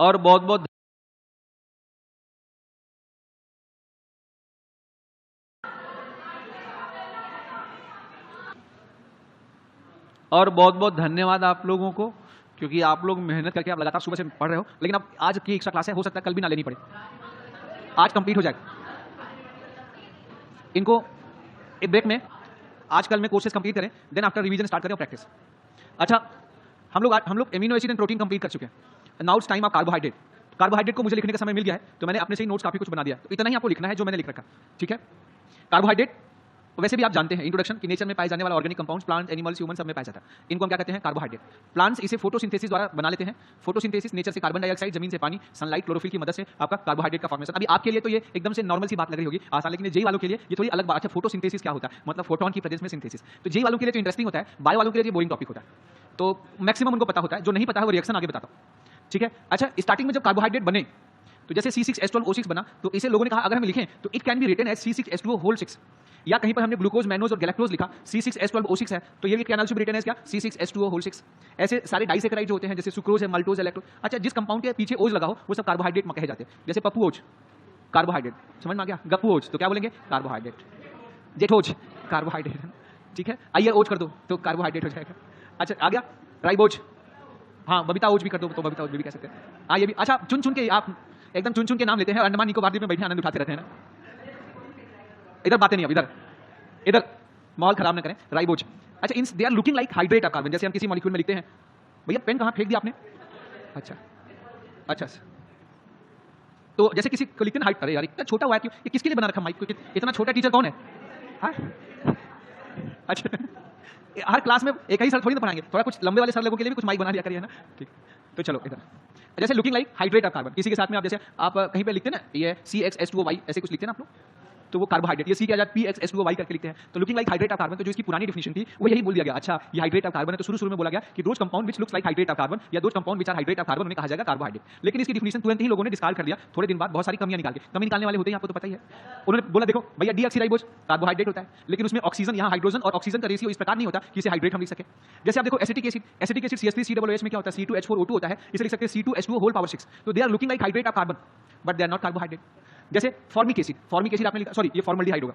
और बहुत बहुत धन्यवाद आप लोगों को, क्योंकि आप लोग मेहनत करके आप लगातार सुबह से पढ़ रहे हो। लेकिन अब आज की एक्स्ट्रा क्लास है, हो सकता है कल भी ना लेनी पड़े, आज कंप्लीट हो जाएगा। इनको एक ब्रेक में आज कल में कोर्सेज कंप्लीट करें, देन आफ्टर रिवीजन स्टार्ट करें और प्रैक्टिस। अच्छा, हम लोग amino acid and protein complete कर चुके हैं। Now it's time of carbohydrate. Carbohydrate को मुझे लिखने का समय मिल गया है, तो मैंने अपने से ही नोट्स काफी कुछ बना दिया, तो इतना ही आपको लिखना है जो मैंने लिख रखा। ठीक है, कार्बोहाइड्रेट वैसे भी आप जानते हैं इंट्रोडक्शन की नेचर में पाए जाने वाला organic compounds plant, animals, human सब में पाया जाता है। इनको हम क्या कहते हैं? कार्बोहाइड्रेट। प्लांट्स इसे फोटोसिंथेसिस द्वारा बना लेते हैं। फोटोसिंथेसिस नेचर से कार्बन डाइऑक्साइड, जमीन से पानी, सनलाइट, क्लोरोफिल की मदद से आपका कार्बोहाइड्रेट का फॉर्मेशन। अभी आपके लिए तो ये एकदम से नॉर्मल सी बात लग रही होगी, आसान, लेकिन जेई वालों के लिए ये थोड़ी अलग बात है। फोटोसिंथेसिस क्या होता है, मतलब फोटोन की प्रेजेंस में सिंथेसिस। तो जेई वालों के लिए तो इंटरेस्टिंग होता है, बायो वालों के लिए ये बोरिंग टॉपिक होता है। तो मैक्सिमम उनको पता होता है, जो नहीं पता है वो रिएक्शन आगे बताता हूं। ठीक है, अच्छा, स्टार्टिंग में जब कार्बोहाइड्रेट बने तो जैसे C6H12O6 बना, तो इसे लोगों ने कहा अगर हम लिखें तो it can be written as C6H2O6। या कहीं पर हमने ग्लूकोज, मैनोज और गैलेक्टोज लिखा, C6H12O6 है, तो ये can also be written as क्या? C6H2O6। ऐसे सारे डाइसेकेराइड जो होते हैं, जैसे सुक्रोज है, मल्टोज है, लैक्टोज। अच्छा, जिस कंपाउंड के पीछे ओज लगा हो वो सब कार्बोहाइड्रेट में कहे जाते हैं। जैसे पप्पूओज कार्बोहाइड्रेट, समझ में आ गया? गप्पूओज तो क्या बोलेंगे? कार्बोहाइड्रेट। जेठोज कार्बोहाइड्रेट। ठीक है, आइए ओज कर दो तो कार्बोहाइड्रेट हो जाएगा। अच्छा, आ गया राइबोज। हाँ, बबीता ओज भी कर दो तो बबीता ओज भी कह सकते हैं। हाँ, ये भी। अच्छा, चुन चुन के आप एकदम चुन चुन के नाम लेते हैं, अंडमान निकोबार द्वीप में बैठे आनंद उठाते रहते हैं ना। इधर बातें नहीं, अब इधर माहौल खराब ना करें। राइबोज। अच्छा, in they are looking like hydrate of carbon, जैसे हम किसी मॉलिक्यूल में लिखते हैं। भैया पेन कहाँ फेंक दिया आपने? अच्छा अच्छा, तो जैसे किसी को लिखते हैं, अरे यार इतना छोटा हुआ है क्यों? ये किसके लिए बना रखा माइक? इतना छोटा टीचर कौन है? हाँ? अच्छा, हर क्लास में एक ही सर थोड़ी ना पढ़ाएंगे, थोड़ा कुछ लंबे वाले सर लोगों के लिए भी कुछ माइक बना दिया करिए ना। ठीक, तो चलो इधर। जैसे looking like hydrate of carbon, किसी के साथ में आप जैसे आप कहीं पे लिखते हैं ना, ये CXH2OY ऐसे कुछ लिखते हैं ना आप लोग, तो वो कार्बोहाइड्रेट। ये सी क्या जाता है? PXH2OY करके लिखते हैं। तो looking like hydrate of carbon, तो जो इसकी पुरानी डेफिनेशन थी वो यही बोल दिया गया। अच्छा, ये हाइड्रेट ऑफ कार्बन है, तो शुरू में बोला गया कि those compound which looks like hydrate of carbon या those compound which are hydrate of carbon उन्हें कहा जाएगा कार्बोहाइड्रेट। लेकिन इसकी डेफिनेशन तुरंत ही लोगों ने डिस्कार्ड कर दिया, थोड़े दिन बाद बहुत सारी कमियां निकाल के। कमी निकालने वाले होते हैं, आपको तो पता ही है। उन्होंने बोला देखो भैया, डीऑक्सीराइबोज कार्बोहाइड्रेट होता है, लेकिन उसमें ऑक्सीजन, यहाँ हाइड्रोजन और ऑक्सीजन का रेशियो इस प्रकार नहीं होता कि इसे हाइड्रेट हम लिख सके। जैसे आप देखो एसिटिक एसिड CH3COOH में क्या होता है? C2H4O2 होता है, इसे लिख सकते हैं C2H2O6। तो they are looking like hydrate of carbon but they are not carbohydrate. जैसे फॉर्मिक एसिड आपने लिखा, सॉरी ये फॉर्मल्डिहाइड होगा।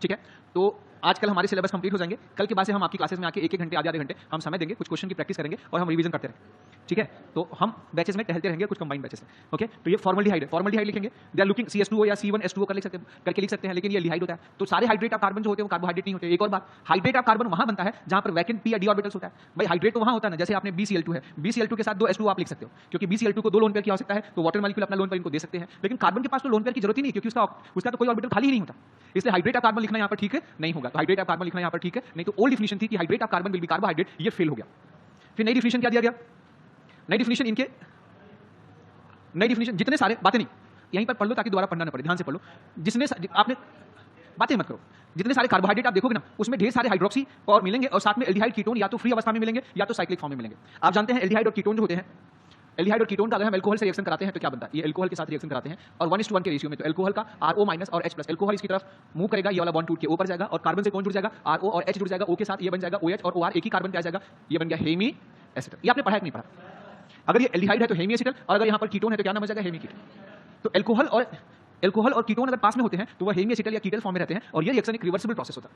ठीक है, तो आजकल हमारे सिलेबस कंप्लीट हो जाएंगे, कल के बाद से हम आपकी क्लासेस में आके 1-1 घंटे आधे घंटे हम समय देंगे, कुछ क्वेश्चन की प्रैक्टिस करेंगे और हम रिवीजन करते रहेंगे। ठीक है, तो हम बैचेस में टहलते रहेंगे, कुछ कंबाइंड बैचेस में। ओके, तो ये फॉर्मल्डिहाइड है, फॉर्मल्डिहाइड लिखेंगे। दे आर लुकिंग CH2O या C1H2O करके लिख सकते हैं, लेकिन ये लिहाइड होता है। तो सारे हाइड्रेट ऑफ कार्बन जो होते हैं वो कार्बोहाइड्रेट नहीं होते। एक और बात, हाइड्रेट ऑफ कार्बन वहां बनता है जहां पर वैकेंट p या d ऑर्बिटल्स होता है। भाई हाइड्रेट तो वहां होता है ना, जैसे आपने BCl2 है, BCl2 के साथ 2 H2O आप लिख सकते हो, क्योंकि BCl2 को 2 लोन पेयर की आवश्यकता है, तो वाटर मॉलिक्यूल अपना लोन पेयर इनको दे सकते हैं। लेकिन कार्बन के पास तो लोन पेयर की जरूरत ही नहीं, क्योंकि उसका तो कोई ऑर्बिटल खाली ही नहीं होता। इसलिए हाइड्रेट ऑफ कार्बन लिखना यहाँ पर ठीक है नहीं होगा। तो हाइड्रेट ऑफ कार्बन लिखना यहाँ पर ठीक है नहीं, तो ओल्ड डिफिनेशन थी कि hydrate of carbon will be carbohydrate, ये फेल हो गया। फिर नई डिफिनेशन क्या दिया गया? नई डिफिनेशन जितने सारे बातें नहीं, यहीं पर पढ़ लो ताकि दोबारा पढ़ना ना पड़े, ध्यान से पढ़ लो। जिसने आपने बातें मत करो, जितने सारे कार्बोहाइड्रेट आप देखोगे ना, उसमें ढेर सारे हाइड्रोक्सी और मिलेंगे, और साथ में एल्डिहाइड कीटोन या तो फ्री अवस्था में मिलेंगे या तो साइक्लिक फॉर्म में मिलेंगे। आप जानते हैं एल्डिहाइड और कीटोन जो होते हैं, एल्डिहाइड और कीटोन का अगर हम अल्कोहल से रिएक्शन कराते हैं तो क्या बनता है? ये अल्कोहल के साथ रिएक्शन कराते हैं और 1:1 के रेशियो में। तो अल्कोहल का RO- और H+, अल्कोहल इसकी तरफ मूव करेगा, ये वाला बॉन्ड टूट के ऊपर जाएगा, और कार्बन से कौन जुड़ जाएगा? RO और H जुड़ जाएगा, O के साथ ये बन जाएगा OH, और OR एक ही कार्बन पे आ जाएगा, ये बन गया हेमी एसिटल। ये आपने पढ़ा है कि नहीं पढ़ा? अगर ये एल्डिहाइड है तो हेमी एसिटल, और अगर यहाँ पर कीटोन है तो क्या नाम हो जाएगा? Hemi ketone. तो अल्कोहल और कीटोन अगर पास में होते हैं तो वह हेमी एसिटल या कीटल फॉर्म में रहते हैं, और ये रिएक्शन एक रिवर्सिबल प्रोसेस होता है।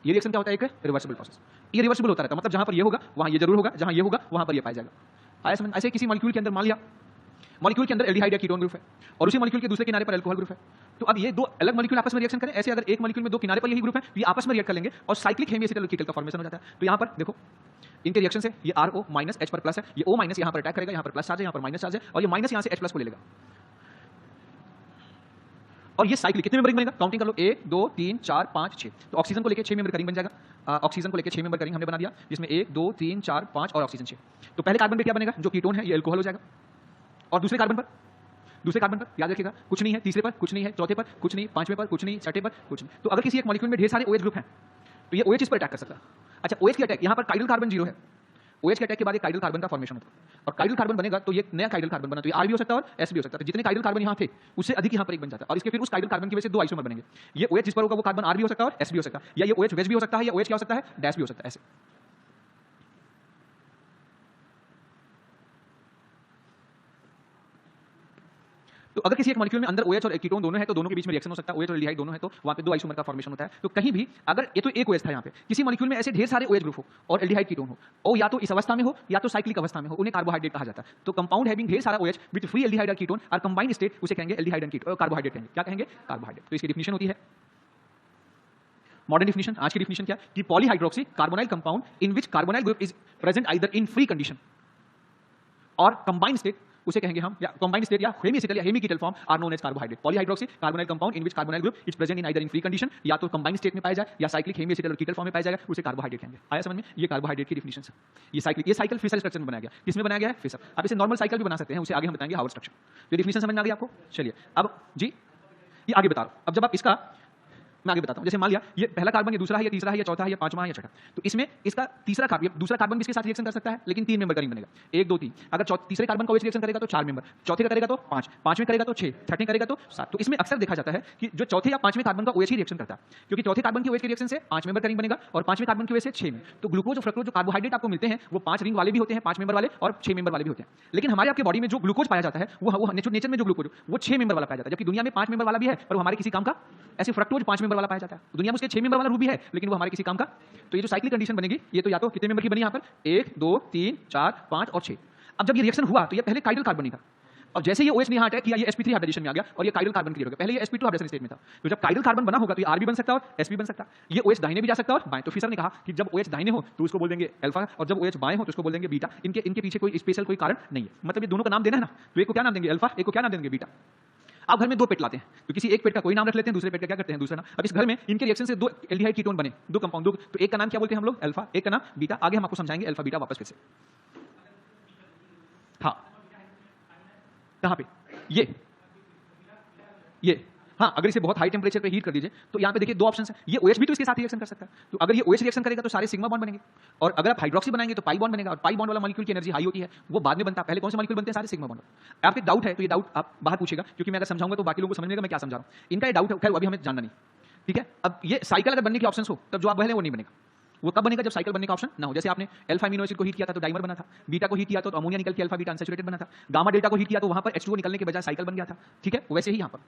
ये रिएक्शन क्या होता है? एक रिवर्सिबल प्रोसेस। ये रिवर्सिबल होता रहता है, मतलब जहां पर ये होगा वहां ये जरूर होगा, जहां ये होगा वहां पर ये पाया जाएगा। आया समझ? ऐसे किसी मॉलिक्यूल के अंदर मान लिया मॉलिक्यूल के अंदर एल्डिहाइड या कीटोन ग्रुप है, और उसी मॉलिक्यूल के दूसरे किनारे पर अल्कोहल ग्रुप है। तो अब ये दो अलग मॉलिक्यूल आपस में रिएक्शन करें, ऐसे अगर एक मॉलिक्यूल में दो किनारे पर यही ग्रुप है तो ये आपस में रिएक्ट कर लेंगे और साइक्लिक हेमी एसिटल कीटल का फॉर्मेशन हो जाता है। तो यहाँ पर देखो इनके रिएक्शन से ये RO- H पर प्लस है, ये O- यहाँ पर अटैक करेगा, यहाँ पर प्लस चार्ज है, यहाँ पर माइनस चार्ज है, और ये माइनस यहाँ से H+ को ले लेगा, और ये साइक्लिक कितने मेंबर रिंग बनेगा? काउंटिंग कर लो, 1 2 3 4 5 6। तो ऑक्सीजन को लेके 6 मेंबर का रिंग बन जाएगा। ऑक्सीजन को लेके 6 मेंबर का रिंग हमने बना दिया, जिसमें 1 2 3 4 5 और ऑक्सीजन 6। तो पहले कार्बन पे क्या बनेगा? जो कीटोन है ये अल्कोहल हो जाएगा, और दूसरे कार्बन पर याद रखिएगा कुछ नहीं है, तीसरे पर कुछ नहीं है, चौथे पर कुछ नहीं, पांचवें पर कुछ नहीं, छठे पर कुछ नहीं। तो अगर किसी एक मॉलिक्यूल में ढेर सारे OH ग्रुप हैं तो ये OH इस पर अटैक कर सकता है। अच्छा, OH की अटैक, यहाँ पर काइडल कार्बन 0 है, OH के अटैक के बाद एक काइडल कार्बन का फॉर्मेशन होता है और काइडल कार्बन बनेगा तो ये नया काइडल कार्बन बना, तो ये R भी हो सकता है और S भी हो सकता है। तो जितने काइडल कार्बन यहाँ थे उससे अधिक यहाँ पर एक बन जाता है और इसके फिर उस काइडल कार्बन की वजह से 2 आइसोमर बनेंगे। ये OH जिस पर होगा वो कार्बन R भी हो सकता है और S भी हो सकता है, या ये OH वेज भी हो सकता है, या OH क्या हो सकता है, डैश भी हो सकता है, ऐसे। तो अगर किसी एक मॉलिक्यूल में अंदर OH और कीटोन दोनों है तो दोनों के बीच में रिएक्शन हो सकता है, OH और एल्डिहाइड दोनों है तो वहां पे 2 आइसोमर का फॉर्मेशन होता है। तो कहीं भी अगर ये तो एक OH था यहाँ पे, किसी मॉलिक्यूल में ऐसे ढेर सारे OH ग्रुप हो और एल्डिहाइड कीटोन हो, और या तो इस अवस्था में हो या तो साइक्लिक अवस्था में हो, उन्हें कार्बोहाइड्रेट कहा जाता है। तो कंपाउंड हैविंग ढेर सारा OH विद फ्री एल्डिहाइड और कीटोन और कंबाइंड स्टेट उसे कहेंगे एल्डिहाइड एंड कीटोन, कार्बोहाइड्रेट कहेंगे। क्या कहेंगे? कार्बोहाइड्रेट। तो इसकी डिफिनेशन होती है, मॉडर्न डिफिनेशन, आज की डिफिनेशन क्या है कि polyhydroxy carbonyl compound in which carbonyl group is present either in free condition और कंबाइंड स्टेट उसे कहेंगे हम, या कंबाइंड स्टेट या हेमीसिटल या hemiketal form are known as carbohydrate. Polyhydroxy carbonyl compound in which carbonyl group is present in either in free condition, या तो combined state में पाया जाए या साइक्लिक हेमीसिटल और कीटल फॉर्म में पाया जाएगा, उसे कार्बोहाइड्रेट कहेंगे। आया समझ में? ये कार्बोहाइड्रेट की डिफिनेशन है। ये साइक्लिक, ये साइकिल फिशर स्ट्रक्चर में बनाया गया। किसमें बनाया गया है? फिशर। अब इसे नॉर्मल साइकिल भी बना सकते हैं, उसे आगे हम बताएंगे हावर्ड स्ट्रक्चर। तो डिफिनेशन समझ में आ गई आपको? चलिए अब जी ये आगे बता रहा हूं। अब जब आप इसका मैं आगे बताता हूं, जैसे मान लिया ये पहला कार्बन, ये दूसरा है, ये तीसरा है, ये चौथा है, ये पांचवा है, ये छठा। तो इसमें इसका तीसरा कार्बन, दूसरा कार्बन किसके साथ रिएक्शन कर सकता है? लेकिन 3 मेंबर का रिंग बनेगा, 1 2 3। अगर तीसरे कार्बन का OH रिएक्शन करेगा तो 4 मेंबर, चौथे का करेगा तो 5, पांचवें करेगा तो 6, छठे करेगा तो 7। तो इसमें अक्सर देखा जाता है कि जो चौथे या पांचवें कार्बन का OH ही रिएक्शन करता है, क्योंकि चौथे कार्बन की OH के रिएक्शन से 5 मेंबर का रिंग बनेगा और पांचवें कार्बन की वजह से 6 में। तो ग्लूकोज और फ्रक्टोज जो कार्बोहाइड्रेट आपको मिलते हैं वो 5 रिंग वाले भी होते हैं, 5 मेंबर वाले और 6 मेंबर वाले भी होते हैं। लेकिन हमारे आपके बॉडी में जो ग्लूकोज पाया जाता है वो नेचर में जो ग्लूकोज वो 6 मेंबर वाला पाया जाता है, जबकि दुनिया में 5 मेंबर वाला भी है पर हमारे किसी काम का। ऐसे फ्रक्टोज 5 मेंबर वाला पाया जाता है, दुनिया में उसके 6 मेंबर वाला रूबी है लेकिन वो हमारे किसी काम का। तो ये जो साइक्लिक कंडीशन बनेगी ये तो या तो कितने मेंबर की बनी यहाँ पर 1 2 3 4 5 और 6। अब जब ये रिएक्शन हुआ तो ये पहले काइडल कार्बन नहीं था, और जैसे ये OH ने यहाँ अटैक किया ये sp3 हाइब्रिडेशन में आ गया और ये काइडल कार्बन क्रिएट हो गया। पहले ये sp2 हाइब्रिडेशन स्टेट में था। तो जब काइडल कार्बन बना होगा तो ये R भी बन सकता है और S भी बन सकता है। ये OH दाहिने भी जा सकता है और बाएं। तो फिशर ने कहा कि जब OH दाहिने हो तो उसको बोल देंगे अल्फा और जब OH बाएं हो तो उसको बोल देंगे बीटा। इनके पीछे कोई स्पेशल कोई कारण नहीं है, मतलब ये दोनों का नाम देना है ना, तो एक को क्या नाम देंगे अल्फा, एक को क्या नाम देंगे बीटा। आप घर में 2 पेट लाते हैं तो किसी एक पेट का कोई नाम रख लेते हैं, दूसरे पेट का क्या करते हैं दूसरा नाम। अब इस घर में इनके रिएक्शन से 2 एल्डिहाइड कीटोन बने, 2 कंपाउंड, तो एक का नाम क्या बोलते हैं हम लोग? अल्फा, एक का नाम बीटा। आगे हम आपको समझाएंगे अल्फा बीटा वापस फिर से। हाँ कहां पे? ये हाँ, अगर इसे बहुत हाई टेम्परेचर पे हीट कर दीजिए तो यहाँ पे देखिए 2 ऑप्शन है। ये OH भी तो इसके साथ रिएक्शन कर सकता है, तो अगर ये OH रिएक्शन करेगा तो सारे सिग्मा बॉन्ड बनेंगे, और अगर आप हाइड्रोक्सी बनाएंगे तो पाई बॉन्ड बनेगा, और पाई बॉन्ड वाला मॉलिक्यूल की एनर्जी हाई होती है, वो बाद में बनता है। पहले कौन से मॉलिक्यूल बनते हैं? सारे सिग्मा बॉन्ड। आपके डाउट है तो ये डाउट आप बाहर पूछेगा, क्योंकि मैं अगर समझाऊंगा तो बाकी लोगों को समझ में आएगा मैं क्या समझा रहा हूँ। इनका ये डाउट है, खैर अभी हमें जानना नहीं, ठीक है। अब ये साइकिल अगर बनने की ऑप्शन हो तब जो आप पहले वो नहीं बनेगा। वो कब बनेगा? जब साइकिल बनने का ऑप्शन ना हो। जैसे आपने अल्फा अमीनो एसिड को हीट किया था तो डाइमर बना था, बीटा को हीट किया तो अमोनिया निकल के अल्फा बीटा अनसैचुरेटेड बना था, गामा डेल्टा को हीट किया तो वहां पर H2O निकलने के बजाय साइकिल बन गया था, ठीक है। वैसे ही यहाँ पर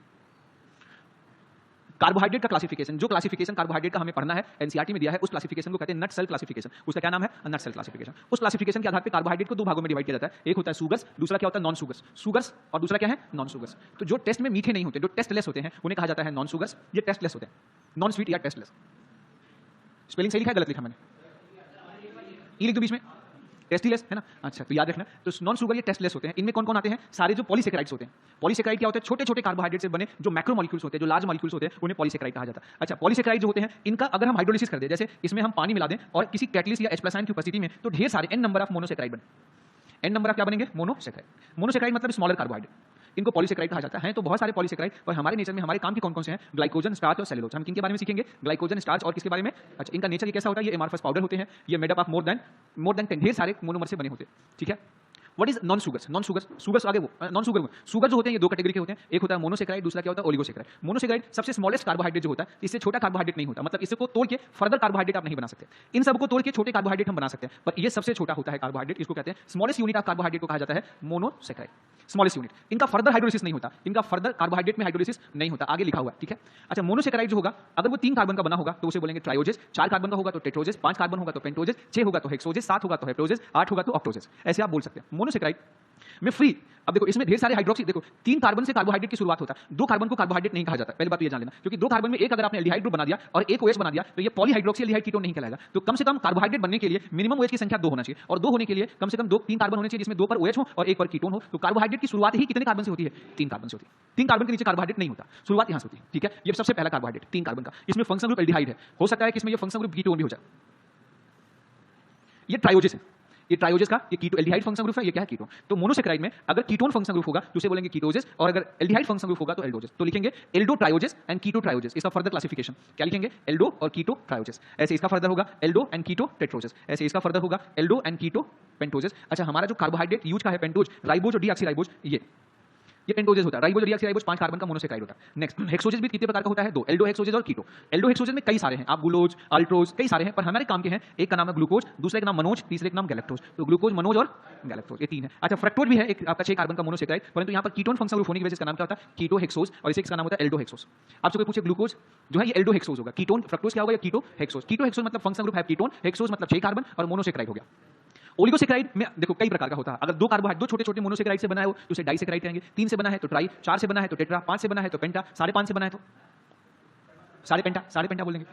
कार्बोहाइड्रेट का क्लासिफिकेशन, जो क्लासिफिकेशन कार्बोहाइड्रेट का हमें पढ़ना है एनसीईआरटी में दिया है, उस क्लासिफिकेशन को कहते हैं नट सेल क्लासिफिकेशन। उसका क्या नाम है? नट सेल क्लासिफिकेशन। उस क्लासिफिकेशन के आधार पर कार्बोहाइड्रेट को 2 भागों में डिवाइड किया जाता है, एक होता है सुगर्स, दूसरा क्या होता है? Non sugars. सुगर्स और दूसरा क्या है? Non sugars. तो जो टेस्ट में मीठे नहीं होते, जो टेस्टलेस होते हैं, उन्हें कहा जाता है नॉन सुगर्स। ये टेस्टलेस होते हैं, नॉन स्वीट या टेस्टलेस। स्पेलिंग सही लिखा है गलत लिखा मैंने? ई लिख दो बीच में, टेस्टीलेस है ना। अच्छा, तो याद रखना, तो नॉन शुगर ये टेस्टलेस होते हैं। इनमें कौन कौन आते हैं? सारे जो पॉलीसेकेराइड्स होते हैं। पॉलीसेकेराइड क्या होते हैं? छोटे छोटे कार्बोहाइड्रेट से बने जो मैक्रो मॉलिक्यूल्स होते हैं, जो लार्ज मॉलिक्यूल्स होते हैं, उन्हें पॉलीसेकेराइड कहा जाता है। अच्छा, पॉलीसेकेराइड जो होते हैं इनका अगर हम हाइड्रोलिसिस कर दें, जैसे इसमें हम पानी मिला दें और किसी कैटलिस्ट या H+ आयन की उपस्थिति में, तो ढेर सारे n नंबर ऑफ मोनोसेकेराइड बने। n नंबर ऑफ क्या बनेंगे? मोनोसेकेराइड। मोनोसेकेराइड मतलब स्मॉलर कार्बोहाइड्रेट, इनको पॉलीसेकेराइड कहा जाता है। तो बहुत सारे पॉलीसेकेराइड, और हमारे नेचर में हमारे काम के कौन कौन से हैं? ग्लाइकोजन, स्टार्च और सेलुलोज। हम किनके बारे में सीखेंगे? ग्लाइकोजन, स्टार्च और किसके बारे में? अच्छा, इनका नेचर ये कैसा होता है? ये एमार्फस पाउडर होते हैं, ये made up of more than 10 ढेर सारे मोनोमर से बने होते हैं, ठीक है। What is non sugars? Non sugars, sugars आगे वो नॉन शुगर। शुगर जो होते हैं ये 2 कैटेगरी के होते हैं, एक होता है मोनोसेकेराइड, दूसरा क्या होता है? ओलिगोसेकेराइड। मोनोसेकेराइड सबसे स्मॉलेस्ट कार्बोहाइड्रेट जो होता है, इससे छोटा कार्बोहाइड्रेट नहीं होता, मतलब इसको तोड़ के फर्दर कार्बोहाइड्रेट आप नहीं बना सकते। इन सबको तोड़ के छोटे कार्बोहाइड्रेट हम बना सकते हैं, पर ये सबसे छोटा होता है कार्बोहाइड्रेट, इसको कहते हैं स्मॉलेस्ट यूनिट ऑफ कार्बोहाइड्रेट को कहा जाता है मोनोसेकेराइड, स्मॉलेस्ट यूनिट। इनका फर्दर हाइड्रोलिसिस नहीं होता, इनका फर्दर कार्बोहाइड्रेट में हाइड्रोलिसिस नहीं होता, आगे लिखा हुआ है, ठीक है। अच्छा, मोनोसेकेराइड जो होगा अगर वो 3 कार्बन का बना होगा तो उसे बोलेंगे ट्राइओजेस, 4 कार्बन का होगा तो टेट्रोजेस, 5 कार्बन होगा तो पेंटोजेस, 6 होगा तो हेक्सोजेस, 7 होगा तो हेप्टोजेस, 8 होगा तो ऑक्टोजेस, ऐसे आप बोल सकते हैं मोनोसेकेराइड में फ्री। अब देखो इसमें ढेर सारे हाइड्रोक्सी, देखो 3 कार्बन से कार्बोहाइड्रेट की शुरुआत होता है, 2 कार्बन को कार्बोहाइड्रेट नहीं कहा जाता, पहले बात तो ये जान लेना, क्योंकि 2 कार्बन में एक अगर आपने एल्डिहाइड ग्रुप बना दिया और एक OH बना दिया तो ये पॉलीहाइड्रोक्सी एल्डिहाइड कीटोन नहीं कहलाएगा। तो कम से कम कार्बोहाइड्रेट बनने के लिए मिनिमम OH की संख्या 2 होना चाहिए, और 2 होने के लिए कम से कम 3 कार्बन होने चाहिए, जिसमें 2 पर OH हो और 1 पर कीटोन हो। तो कार्बोहाइड्रेट की शुरुआत ही कितने कार्बन से होती है? 3 कार्बन से होती है। 3 कार्बन के नीचे कार्बोहाइड्रेट नहीं होता, शुरुआत यहां से होती है, ठीक है। ये सबसे पहला कार्बोहाइड्रेट 3 कार्बन का, इसमें फंक्शन ग्रुप एल्डिहाइड है, हो सकता है कि इसमें ये फंक्शन ग्रुप कीटोन भी हो जाए। ये ट्राइओजेस है, ये ट्रायोजेस का ये कीटो एल्डिहाइड फंक्शनल ग्रुप है, ये क्या है कीटोन। तो मोनोसेक्राइड में अगर कीटोन फंक्शनल ग्रुप होगा तो उसे बोलेंगे कीटोजेस, और अगर एल्डिहाइड फंक्शनल ग्रुप होगा तो एल्डोजेस। तो लिखेंगे एल्डो ट्रायोजेस एंड कीटो ट्रायोजेस, इसका फर्दर क्लासिफिकेशन क्या लिखेंगे, एल्डो और कीटो ट्रायोजेस। ऐसे इसका फर्दर होगा एल्डो एंड कीटो टेट्रोजेस, ऐसे इसका फर्दर होगा एल्डो एंड कीटो पेंटोजेस। अच्छा, हमारा जो कार्बोहाइड्रेट यूज का है पेंटोज, राइबोज और डीऑक्सीराइबोज, ये पेंटोजेस होता है। राइबोज और डीऑक्सीराइबोज 5 कार्बन का मोनोसेक्राइड होता है। नेक्स्ट हेक्सोजेस भी कितने प्रकार का होता है, 2, एल्डो हेक्सोजेस और कीटो। एल्डो हेक्सोजेस में कई सारे हैं, आप ग्लूकोज, अल्ट्रोज, कई सारे हैं, पर हमारे काम के हैं। एक का नाम है ग्लूकोज, दूसरे का नाम मनोज, तीसरे का नाम गैलेक्टोज। तो ग्लूकोज, मनोज और गैलेक्टोज, ये 3 है। अच्छा, फ्रक्टोज भी है एक आपका 6 कार्बन का मोनोसेक्राइड, परंतु यहाँ पर कीटोन फंक्शनल ग्रुप होने की वजह से इसका नाम क्या होता है, कीटो हेक्सोज, और इसे इसका नाम होता है एल्डो हेक्सोज। आपसे कोई पूछे ग्लूकोज जो है ये एल्डो हेक्सोज होगा, कीटोन फ्रक्टोज क्या होगा, ये कीटो हेक्सोज। कीटो हेक्सोज मतलब फंक्शनल ग्रुप है कीटोन, हेक्सोज मतलब 6 कार्बन, और मोनोसेक्राइड हो गया। ओलिगोसेक्राइड में देखो कई प्रकार का होता है। अगर 2 कार्बोहाइड्रेट, 2 छोटे-छोटे मोनोसेक्राइड से बना है वो, तो उसे डाइसेक्राइड कहेंगे। 3 से बना है तो ट्राई, 4 से बना है तो टेट्रा, 5 से बना है तो पेंटा, 5.5 से बना है तो साढ़े पेंटा बोलेंगे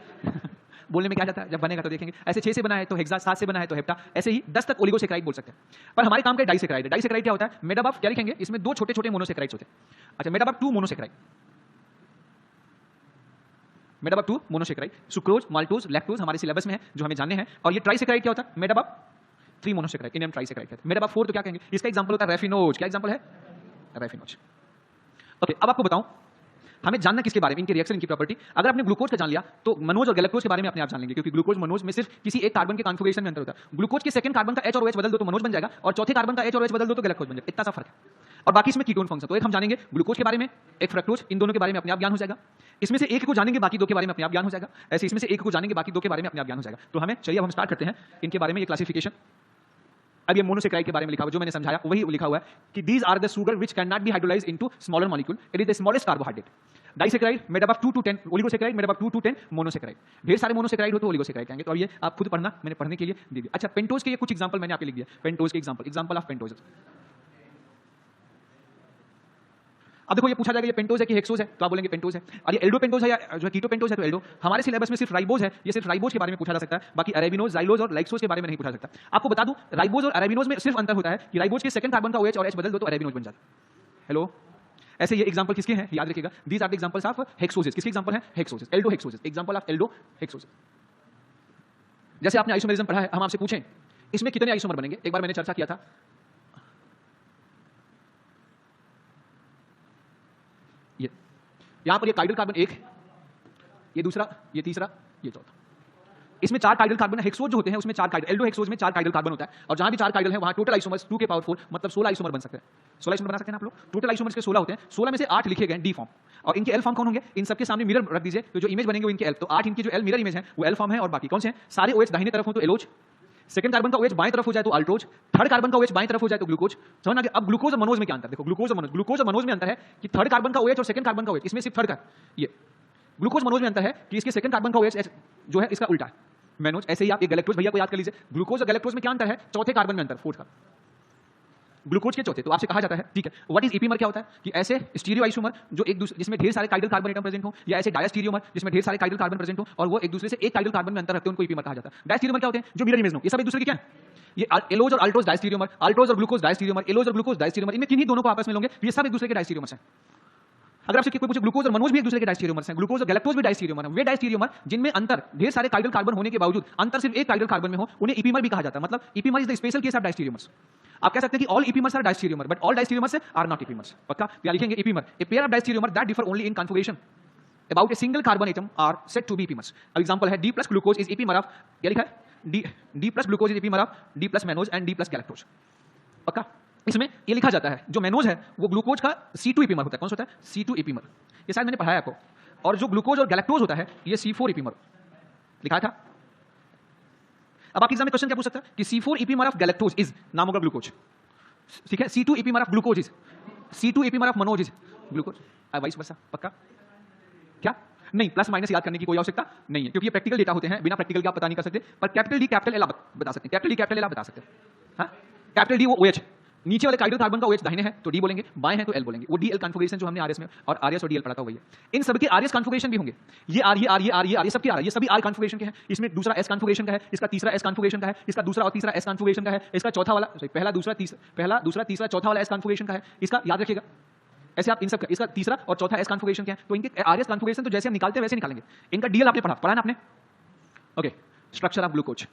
बोलने में क्या जाता है, जब बनेगा तो देखेंगे। ऐसे 6 से बना है तो हेक्सा, 7 से बना है तो हेप्टा, ऐसे ही 10 तक ओलिगोसेक्राइड बोल सकते हैं। पर हमारे काम का डाइसेक्राइड है। डाइसेक्राइड क्या होता है, मेड अप ऑफ, क्या लिखेंगे, इसमें 2 छोटे-छोटे मोनोसेक्राइड्स होते हैं। अच्छा, made up of 2 monosaccharide, made up of 2 monosaccharide, sucrose, maltose, lactose हमारे सिलेबस में है जो हमें जानने हैं। और ये ट्राइसेक्राइड क्या होता है, मेड अप ऑफ 3 मोनोसेक्राइड, इन्हें हम ट्राइसेक्राइड कहते हैं। मेड अप ऑफ 4 तो क्या कहेंगे, इसका एग्जांपल होता है रेफिनोज। क्या एग्जांपल है, रेफिनोज। ओके, अब आपको बताऊं हमें जानना किसके बारे में, इनके रिएक्शन, इनकी प्रॉपर्टी। अगर आपने ग्लूकोज का जान लिया तो मनोज और गैलेक्टोज के बारे में अपने आप जान लेंगे, क्योंकि ग्लूकोज मनोज में सिर्फ किसी एक कार्बन के कॉन्फिगरेशन में अंतर होता है। ग्लूकोज के सेकंड कार्बन का H और OH बदल दो तो मनोज बन जाएगा, और चौथे कार्बन का H और OH बदल दो तो गैलेक्टोज बन जाएगा, इतना सा फर्क है। और बाकी इसमें कीटोन फंक्शन, तो एक हम जानेंगे ग्लूकोज के बारे में, एक फ्रक्टोज, इन दोनों के बारे में अपने आप ज्ञान हो जाएगा। इसमें से एक को जानेंगे, बाकी 2 के बारे में अपने आप ज्ञान हो जाएगा। ऐसे इसमें से एक को जानेंगे, बाकी 2 के बारे में अपने आप ज्ञान हो जाएगा। तो हमें चलिए अब हम स्टार्ट करते हैं इनके बारे में, ये क्लासिफिकेशन। अब ये मोनोसेक्राइड के बारे में लिखा हुआ, जो मैंने समझाया वही लिखा हुआ है कि these are the sugar which can not be hydrolysed into smaller molecule, it is the smallest carbohydrate. Disaccharide made up of 2 to 10, oligosaccharide made up of 2 to 10 monosaccharide. ढेर सारे मोनोसेक्राइड हो तो ओलिगोसेक्राइड कहेंगे। तो अब ये आप खुद पढ़ना, मैंने पढ़ने के लिए दे दिया। अच्छा, पेंटोज के ये कुछ एग्जांपल मैंने आपके लिख दिया, पेंटोज के एग्जांपल ऑफ पेंटोज। अब देखो ये पूछा जाएगा ये पेंटोज है कि हेक्सोज है, तो आप बोलेंगे पेंटोज है। और ये एल्डो पेंटोज है या जो कीटो पेंटोज है तो एल्डो। हमारे सिलेबस में सिर्फ राइबोज है, ये सिर्फ राइबोज के बारे में पूछा जा सकता है, बाकी अरेबिनोज, जाइलोज और लाइक्सोज के बारे में नहीं पूछा सकता। आपको बता दूं राइबोज और अरेबिनोज में सिर्फ अंतर होता है कि राइबोज के सेकंड कार्बन का OH और H बदल दो तो अरेबिनोज बन जाता है। हेलो, ऐसे ये एग्जांपल किसके हैं याद रखिएगा, these are the examples of hexoses. किसके एग्जांपल है, hexoses, aldo hexoses, example of aldo hexoses. जैसे आपने आइसोमेरिज्म पढ़ा है, हम आपसे पूछें इसमें कितने आइसोमर बनेंगे, एक बार मैंने चर्चा किया था। ये यहां पर ये काइडल कार्बन 1, ये दूसरा, ये तीसरा, ये चौथा। इसमें 4 काइडल कार्बन है। हेक्सोज जो होते हैं उसमें 4 काइडल, एल्डो हेक्सोज में 4 काइडल कार्बन होता है, और जहां भी 4 काइडल है वहां टोटल आइसोमर्स 2 के पावर 4 मतलब 16 आइसोमर बन सकते हैं। 16 आइसोमर बना सकते हैं आप लोग। टोटल आइसोमर्स के 16 होते हैं, 16 में से 8 लिखे गए डी फॉर्म, और इनके एल फॉर्म कौन होंगे, इन सबके सामने मिरर रख दीजिए, तो जो इमेज बनेंगे वो इनके एल। तो 8 इनकी जो एल मिरर इमेज है वो एल फॉर्म है, और बाकी कौन से हैं, सारे OH दाहिने तरफ हो तो एलोज, सेकंड कार्बन का OH बाएं तरफ हो जाए तो अल्ट्रोज, थर्ड कार्बन का OH बाएं तरफ हो जाए तो ग्लूकोज। समझ आ गया। अब ग्लूकोज और मनोज में क्या अंतर, देखो ग्लूकोज और मनोज में अंतर है कि थर्ड कार्बन का OH और सेकंड कार्बन का OH, इसमें सिर्फ थर्ड का, ये ग्लूकोज मनोज में अंतर है कि इसके सेकंड कार्बन का OH जो है इसका उल्टा है, मैनोज। ऐसे ही आप एक गैलेक्टोज भैया को याद कर लीजिए, ग्लूकोज और गैलेक्टोज में क्या अंतर है, चौथे कार्बन में अंतर, फोर्थ का, ग्लूकोज के चौथे। तो आपसे कहा जाता है, ठीक है, व्हाट इज इपीमर, क्या होता है कि ऐसे स्टीरियो आइसोमर जो एक दूसरे जिसमें ढेर सारे काइडल कार्बन एटम प्रेजेंट हो, या ऐसे डायस्टीरियोमर जिसमें ढेर सारे काइडल कार्बन प्रेजेंट हो और वो एक दूसरे से एक काइडल कार्बन में अंतर रखते हैं, उनको इपीमर कहा जाता है। डायस्टीरियोमर क्या होते हैं, जो मिरर इमेज हो, ये सब एक दूसरे के क्या है, ये एलोज और अल्टोज डायस्टीरियोमर, अल्टोज और ग्लूकोज डायस्टीरियोमर, एलोज और ग्लूकोज डायस्टीरियोमर, इनमें किन्हीं दोनों को आपस में लोगे, ये सब एक दूसरे के डायस्टीरियोमर्स हैं। अगर आपसे कोई पूछे ग्लूकोज और मनोज भी एक दूसरे के डायस्टीरियोमर्स हैं, ग्लूकोज और गैलेक्टोज भी डायस्टीरियोमर हैं, वे डायस्टीरियोमर जिनमें अंतर ढेर सारे काइडल कार्बन होने के बावजूद अंतर सिर्फ एक काइडल कार्बन में हो, उन्हें इपीमर भी कहा जाता है। मतलब epimer is the special case of diastereomers. आप कह सकते हैं कि all epimers are diastereomer, but all diastereomers are not epimers. पक्का या लिखेंगे epimer, a pair of diastereomer that differ only in configuration about a single carbon atom are said to be epimers. अब example है D+ glucose is epimer of, क्या लिखा है, D+ glucose is epimer of D+ mannose and D+ galactose. पक्का, इसमें ये लिखा जाता है जो मैनोज है वो ग्लूकोज का C2 इपीमर होता है। कौन सा होता है, C2 इपीमर, ये शायद मैंने पढ़ाया आपको। और जो ग्लूकोज और गैलेक्टोज होता है ये C4 इपीमर लिखा था। अब आपके एग्जाम में क्वेश्चन क्या पूछ सकता है कि C4 इपीमर ऑफ गैलेक्टोज इज, नाम होगा ग्लूकोज, ठीक है, C2 इपीमर of glucose is, C2 इपीमर of Manoj is glucose, vice versa. पक्का, क्या नहीं, प्लस माइनस याद करने की कोई आवश्यकता नहीं है, क्योंकि ये प्रैक्टिकल डेटा होते हैं, बिना प्रैक्टिकल के आप पता नहीं कर सकते। पर कैपिटल D कैपिटल L आप बता सकते हैं, कैपिटल D कैपिटल L आप बता सकते हैं। हाँ, कैपिटल D वो OH, नीचे वाले काइडल कार्बन का OH दाहिने है तो D बोलेंगे, बाएं है तो L बोलेंगे। वो DL कॉन्फिगरेशन जो हमने RS में और RS और DL पढ़ा था वही है। इन सबके RS कॉन्फिगरेशन भी होंगे, ये R, ये R, ये R, ये R, ये सबके R, ये सभी R कॉन्फिगरेशन के हैं। इसमें दूसरा S कॉन्फिगरेशन का है, इसका तीसरा S कॉन्फिगरेशन का है, इसका दूसरा और तीसरा S कॉन्फिगरेशन का है, इसका चौथा वाला पहला दूसरा तीसरा चौथा वाला S कॉन्फिगरेशन का है, इसका याद रखिएगा। ऐसे आप इन सब का, इसका तीसरा और चौथा S कॉन्फिगरेशन क्या है, तो इनके RS कॉन्फिगरेशन तो जैसे हम निकालते हैं वैसे निकालेंगे। इनका DL आपने पढ़ा है ना आपने, okay. Structure of glucose,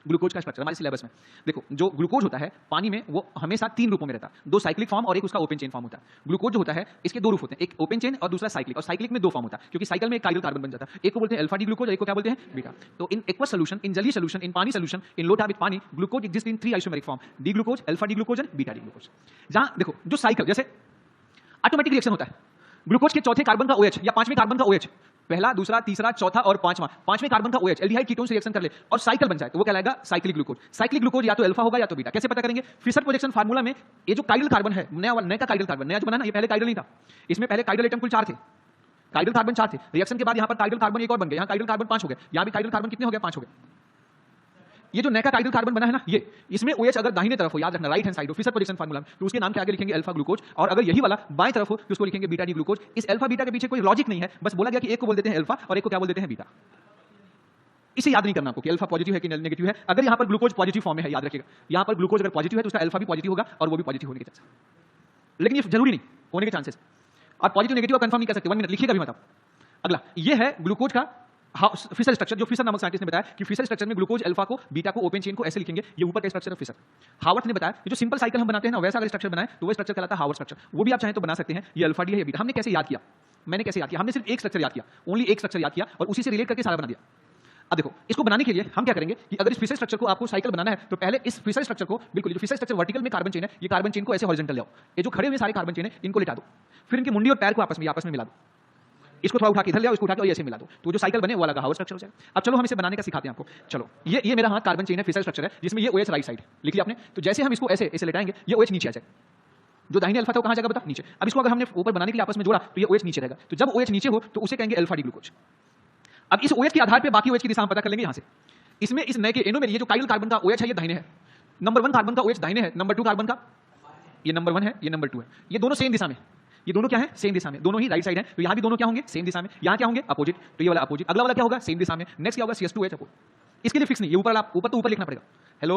glucose का स्ट्रक्चर हमारे सिलेबस में देखो, जो ग्लूकोज होता है पानी में वो हमेशा 3 रूपों में रहता है, 2 साइक्लिक फॉर्म और एक उसका ओपन चेन फॉर्म होता है। ग्लूकोज जो होता है इसके 2 रूप होते हैं, एक ओपन चेन और दूसरा साइक्लिक, और साइक्लिक में 2 फॉर्म होता है क्योंकि साइकिल में एक काइरल कार्बन बन जाता है, एक को बोलते हैं अल्फा डी ग्लूकोज और एक को क्या बोलते हैं बीटा। तो इन एक्वस सॉल्यूशन, इन जलीय सॉल्यूशन, इन पानी सॉल्यूशन, इन लो विद पानी, glucose exist in 3 isomeric form, D glucose, alpha D glucose and beta D glucose. जहां देखो जो साइकिल जैसे ऑटोमेटिक रिएक्शन होता है, ग्लूकोज के चौथे कार्बन का OH या 5वें कार्बन का OH, पहला, दूसरा, तीसरा, चौथा और 5वें कार्बन का OH एल्डिहाइड कीटोन से रिएक्शन कर ले और साइकिल बन जाए तो वो कहलाएगा साइक्लिक ग्लूकोज। साइक्लिक ग्लूकोज या तो अल्फा होगा या तो बीटा। कैसे पता करेंगे? फिशर प्रोजेक्शन फार्मूला में ये जो काइरल कार्बन है, नया का काइरल कार्बन, नया जो बना ना, ये पहले काइरल नहीं था, इसमें पहले काइरल एटम कुल 4 थे, काइरल कार्बन 4 थे, रिएक्शन के बाद यहां पर काइरल कार्बन एक और बन गए, यहां काइरल कार्बन 5 हो गए, यहां भी काइरल कार्बन कितने हो गए? 5 हो गए। ये जो नया का काइरल कार्बन बना है ना, ये इसमें OH अगर दाहिने तरफ हो, याद रखना राइट हैंड साइड हो फिशर प्रोजेक्शन फार्मूला में, तो उसके नाम के आगे लिखेंगे अल्फा ग्लूकोज, और अगर यही वाला बाएं तरफ हो तो उसको लिखेंगे बीटा डी ग्लूकोज। इस अल्फा बीटा के पीछे कोई लॉजिक नहीं है, बस बोला गया कि एक को बोल देते हैं अल्फा और एक को क्या बोल देते हैं बीटा। इसे याद नहीं करना आपको कि अल्फा पॉजिटिव है कि नेगेटिव है। अगर यहां पर ग्लूकोज पॉजिटिव फॉर्म में है, याद रखिएगा, यहां पर ग्लूकोज अगर पॉजिटिव है तो उसका अल्फा भी पॉजिटिव होगा और वो भी पॉजिटिव होने के चांसेस, लेकिन ये जरूरी नहीं होने के चांसेस, और पॉजिटिव नेगेटिव कंफर्म नहीं कर सकते। 1 मिनट लिखिएगा भी मत आप। अगला ये है ग्लूकोज का फिशर स्ट्रक्चर, जो फिशर नामक साइंटिस्ट ने बताया कि फिशर स्ट्रक्चर में ग्लूकोज अल्फा को, बीटा को, ओपन चेन को ऐसे लिखेंगे, ये ऊपर का स्ट्रक्चर है फिशर। हावर्थ ने बताया कि जो सिंपल साइकिल हम बनाते हैं ना, वैसा अगर स्ट्रक्चर बनाए तो वो स्ट्रक्चर कहलाता है हावर्थ स्ट्रक्चर। वो भी आप चाहें तो बना सकते हैं, ये अल्फा डी है, ये बीटा। हमने कैसे याद किया? मैंने कैसे याद किया? हमने सिर्फ एक स्ट्रक्चर याद किया, ओनली एक स्ट्रक्चर याद किया और उसी से रिलेट करके सारा बना दिया। अब देखो, इसको बनाने के लिए हम क्या करेंगे कि अगर इस फिशर स्ट्रक्चर को आपको साइकिल बनाना है तो पहले इस फिशर स्ट्रक्चर को, बिल्कुल जो फिशर स्ट्रक्चर वर्टिकल में कार्बन चेन है, ये कार्बन चेन को ऐसे हॉरिजॉन्टल ले आओ, ये जो खड़े हुए सारे कार्बन चेन है इनको लिटा दो, फिर इनकी मुंडी और पैर को आपस में मिला दो, इसको थोड़ा उठा के इधर ले आओ, इसको उठा के ऐसे मिला दो, तो जो साइकिल बने वो अलग हावर्थ स्ट्रक्चर हो जाए। अब चलो हम इसे बनाने का सिखाते हैं आपको। चलो ये मेरा हाथ कार्बन चेन है, फिशर स्ट्रक्चर है, जिसमें ये OH राइट साइड लिख लिया आपने। तो जैसे हम इसको ऐसे लेटाएंगे, ये OH नीचे आ जाए, जो दाहिने अल्फा था वो कहां जाएगा बता? नीचे। अब इसको अगर हमने ऊपर बनाने के लिए आपस में जोड़ा तो ये OH नीचे रहेगा, तो जब OH नीचे हो तो उसे कहेंगे अल्फा डी ग्लूकोज। अब इस OH के आधार पे बाकी OH की दिशा हम पता कर लेंगे यहां से। इसमें इस नए के एनोमेर, ये जो काइरल कार्बन का OH है ये दाहिने है, नंबर 1 कार्बन का OH दाहिने है, नंबर 2 कार्बन का, ये नंबर 1 है, ये नंबर 2 है, ये दोनों सेम दिशा में, ये दोनों क्या है? सेम दिशा में, दोनों ही राइट साइड है, तो यहां भी दोनों क्या होंगे? सेम दिशा में। यहां क्या होंगे? अपोजिट, तो ये वाला अपोजिट, अगला वाला क्या होगा? सेम दिशा में। नेक्स्ट क्या होगा? CS2H opposite. इसके लिए फिक्स नहीं, ये ऊपर तो ऊपर लिखना पड़ेगा। हेलो,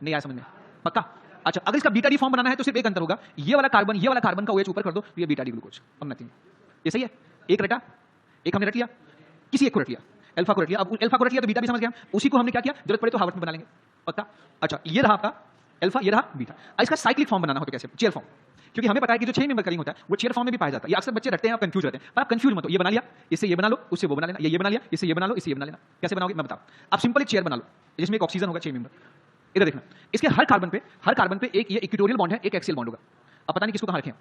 नहीं आया समझ में? पक्का? अच्छा, अगर इसका बीटा डी फॉर्म बनाना है तो सिर्फ एक अंतर होगा, ये वाला कार्बन का OH ऊपर कर दो तो ये बीटा डी ग्लूकोज, और नथिंग। ये सही है? एक रटा, एक हमने रट लिया, किसी एक को रट लिया, अल्फा को रट लिया। अब अल्फा को रट लिया तो बीटा भी समझ गया, उसी को हमने क्या किया, जरूरत पड़े तो हावर्थ में बना लेंगे। पक्का? अच्छा, ये रहा आपका अल्फा, ये रहा बीटा। इसका साइक्लिक फॉर्म बनाना हो तो कैसे? चेयर फॉर्म, क्योंकि हमें पता है कि जो 6 मेंबर करिंग होता है वो चेयर फॉर्म में भी पाया जाता है। ये अक्सर बच्चे रटते हैं और कंफ्यूज रहते हैं, पर आप कंफ्यूज मत हो, ये बना लिया, इससे ये बना लो, उससे वो बना लेना, ये बना लिया, इससे ये बना लो, इससे ये बना लेना। कैसे बनाओगे मैं बताऊं? आप सिंपल एक चेयर बना लो जिसमें एक ऑक्सीजन होगा, 6 मेंबर। इधर देखना, इसके हर कार्बन पे एक ये इक्वेटोरियल बॉन्ड है, एक एक्सियल बॉन्ड होगा। अब पता नहीं किसको कहां रखें,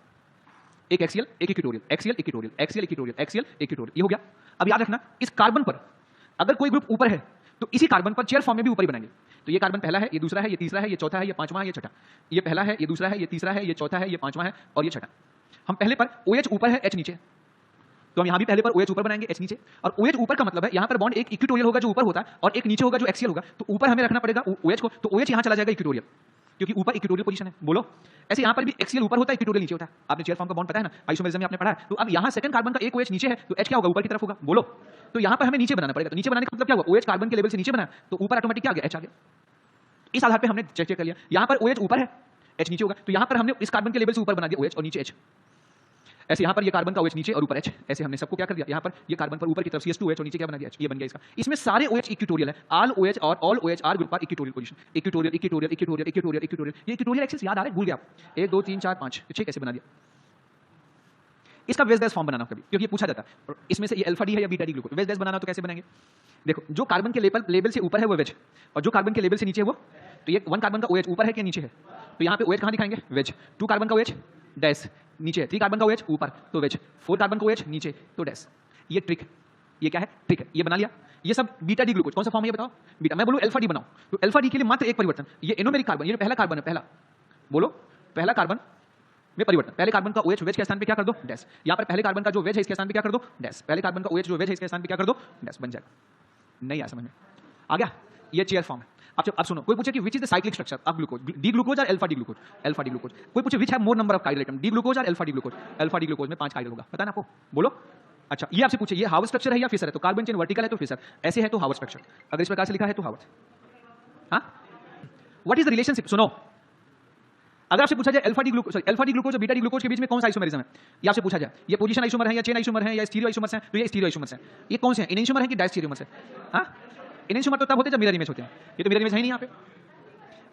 एक एक्सियल, एक equatorial, axial equatorial, axial equatorial, axial equatorial, ये हो गया। अब याद रखना, इस कार्बन पर अगर कोई ग्रुप ऊपर है तो इसी कार्बन पर चेयर फॉर्म में भी ऊपर ही बनाएंगे। तो ये कार्बन पहला है, ये दूसरा है, ये तीसरा है, ये चौथा है, ये पांचवा है, ये छठा। ये पहला है, ये दूसरा है, ये तीसरा है, ये चौथा है, ये पांचवा है और ये छठा। हम पहले पर OH ऊपर है, H नीचे, तो हम यहां भी पहले पर OH ऊपर बनाएंगे, H नीचे। और OH ऊपर का मतलब है यहां पर बॉन्ड एक इक्वेटोरियल होगा जो ऊपर होता है और एक नीचे होगा जो एक्सियल होगा। तो ऊपर हमें रखना पड़ेगा OH को, तो OH यहां चला जाएगा इक्वेटोरियल, क्योंकि ऊपर इक्वेटोरियल पोजीशन है। बोलो, ऐसे यहां पर भी एक्सियल ऊपर होता है, इक्वेटोरियल नीचे होता है। आपने चेयर फॉर्म का बॉन्ड पता है ना, आइसोमेरिज्म में आपने पढ़ा है। तो अब यहां सेकंड कार्बन का एक OH नीचे है तो H क्या होगा? ऊपर की तरफ होगा। बोलो, तो यहां पर हमें नीचे बनाना पड़ेगा। तो नीचे बनाने का मतलब क्या हुआ? OH कार्बन के लेवल से नीचे बना तो ऊपर ऑटोमेटिक क्या आ गया? H आ गया। इस आधार पे हमने चेक कर लिया, यहां पर OH ऊपर है, H नीचे होगा, तो यहां पर हमने इस कार्बन के लेवल से ऊपर बना दिया OH और नीचे H। ऐसे यहां पर ये कार्बन का OH नीचे और ऊपर H, ऐसे हमने सबको क्या कर दिया, यहां पर ये कार्बन पर ऊपर की तरफ CS2H और नीचे क्या बना दिया H, ये बन गया इसका। इसमें सारे OH इक्वेटोरियल है, ऑल OH और all OH are group are equatorial position, equatorial equatorial equatorial equatorial equatorial. ये इक्वेटोरियल एक्सिस याद आ रहा है? भूल गया आप? 1 2 3 4 5 6 कैसे बना दिया? इसका वेज बेस फॉर्म बनाना कभी, क्योंकि ये पूछा जाता है इसमें से ये अल्फा डी है या beta D glucose. Wedge base बनाना तो कैसे बनाएंगे? देखो, जो कार्बन के लेवल से ऊपर है वो वेज, और जो कार्बन के लेवल से नीचे है वो, तो ये 1 कार्बन का OH ऊपर है कि नीचे है? तो यहाँ पे OH कहाँ दिखाएंगे? वेज। 2 कार्बन का OH डैश नीचे है, 3 कार्बन का OH ऊपर तो वेज, 4 कार्बन का OH नीचे तो डैश। ये ट्रिक, ये क्या है? ट्रिक है। ये बना लिया, ये सब बीटा डी ग्लूकोज। कौन सा फॉर्म है ये बताओ? बीटा। मैं बोलूं अल्फा डी बनाओ, तो अल्फा डी के लिए मात्र एक परिवर्तन, ये एनोमेरिक कार्बन, ये पहला कार्बन है, पहला बोलो, पहला कार्बन में परिवर्तन। पहले कार्बन का OH वेज के स्थान पे क्या कर दो? डैश। यहाँ पर पहले कार्बन का जो वेज है इसके स्थान पे क्या कर दो? डैश। पहले कार्बन का OH जो वेज है इसके स्थान पे क्या कर दो? डैश। बन जाएगा। नहीं आया समझ में? आ गया? ये चेयर फॉर्म है। अब सुनो, कोई पूछे कि which is the cyclic structure of glucose, D glucose और alpha D glucose? Alpha D glucose. कोई पूछे which have more number of chiral atom, D glucose और alpha D glucose? Alpha D glucose में 5 काइरल होगा, पता है ना आपको? बोलो। अच्छा, ये आपसे पूछे ये हावर्थ स्ट्रक्चर है या फिशर है? तो कार्बन चेन वर्टिकल है तो फिशर, ऐसे है तो हावर्थ स्ट्रक्चर, अगर इस प्रकार से लिखा है तो हावर्थ। हाँ, व्हाट इज द रिलेशनशिप? सुनो, अगर आपसे पूछा जाए अल्फा डी ग्लूकोज और बीटा डी ग्लूकोज के बीच में कौन सा आइसोमेरिज्म है, ये आपसे पूछा जाए, ये पोजीशन आइसोमर है या चेन आइसोमर है या स्टीरियो आइसोमर्स है, तो ये स्टीरियो आइसोमर्स है। ये कौन से हैं? इन आइसोमर है कि डायस्टीरियोमर्स है? हाँ, एनेंशियोमर तो तब होते हैं जब मिरर इमेज होते हैं, ये तो मिरर इमेज है ही नहीं यहाँ पे,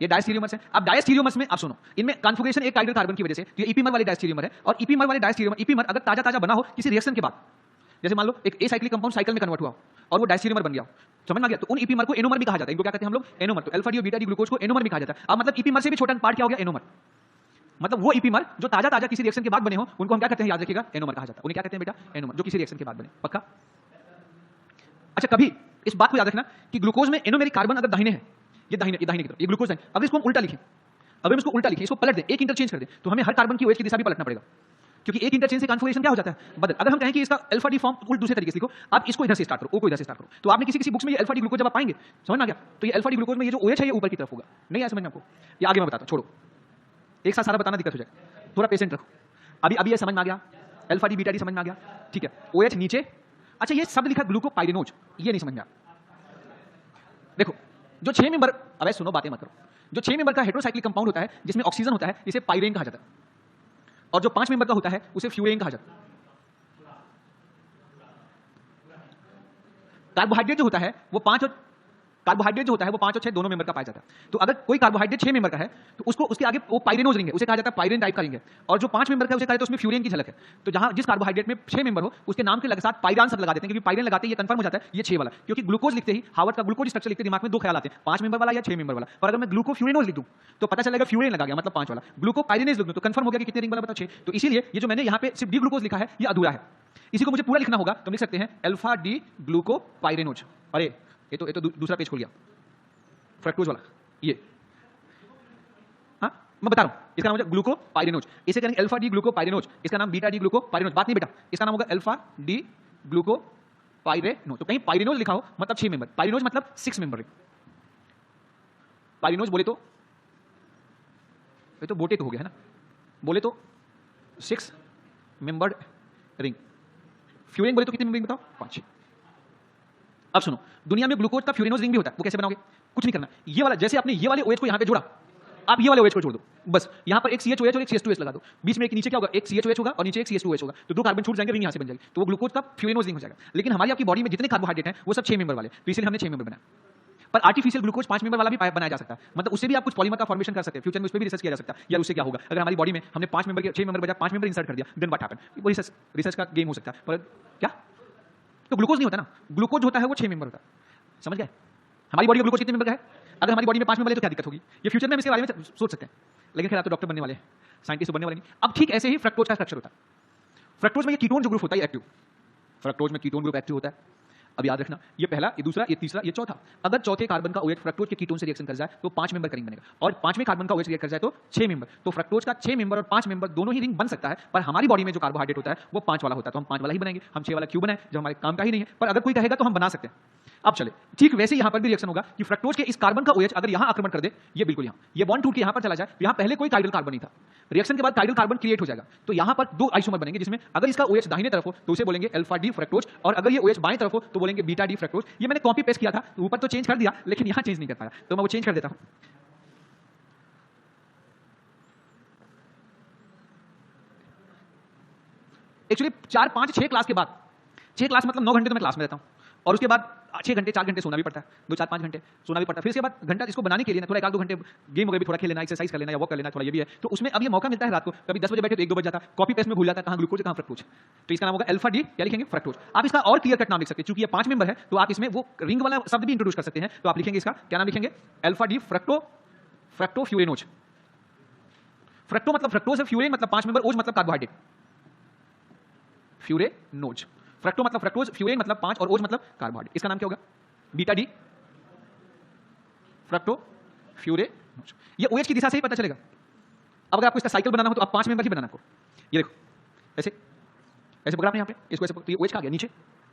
ये डायस्टीरियोमर्स है। अब डायस्टीरियोमर्स में आप सुनो, इनमें कॉन्फ़िगरेशन एक काइडल कार्बन की वजह से, तो ये ईपीमर वाले डायस्टीरियोमर है, और ईपीमर वाले डायस्टीरियोमर, ईपीमर अगर ताजा ताजा बना हो किसी रिएक्शन के बाद, जैसे मान लो एक एसाइक्लिक कंपाउंड साइकिल में कन्वर्ट हुआ और वो डायस्टीरियोमर बन गया, समझ में आ गया, तो उन ईपीमर को एनोमर भी कहा जाता है। इनको क्या कहते हैं हम लोग? एनोमर। तो अल्फा डी और बीटा डी ग्लूकोज को एनोमर भी कहा जाता है। अब मतलब ईपीमर से भी छोटा पार्ट क्या हो गया? एनोमर। मतलब वो ईपीमर जो ताजा ताजा किसी रिएक्शन के बाद बने हो, उनको हम क्या कहते हैं? याद रखिएगा, एनोमर कहा जाता है। उन्हें क्या कहते हैं बेटा? एनोमर, जो किसी रिएक्शन के बाद बने। पक्का? अच्छा, कभी इस बात को याद रखना कि ग्लूकोज में एनोमेरिक कार्बन अगर दाहिने है, ये दाहिने की तरफ, ये ग्लूकोज है, अगर इसको हम उल्टा लिखें, अगर हम इसको उल्टा लिखें, इसको पलट दें, एक इंटरचेंज कर दें, तो हमें हर कार्बन की OH की दिशा भी पलटना पड़ेगा, क्योंकि एक इंटरचेंज से कॉन्फ़िगरेशन क्या हो जाता है? बदल। अगर हम कहें कि इसका अल्फा डी फॉर्म उल्ट दूसरे तरीके से लिखो, आप इसको इधर से स्टार्ट करो, O को इधर से स्टार्ट करो, तो आपने किसी बुक्स में ये अल्फा डी ग्लूकोज जब आप पाएंगे, समझ में आ गया, तो ये अल्फा डी ग्लूकोज में ये जो OH है ये ऊपर की तरफ होगा। नहीं आया समझ में आपको? ये आगे मैं बताता हूं, छोड़ो, एक साथ सारा बताना दिक्कत हो जाएगा, थोड़ा पेशेंट रखो। अभी ये समझ में आ गया, अल्फा डी बीटा डी समझ में आ गया, ठीक है। OH नीचे, अच्छा ये शब्द लिखा ग्लूकोपाइरिनोज, ये नहीं समझ में आया। देखो, जो 6 मेंबर, अबे सुनो बातें मत करो, जो 6 मेंबर का हेटेरोसाइक्लिक कंपाउंड होता है जिसमें ऑक्सीजन होता है, इसे पाइरेन कहा जाता है, और जो 5 मेंबर का होता है उसे फ्यूरेन कहा जाता है। कार्बोहाइड्रेट जो होता है वो 5 और 6 दोनों मेंबर का पाया जाता है। तो अगर कोई कार्बोहाइड्रेट 6 मेंबर का है तो उसको उसके आगे वो पाइरेनोज रिंग है, उसे कहा जाता है पाइरेन टाइप का रिंग है, और जो 5 मेंबर का है उसे कहा जाता है उसमें फ्यूरेन की झलक है। तो जहां जिस कार्बोहाइड्रेट में 6 मेंबर हो उसके नाम के साथ पाइरान शब्द लगा देते हैं, क्योंकि पाइरेन लगाते ही ये कंफर्म हो जाता है ये 6 वाला, क्योंकि ग्लूकोज लिखते ही हार्वर्ड का ग्लूकोज स्ट्रक्चर लिखते दिमाग में 2 ख्याल आते हैं, 5 मेंबर वाला या 6 मेंबर वाला। पर अगर मैं ग्लूकोफ्यूरेनोज लिख दूं तो पता चलेगा फ्यूरेन लगा गया, मतलब 5 वाला। ग्लूकोपाइरेनेज लिख दूं तो कंफर्म हो गया कि कितने रिंग वाला, बताओ 6। तो इसीलिए ये जो मैंने यहाँ पे सिर्फ डी ग्लूकोज लिखा है ये अधूरा है, इसी को मुझे पूरा लिखना होगा, तो लिख सकते हैं अल्फा डी ग्लूकोपाइरेनोज। अरे ये तो दूसरा पेज खोल गया, फ्रक्टोज वाला ये। हाँ मैं बता रहा हूं, इसका नाम हो ग्लूकोपाइरेनोज, इसे करेंगे अल्फा डी ग्लूकोपाइरेनोज, इसका नाम बीटा डी ग्लूकोपाइरेनोज। बात नहीं बेटा, इसका नाम होगा अल्फा डी ग्लूकोपाइरेनोज। तो कहीं पाइरेनोज लिखा हो मतलब 6 मेंबर, पाइरेनोज मतलब 6 मेंबर। पाइरेनोज बोले तो ये तो बोटे तो हो गया है ना, बोले तो 6 मेंबर्ड रिंग। फ्यूरेन बोले तो कितने मेंबर बताओ? 5। अब सुनो, दुनिया में ग्लूकोज का फ्यूरेनोज रिंग भी होता है, वो कैसे बनाओगे? कुछ नहीं करना, ये वाला जैसे आपने ये वाले OH को यहाँ पे जोड़ा, आप ये वाले OH को जोड़ दो, बस यहाँ पर एक CH OH और एक CH2S लगा दो, बीच में एक नीचे क्या होगा? एक CH OH होगा और नीचे एक CH2S होगा, तो 2 कार्बन छूट जाएंगे, रिंग यहाँ से बन जाएगी, तो वो ग्लूकोज का फ्यूरेनोज रिंग हो जाएगा। लेकिन हमारी आपकी बॉडी में जितने कार्बोहाइड्रेट हैं वो सब 6 मेंबर वाले, तो इसलिए हमने 6 मेंबर बनाया। पर आर्टिफिशियल ग्लूकोज 5 मेंबर वाला भी बनाया जा सकता है, मतलब उससे भी आप कुछ पॉलीमर का फॉर्मेशन कर सकते हैं, फ्यूचर में उस पर भी रिसर्च किया जा सकता है। या उससे क्या होगा अगर हमारी बॉडी में हमने 5 मेंबर के 6 मेंबर बजाय 5 मेंबर इंसर्ट कर दिया, देन व्हाट हैपन? वो रिसर्च का गेम हो सकता है। पर क्या, तो ग्लूकोज नहीं होता ना, ग्लूकोज होता है वो 6 मेंबर होता है, समझ गए? हमारी बॉडी में ग्लूकोज कितने मेंबर का है? अगर हमारी बॉडी में 5 मेंबर है तो क्या दिक्कत होगी? ये फ्यूचर में हम इसके बारे में सोच सकते हैं, लेकिन खैर आप तो डॉक्टर बनने वाले हैं, साइंटिस्ट बनने वाले नहीं। अब ठीक ऐसे ही फ्रक्टोज का स्ट्रक्चर होता है। फ्रक्टोज में ये कीटोन जो ग्रुप होता है एक्टिव, फ्रक्टोज में कीटोन ग्रुप एक्टिव होता है। अब याद रखना, ये पहला, ये दूसरा, ये तीसरा, ये चौथा। अगर चौथे कार्बन का OH फ्रक्टोज के कीटोन से रिएक्शन कर जाए तो 5 मेंबर का रिंग बनेगा, और 5वें कार्बन का OH रिएक्ट कर जाए तो 6 मेंबर। तो फ्रक्टोज का 6 मेंबर और 5 मेंबर दोनों ही रिंग बन सकता है, पर हमारी बॉडी में जो कार्बोहाइड्रेट होता है वो 5 वाला होता है, तो हम 5 वाला ही बनाएंगे। हम 6 वाला क्यों बनाए जो हमारे काम का ही नहीं है, पर अगर कोई कहेगा तो हम बना सकते हैं। अब चले, ठीक वैसे यहां पर भी रिएक्शन होगा कि फ्रक्टोज के इस कार्बन का OH अगर यहां आक्रमण कर दे, ये बिल्कुल यहां, ये बॉन्ड टूट के यहां पर चला जाए, यहां पहले कोई काइडल कार्बन नहीं था, रिएक्शन के बाद काइडल कार्बन क्रिएट हो जाएगा, तो यहां पर 2 आइसोमर बनेंगे, जिसमें अगर इसका OH दाहिने तरफ हो तो उसे बोलेंगे अल्फा डी फ्रक्टोज, और अगर ये OH बाएं तरफ हो तो बोलेंगे बीटा डी फ्रक्टोज। ये मैंने कॉपी पेस्ट किया था, तो ऊपर तो चेंज कर दिया, लेकिन यहां चेंज नहीं कर पाया, तो मैं वो चेंज कर देता हूं। एक्चुअली 4, 5, 6 क्लास के बाद, 6 क्लास मतलब 9 घंटे तो मैं क्लास में रहता हूं, और उसके बाद 6 घंटे 4 घंटे सोना भी पड़ता है, 2, 4, 5 घंटे सोना भी पड़ता है। फिर उसके बाद घंटा इसको बनाने के लिए ना थोड़ा 1-2 घंटे गेम वगैरह भी थोड़ा खेल लेना, एक्सरसाइज कर लेना या वॉक कर लेना, थोड़ा ये भी है। तो उसमें अब ये मौका मिलता है रात को, कभी 10 बजे बैठे तो 1-2 बज जाता, कॉपी पेस्ट में भूल जाता कहां ग्लूकोज है कहां फ्रक्टोज। तो इसका नाम होगा अल्फा डी, क्या लिखेंगे? फ्रक्टोज। आप इसका और क्लियर कट नाम लिख सकते हैं, क्योंकि ये 5 मेंबर है तो आप इसमें वो रिंग वाला शब्द भी इंट्रोड्यूस कर सकते हैं, तो आप लिखेंगे इसका क्या नाम लिखेंगे? Alpha D fructofuranose. फ्रक्टो मतलब फ्रक्टोज है, फ्यूरेन मतलब 5 मेंबर, ओज मतलब कार्बोहाइड्रेट, फ्यूरेनोज। फ्रक्टो मतलब फ्रक्टोज, फ्यूरेन मतलब 5 और ओज मतलब कार्बोहाइड्रेट। इसका नाम क्या होगा? Beta D fructofuranose. ये OH की दिशा से ही पता चलेगा। अब अगर आपको इसका साइकिल बनाना हो तो आप 5 मेंबर ही बनाना आपको। ये देखो ऐसे ऐसे पकड़ा आपने यहाँ पे, इसको ऐसे, तो ये OH का आ गया नीचे,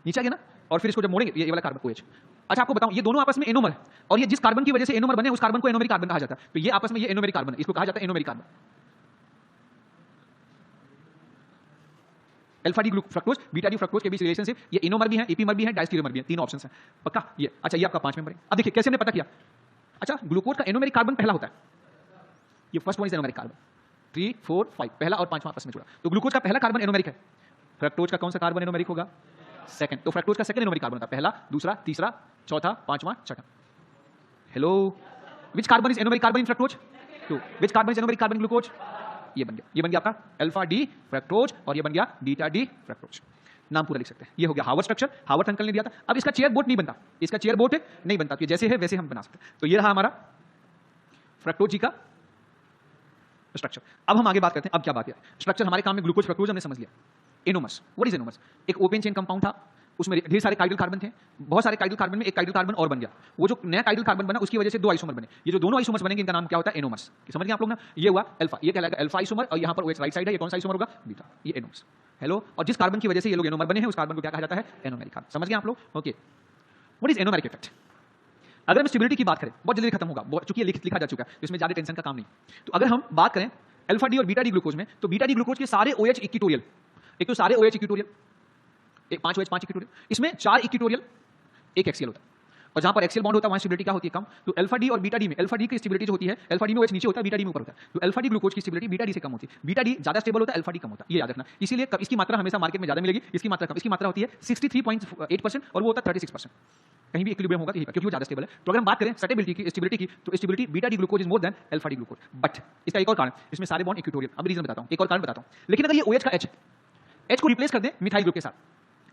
नीचे आ गया ना, और फिर इसको जब मोड़ेंगे ये वाला कार्बन OH। अच्छा आपको बताऊं, ये दोनों आपस में एनोमर है, और ये जिस कार्बन की वजह से एनोमर बने उस कार्बन को एनोमेरिक कार्बन कहा जाता है। तो ये आपस में ये एनोमेरिक कार्बन है, इसको कहा जाता है anomeric carbon. Alpha D fructose beta D fructose के बीच रिलेशनशिप, ये इनोमर भी है, एपीमर भी है, डायस्टीरियोमर भी है, 3 ऑप्शंस हैं। पक्का ये? अच्छा ये आपका 5 मेंबर है। अब देखिए कैसे हमने पता किया। अच्छा ग्लूकोज का एनोमेरिक कार्बन पहला होता है, ये first one is anomeric carbon, 3, 4, 5 पहला और 5वां आपस में जुड़ा, तो ग्लूकोज का पहला कार्बन एनोमेरिक है। फ्रक्टोज का कौन सा कार्बन एनोमेरिक होगा? सेकंड। तो फ्रक्टोज का सेकंड एनोमेरिक कार्बन होता है, पहला, दूसरा, तीसरा, चौथा, पांचवा, छठा। Hello, which carbon is anomeric carbon in fructose? 2। Which carbon is anomeric carbon in glucose? ये बन गया आपका अल्फा डी फ्रक्टोज और ये बन गया बीटा डी फ्रक्टोज। नाम पूरा लिख सकते हैं। ये हो गया हार्वर्ड स्ट्रक्चर, हार्वर्ड अंकल ने दिया था। अब इसका चेयर बोट नहीं बनता, इसका चेयर बोट नहीं बनता, तो जैसे है वैसे हम बना सकते हैं। तो ये रहा हमारा फ्रक्टोज जी का स्ट्रक्चर। अब हम आगे बात करते हैं। अब क्या बात है, स्ट्रक्चर हमारे काम में ग्लूकोज फ्रक्टोज हमने समझ लिया। Anomers, what is anomers? एक ओपन चेन कंपाउंड था, उसमें ढेर सारे काइडल कार्बन थे, बहुत सारे काइडल कार्बन में एक काइडल कार्बन और बन गया। वो जो नया काइडल कार्बन बना उसकी वजह से 2 आइसोमर बने। ये जो दोनों आइसोमर्स बनेंगे इनका नाम क्या होता है? एनोमर्स। समझ गए आप लोग ना? ये हुआ अल्फा, ये कहलाएगा अल्फा आइसोमर, और यहाँ पर OH राइट साइड है, ये कौन सा आइसोमर होगा? बीटा। ये एनोमर्स। हेलो, और जिस कार्बन की वजह से ये लोग एनोमर बने हैं उस कार्बन को क्या कहा जाता है? Anomeric carbon. समझ गए आप लोग? Okay, what is anomeric effect? अगर हम स्टेबिलिटी की बात करें, बहुत जल्दी खत्म होगा क्योंकि ये लिखा जा चुका है, तो इसमें ज्यादा टेंशन का काम नहीं। तो अगर हम बात करें अल्फा डी और बीटा डी ग्लूकोज में, तो बीटा डी ग्लूकोज के सारे OH इक्विटोरियल, एक तो सारे OH इक्विटोरियल, एक 5 OH 5 इक्विटोरियल, इसमें 4 इक्विटोरियल, एक एक्सियल होता है। और जहां पर एक्सियल बॉन्ड होता है वहां स्टेबिलिटी क्या होती है? कम। तो अल्फा डी और बीटा डी में, अल्फा डी की स्टेबिलिटी जो होती है, अल्फा डी में OH नीचे होता है, बीटा डी में ऊपर होता है। तो अल्फा डी ग्लूकोज की स्टेबिलिटी बीटा डी से कम होती है। बीटा डी ज्यादा स्टेबल होता है, अल्फा डी कम होता है, ये याद रखना। इसीलिए इसकी मात्रा हमेशा मार्केट में ज्यादा मिलेगी, इसकी मात्रा कम। इसकी मात्रा होती है 63.8% और वो होता है 36%। कहीं भी इक्विलिब्रियम होगा क्योंकि वो ज्यादा स्टेबल है। तो अगर हम बात करें स्टेबिलिटी की, स्टेबिलिटी की, तो stability beta D glucose is more than alpha D glucose. But इसका एक और कारण, इसमें सारे बॉन्ड इक्विटोरियल। अब रीजन बताता हूं, एक और कारण बताता हूं। लेकिन अगर ये OH का H को रिप्लेस कर दे मिथाइल ग्रुप के साथ,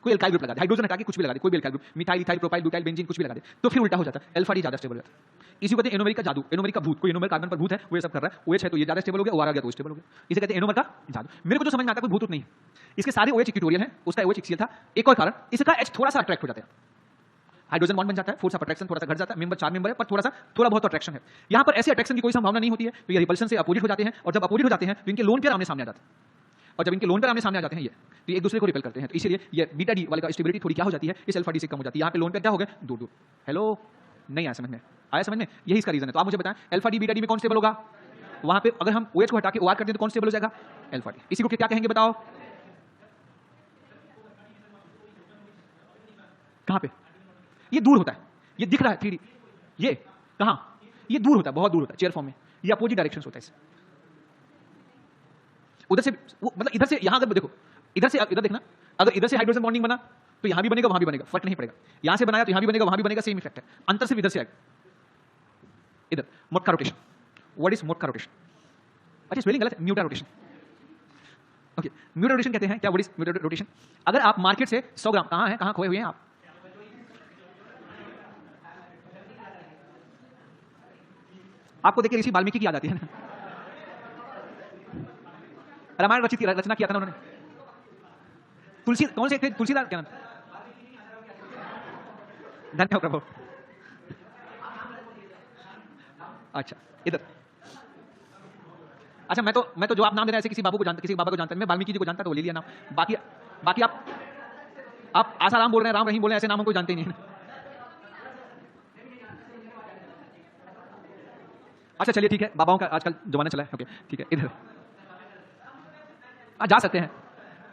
कोई एल्काइल ग्रुप लगा दे, हाइड्रोजन हटा के कुछ भी लगा दे, कोई भी alkyl group, methyl, ethyl, propyl, butyl, benzene कुछ भी लगा दे, तो फिर उल्टा हो जाता है, अल्फा डी ज्यादा स्टेबल हो जाता है। इसी को कहते हैं एनोमेरिक का जादू, एनोमेरिक का भूत। कोई एनोमेरिक कार्बन पर भूत है, वो ये सब कर रहा है। OH है तो ये ज्यादा स्टेबल हो गया, OR आ गया तो स्टेबल हो गया। इसे कहते हैं एनोमेरिक का जादू। मेरे को जो समझ में आता है कोई भूत नहीं है, इसके सारे OH इक्विटोरियल है, उसका OH एक्सियल था। एक और कारण, इसका H थोड़ा सा अट्रैक्ट हो जाता है, हाइड्रोजन बॉन्ड बन जाता है, फोर्स ऑफ अट्रैक्शन थोड़ा सा घट जाता है। मेंबर 4 मेंबर है पर थोड़ा बहुत अट्रैक्शन है। यहां पर ऐसे अट्रैक्शन की कोई संभावना नहीं होती है, तो ये रिपल्शन से अपोजिट हो जाते हैं, और जब अपोजिट हो जाते हैं तो इनके लोन पेयर आमने सामने आ जाते हैं, और जब इनके लोन पेयर आमने सामने आ जाते हैं ये, तो एक दूसरे को रिपेल करते हैं। तो इसीलिए ये बीटा डी वाले का स्टेबिलिटी थोड़ी क्या हो जाती है, इस अल्फा डी से कम हो जाती है। यहाँ पे लोन पेयर क्या हो गए? दूर। हेलो, नहीं आया समझ में? आया समझ में? यही इसका रीजन है। तो आप मुझे बताएं अल्फा डी बीटा डी में कौन स्टेबल होगा? वहां पे अगर हम OH को हटा के OR कर दें तो कौन स्टेबल हो जाएगा? Alpha D. इसी को क्या कहेंगे बताओ? कहां पे? ये दूर होता है, ये दिख रहा है 3D, ये कहां? ये दूर होता है, बहुत दूर होता है चेयर फॉर्म में। ये अपोजिट डायरेक्शन होता है इससे। उधर से मतलब इधर से यहां, अगर देखो इधर से इधर देखना, अगर इधर से हाइड्रोजन बॉन्डिंग बना तो यहां भी बनेगा वहां भी बनेगा, फर्क नहीं पड़ेगा। यहां से बनाया तो यहां भी बनेगा वहां भी बनेगा, सेम इफेक्ट है। अंतर सिर्फ इधर से आएगा। इधर मोटका रोटेशन। व्हाट इज मोटका रोटेशन? अच्छा स्पेलिंग गलत है, mutarotation. Okay, mutarotation कहते हैं क्या? What is mutarotation? अगर आप मार्केट से 100 ग्राम, कहां है, कहां खोए हुए हैं आप? आपको देख के ऋषि वाल्मीकि की याद आती है ना? रामायण रचना किया था ना उन्होंने। तुलसी कौन से थे? तुलसीदास क्या नाम? धन्यवाद प्रभु। अच्छा इधर, अच्छा मैं तो जो आप नाम दे रहे हैं ऐसे किसी बाबू को जानता, किसी बाबा को जानता, मैं वाल्मीकि जी को जानता तो वो ले लिया नाम। बाकी आप आसाराम बोल रहे हैं, राम रहीम बोल रहे हैं, ऐसे नाम हम कोई जानते ही नहीं है। अच्छा चलिए ठीक है, बाबाओं का आजकल जमाना चला है। ओके ठीक है, इधर जा सकते हैं।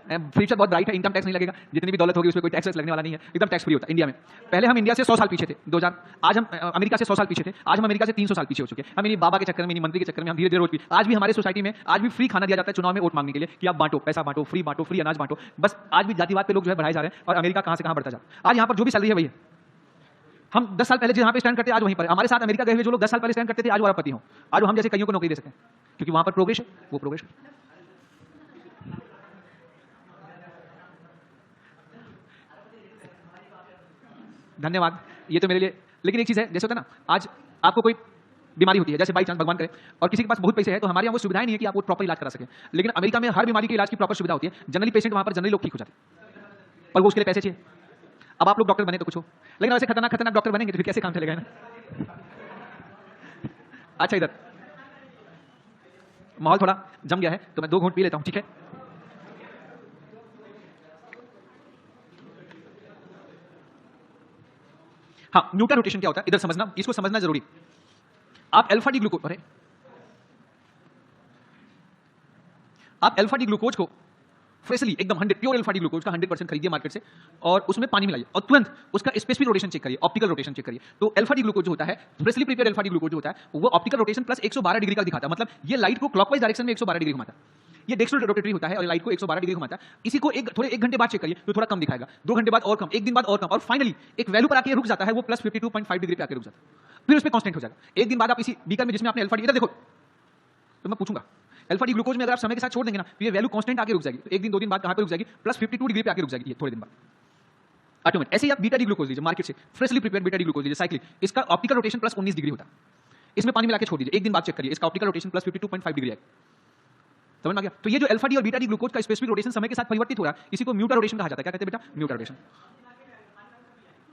फ्यूचर बहुत ब्राइट है, इनकम टैक्स नहीं लगेगा, जितनी भी दौलत होगी उसमें कोई टैक्स लगने वाला नहीं है, एकदम टैक्स फ्री होता है इंडिया में। पहले हम इंडिया से 100 साल पीछे थे, 2000, आज हम अमेरिका से 100 साल पीछे थे, आज हम अमेरिका से 300 साल पीछे हो चुके हैं। हम इन्हीं बाबा के चक्कर में, इन्हीं मंत्री के चक्कर में हम धीरे धीरे रोज भी, आज भी हमारे सोसाइटी में आज भी फ्री खाना दिया जाता है चुनाव में वोट मांगने के लिए, कि आप बांटो, पैसा बांटो, फ्री अनाज बांटो। बस आज भी जातिवाद पे लोग जो है बढ़ाए जा रहे हैं, और अमेरिका कहां से कहां बढ़ता जा रहा है। आज यहाँ पर जो भी सैलरी है वही है। हम 10 साल पहले जहां पे स्टैंड करते आज वहीं पर, हमारे साथ अमेरिका गए हुए जो लोग 10 साल पहले स्टैंड करते थे आज वो अरबपति हो, आज हम जैसे कईयों को नौकरी दे सकते हैं, क्योंकि वहां पर प्रोग्रेस है, वो प्रोग्रेस। धन्यवाद, ये तो मेरे लिए। लेकिन एक चीज है, जैसे होता है ना, आज आपको कोई बीमारी होती है, जैसे बाई चांस भगवान करे, और किसी के पास बहुत पैसे है, तो हमारे यहाँ वो सुविधाएं नहीं है कि आप वो प्रॉपर इलाज करा सकें। लेकिन अमेरिका में हर बीमारी के इलाज की प्रॉपर सुविधा होती है। जनरली पेशेंट वहां पर जनरली लोग ठीक हो जाते हैं, पर वो उसके लिए पैसे चाहिए। अब आप लोग डॉक्टर बने तो कुछ हो, लेकिन वैसे खतरनाक डॉक्टर बनेंगे तो फिर कैसे काम चलेगा ना? अच्छा इधर माहौल थोड़ा जम गया है तो मैं 2 घूंट पी लेता हूं, ठीक है? हाँ, न्यूटन रोटेशन क्या होता है इधर समझना, इसको समझना जरूरी। आप अल्फा डी ग्लूकोज को फ्रेशली एकदम 100 प्योर अल्फा डी ग्लूकोज का 100% खरीदिए मार्केट से और उसमें पानी मिलाइए और तुरंत उसका स्पेसिफिक रोटेशन चेक करिए, ऑप्टिकल रोटेशन चेक करिए। तो अल्फा डी ग्लूकोज जो होता है, freshly prepared alpha D glucose जो होता है, वो ऑप्टिकल रोटेशन प्लस 112 डिग्री का दिखाता है। मतलब ये लाइट को क्लॉकवाइज डायरेक्शन में 112 डिग्री घुमाता है। ये डेक्स्ट्रो रोटेटरी होता है और लाइट को 112 डिग्री घुमाता है। इसी को एक घंटे बाद चेक करिए तो थोड़ा कम दिखाएगा, 2 घंटे बाद और कम, 1 दिन बाद और कम, और फाइनली एक वैल्यू पर आके रुक जाता है, वो प्लस 52.5 डिग्री पे आके रुक जाता है, फिर उसमें कांस्टेंट हो जाएगा। एक दिन बाद आप इसी बीकर में जिसमें आपने अल्फा डी, इधर देखो तो मैं पूछूंगा अल्फा डी ग्लूकोज में अगर आप समय के साथ छोड़ देंगे ना तो ये वैल्यू कांस्टेंट आके रुक जाएगी। तो एक दिन 2 दिन बाद कहां पे रुक जाएगी, प्लस 52 डिग्री पे आके रुक जाएगी ये थोड़े दिन बाद ऑटोमेटिक। ऐसे ही आप बीटा डी ग्लूकोज लीजिए मार्केट से, freshly prepared beta D glucose लीजिए साइक्लिक, इसका ऑप्टिकल रोटेशन प्लस 19 डिग्री होता है। इसमें पानी मिला के छोड़ दीजिए, एक दिन बाद चेक करिए, इसका ऑप्टिकल रोटेशन प्लस 52.5 डिग्री आएगा। समझ में आ गया? तो ये जो अल्फा डी और बीटा डी ग्लूकोज का स्पेसिफिक रोटेशन समय के साथ परिवर्तित हो रहा है, इसी को म्यूटा रोटेशन कहा जाता है। क्या कहते हैं बेटा? म्यूटा रोटेशन।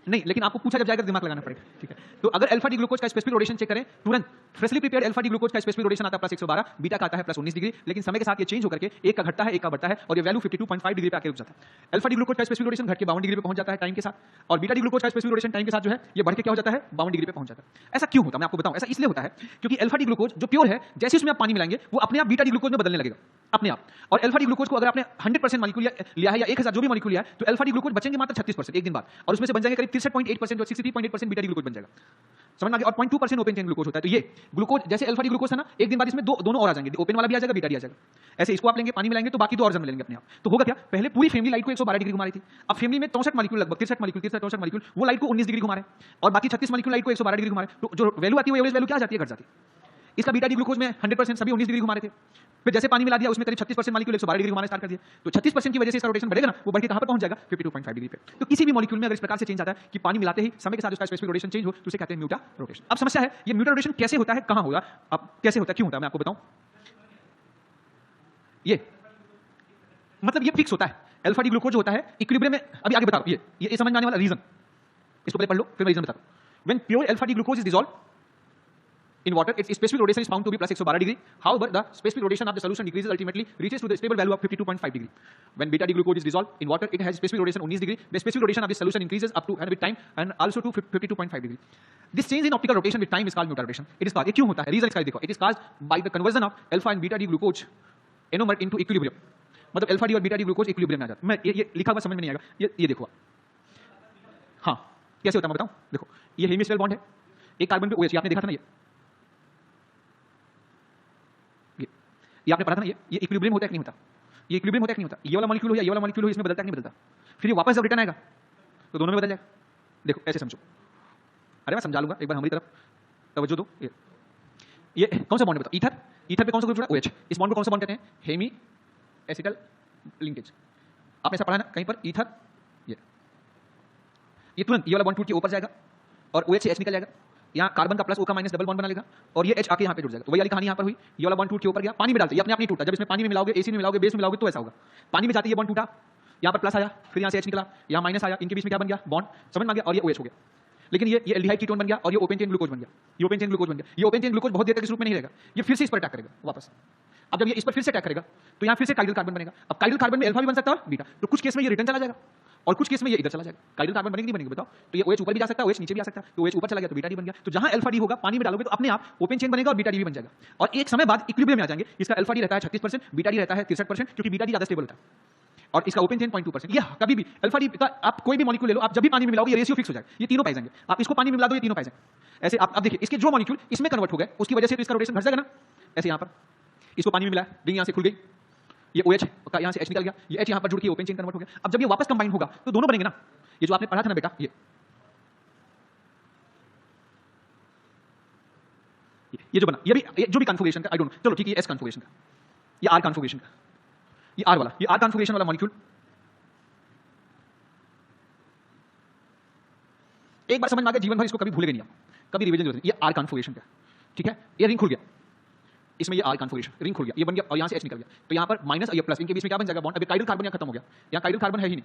नहीं, लेकिन आपको पूछा जब जाएगा दिमाग लगाना पड़ेगा, ठीक है? तो अगर अल्फा डी ग्लूकोज का स्पेसिफिक रोटेशन चेक करें तुरंत, freshly prepared alpha D glucose का स्पेसिफिक रोटेशन आता है प्लस 112, बीटा का आता है प्लस 19 डिग्री, लेकिन समय के साथ ये चेंज होकर के एक का घटता है, एक का बढ़ता है और ये वैल्यू 52.5 डिग्री पे आके रुक जाता है। अल्फा डी ग्लूकोज का स्पेसिफिक रोटेशन घट के 52 डिग्री पे पहुंच जाता है टाइम के साथ, और बीटा डी ग्लूकोज का स्पेसिफिक रोटेशन टाइम के साथ जो है ये बढ़ के क्या हो जाता है, 52 डिग्री पे पहुंच जाता है। ऐसा क्यों होता है मैं आपको बताऊं। ऐसा इसलिए होता है क्योंकि अल्फा डी ग्लूकोज जो प्योर है, जैसे उसमें आप पानी मिलाएंगे वो अपने आप बीटा डी ग्लूकोज में बदलने लगेगा अपने आप। और अल्फा डी ग्लूकोज को अगर आपने 100% मॉलिक्यूल लिया है या 1000 जो भी मॉलिक्यूल लिया है, तो अल्फा डी ग्लूकोज बचेंगे मात्र 36% एक दिन बाद, और उसमें से बन जाएंगे करीब 63.8% और 63.8% बीटा डी ग्लूकोज बन जाएगा। समझ में आ गया? और 0.2% ओपन चेन ग्लूकोज होता है। तो ये ग्लूकोज जैसे अल्फा डी ग्लूकोज है ना, एक दिन बाद इसमें दोनों और आ जाएंगे, ओपन वाला भी आ जाएगा, बीटा भी आ जाएगा। ऐसे इसको आप लेंगे, पानी मिलाएंगे तो बाकी 2 और जन मिलेंगे अपने आप। तो होगा क्या, पहले पूरी फैमिली लाइट को 112 डिग्री घुमा रही थी, अब फैमिली में 63 मॉलिक्यूल, लगभग 63 मॉलिक्यूल वो लाइट को 19 डिग्री घुमा रहे हैं, और बाकी 36 मॉलिक्यूल लाइट को 112 डिग्री घुमा रहे हैं। तो जो वैल्यू आती है वो एवरेज वैल्यू क्या आ जाती है, घट जाती है। इसका बीटा डी ग्लूकोज में 100% सभी 19 डिग्री घुमा रहे थे, फिर जैसे पानी मिला दिया उसमें करीब 36% मॉलिक्यूल 112 डिग्री घुमाना स्टार्ट कर दिया, तो 36% की वजह से इसका रोटेशन बढ़ेगा ना, वो बढ़ के कहां पर पहुंच जाएगा, 52.5 डिग्री पे। तो किसी भी मॉलिक्यूल में अगर इस प्रकार से चेंज आता है कि पानी मिलाते ही समय के साथ उसका स्पेसिफिक रोटेशन चेंज हो, तो उसे कहते हैं म्यूटा रोटेशन। अब समस्या है ये म्यूटा रोटेशन कैसे होता है, कहां होगा, अब कैसे होता है, क्यों होता है, मैं आपको बताऊं। ये मतलब ये फिक्स होता है, अल्फा डी ग्लूकोज होता है इक्विलिब्रियम में। अभी आगे बताओ, ये समझ में आने वाला रीजन, इसको पहले पढ़ लो फिर मैं रीजन बताता हूं। When pure alpha D glucose is dissolved in water, its specific rotation is found to be plus 112 degree. However, the specific rotation of the solution decreases, ultimately reaches to the stable value of 52.5 degree. When beta D glucose is dissolved in water, it has specific rotation 19 degree. The specific rotation of the solution increases up to and with time and also to 52.5 degree. This change in optical rotation with time is called muta rotation. It is caused, ये क्यों होता है, reason इसका देखो, it is caused by the conversion of alpha and beta D glucose enomer into equilibrium. मतलब alpha D और beta D glucose equilibrium में आ जाता है। मैं ये लिखा हुआ समझ में नहीं आएगा, ये देखो हाँ कैसे होता है मैं बताऊं। देखो ये हेमिस्फेरिकल बॉन्ड है, एक कार्बन पे OH, आपने देखा था ना, ये आपने पढ़ा था ना, ये इक्विलिब्रियम होता है कि नहीं होता, ये इक्विलिब्रियम होता है कि नहीं होता। ये वाला मॉलिक्यूल हो या ये वाला मॉलिक्यूल हो, इसमें बदलता है कि नहीं बदलता, फिर ये वापस जब रिटर्न आएगा तो दोनों में बदल जाएगा। देखो ऐसे समझो, अरे मैं समझा लूंगा, एक बार हमारी तरफ तवज्जो दो। ये कौन सा बॉन्ड है बताओ, ईथर पे कौन सा ग्रुप जुड़ा, OH। इस बॉन्ड को कौन सा बॉन्ड कहते हैं, हेमी एसिटल लिंकेज। आपने ऐसा पढ़ा ना कहीं पर, ईथर, ये तुरंत ये वाला बॉन्ड टूट के ऊपर जाएगा और OH से H निकल जाएगा, यहाँ कार्बन का प्लस O का माइनस डबल बॉन्ड बना लेगा और ये H आके यहाँ पे जुड़ जाएगा। तो वही वाली कहानी यहाँ पर हुई, ये वाला बॉन्ड टूट के ऊपर गया, पानी में डालते, ये अपने आप नहीं टूटा, जब इसमें पानी में मिलाओगे, एसिड में मिलाओगे, बेस में मिलाओगे तो ऐसा होगा। पानी में जाते ये बॉन्ड टूटा, यहाँ पर प्लस आया, फिर यहाँ से H निकला, यहाँ माइनस आया, इनके बीच में क्या बन गया, बॉन्ड, समझ में आ गया, और ये OH हो गया। लेकिन ये एल्डिहाइड कीटोन बन गया और ये ओपन चेन ग्लूकोज बन गया, ये ओपन चेन ग्लूकोज बन गया। ये ओपन चेन ग्लूकोज बहुत देर तक इस रूप में नहीं रहेगा, ये फिर से इस पर अटैक करेगा वापस। अब जब ये इस पर फिर से अटैक करेगा तो यहाँ फिर से काइडल कार्बन बनेगा। अब काइडल कार्बन में अल्फा भी बन सकता है बीटा, तो कुछ केस में ये रिटर्न चला जाएगा और कुछ केस में ये इधर चला जाएगा। काइडल कार्बन बनेगी नहीं बनेगी बताओ, तो ये OH ऊपर भी जा सकता है, OH नीचे भी आ सकता है, तो OH ऊपर चला गया तो बीटा डी बन गया। तो जहां अल्फा डी होगा पानी में डालोगे तो अपने आप ओपन चेन बनेगा और बीटा डी भी बन जाएगा, और एक समय बाद इक्विलिब्रियम में आ जाएंगे। इसका अल्फा डी रहता है 36%, बीटा डी रहता है 63%, क्योंकि बीटा डी ज्यादा स्टेबल होता है, और इसका ओपन चेन 0.2%। ये कभी भी अल्फा डी का आप कोई भी मॉलिक्यूल ले लो, आप जब भी पानी में मिलाओगे ये रेशियो फिक्स हो जाएगा, ये तीनों पाए जाएंगे। आप इसको पानी में मिला दो, ये तीनों पाए जाएंगे। ऐसे आप देखिए इसके जो मॉलिक्यूल इसमें कन्वर्ट हो गए उसकी वजह से तो इसका रोटेशन घट जाएगा ना। ऐसे यहाँ पर इसको पानी में मिलाया, रिंग यहाँ से खुल गई, ये OH का यहाँ से H निकल गया, ये H यहाँ पर जुड़ के ओपन चेन कन्वर्ट हो गया। अब जब ये वापस कंबाइन होगा तो दोनों बनेंगे ना। ये जो आपने पढ़ा था ना बेटा, ये जो बना, ये जो भी कन्फिगरेशन का, आई डोंट नो, चलो ठीक है, S कन्फिगरेशन का, ये R कन्फिगरेशन का, ये R वाला, ये R कन्फिगरेशन वाला मॉलिक्यूल एक बार समझ में आ गया, जीवन भर इसको कभी भूलेंगे नहीं आप, कभी रिवीजन जरूरत नहीं। ये R कन्फिगरेशन का, ठीक है, ये रिंग खुल गया, इसमें ये R कन्फिगरेशन, रिंग खुल गया, ये बन गया और यहाँ से H निकल गया, तो यहाँ पर माइनस और ये प्लस, इनके बीच में क्या बन जाएगा, बॉन्ड। अभी काइडल कार्बन यहाँ खत्म हो गया, यहाँ काइडल कार्बन है ही नहीं,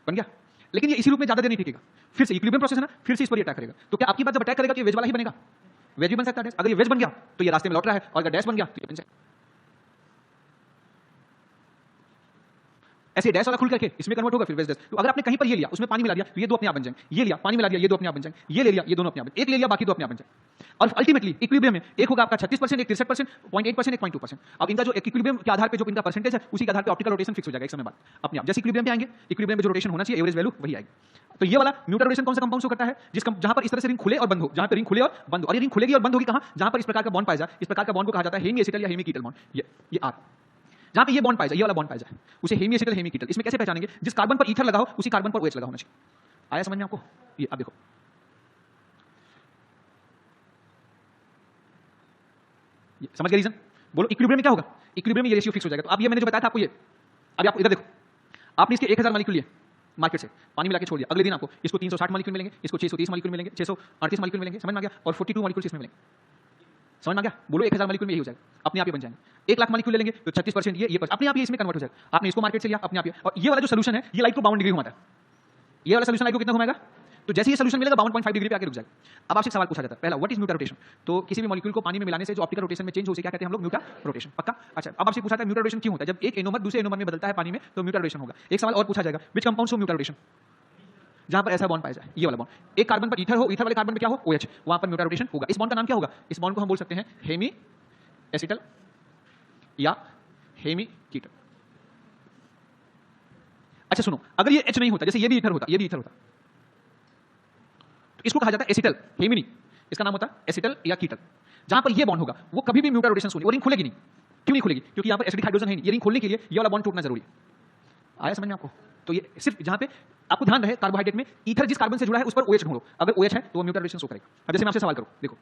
बन गया। लेकिन ये इसी रूप में ज्यादा देर नहीं टिकेगा, फिर से इक्विलिब्रियम प्रोसेस है ना, फिर से इस पर अटैक करेगा। तो क्या आपकी बात जब अटैक करेगा तो ये वेज वाला ही बनेगा, वेज भी बन सकता है। अगर ये वेज बन गया तो ये रास्ते में लौट रहा है, और अगर डैश बन गया तो ये बन जाएगा। ऐसे डैश वाला खुल करके इसमें कन्वर्ट होगा, फिर वेस्ट डैश। तो अगर आपने कहीं पर ये लिया, उसमें पानी मिला दिया, तो ये दो अपने आप बन जाएंगे। ये लिया, पानी मिला दिया, ये दो अपने आप बन जाएंगे। ये ले लिया, ये दोनों अपने आप, एक ले लिया, बाकी दो अपने आप बन जाएंगे। और अल्टीमेटली इक्विलिब्रियम में एक होगा आपका 36%, एक 63%, 0.8%, एक 0.2%। अब इनका जो इक्विलिब्रियम के आधार पे जो इनका परसेंटेज है, उसी के आधार पे ऑप्टिकल रोटेशन फिक्स हो जाएगा एक समय बाद अपने आप। जैसे इक्विलिब्रियम पे आएंगे, इक्विलिब्रियम में जो रोटेशन होना चाहिए, एवरेज वैल्यू वही आएगी। तो ये वाला म्यूटर रोटेशन कौन सा कंपाउंड शो करता है? जहां पर इस तरह से रिंग खुले और बंद हो, जहां पर रिंग खुले और बंद हो। और ये रिंग खुलेगी और बंद होगी कहां? जहां पर इस प्रकार का बॉन्ड पाया जाए। इस प्रकार का बॉन्ड को कहा जाता है हेमी एसिटल या हेमी कीटल बॉन्ड। ये आर, जहां पे ये बॉन्ड पाया जाए, ये वाला बॉन्ड पाया जाए, उसे हेमी एसिटल, हेमी कीटल। इसमें कैसे पहचानेंगे? जिस कार्बन पर ईथर लगा हो, उसी कार्बन पर OH लगा होना चाहिए। आया समझ में आपको? ये अब देखो, ये समझ गए रीजन? बोलो इक्विलिब्रियम में क्या होगा? इक्विलिब्रियम में ये रेशियो फिक्स हो जाएगा। तो अब ये मैंने जो बताया था आपको, ये अभी आप इधर देखो, आपने इसके 1000 मॉलिक्यूल लिए मार्केट से, पानी मिला के छोड़ दिया। अगले दिन आपको इसको 360 मॉलिक्यूल मिलेंगे, इसको 630 मॉलिक्यूल मिलेंगे, 638 मॉलिक्यूल मिलेंगे। समझ में आ गया? और 42 मॉलिक्यूल इसमें मिलेंगे। समझ में आ गया? बोलो 1000 मॉलिक्यूल में यही हो जाएगा, अपने आप ही बन जाएंगे। 1 लाख मॉलिक्यूल ले लेंगे तो 36% ये अपने आप ही इसमें कन्वर्ट हो जाएगा। आपने इसको मार्केट से लिया, अपने आप ही। और ये वाला जो सोल्यूशन है, ये लाइट को 52 डिग्री घुमाता है। ये वाला सोल्यूशन लाइट को कितना घुमाएगा? तो जैसे ये सोल्यूशन मिलेगा 52.5 डिग्री पे आके रुक जाएगा। अब आपसे सवाल पूछा जाता है, पहला, व्हाट इज म्यूटर रोटेशन? तो किसी भी मॉलिक्यूल को पानी में मिलाने से जो ऑप्टिकल रोटेशन में चेंज हो, उसे क्या कहते हैं हम लोग? म्यूटर रोटेशन। पक्का? अच्छा, अब आपसे पूछा था म्यूटर रोटेशन क्यों होता है? जब एक एनोमर दूसरे एनोमर में बदलता है पानी में, तो म्यूटर रोटेशन होगा। एक सवाल और पूछा जाएगा, विच कंपाउंड शो म्यूटर रोटेशन? जहां पर ऐसा बॉन्ड पाया जाए, ये वाला बॉन्ड। एक कार्बन पर ईथर हो, ईथर वाले कार्बन पर क्या हो? OH, वहां पर म्यूटर रोटेशन होगा। इस बॉन्ड का नाम क्या होगा? इस बॉन्ड को हम बोल सकते हैं हेमी एसिटल या हेमी कीटल। अच्छा सुनो, अगर ये H नहीं होता, जैसे ये भी ईथर होता, ये भी ईथर होता, तो इसको कहा जाता है एसिटल, हेमी नहीं, इसका नाम होता है एसिटल या कीटल। जहां पर ये बॉन्ड होगा, वो कभी भी म्यूटर रोटेशन होगी, वो रिंग खुलेगी नहीं। क्यों नहीं खुलेगी? क्योंकि यहां पर एसिडिक हाइड्रोजन है नहीं। ये रिंग खोलने के लिए ये वाला बॉन्ड टूटना जरूरी है। आया समझ में आपको? तो ये सिर्फ जहां पे आपको ध्यान रहे, कार्बोहाइड्रेट में ईथर जिस कार्बन से जुड़ा है उस पर OH ढूंढो। अगर OH है तो वो म्यूटर रोटेशन शो करेगा। अब जैसे मैं आपसे सवाल करूं, देखो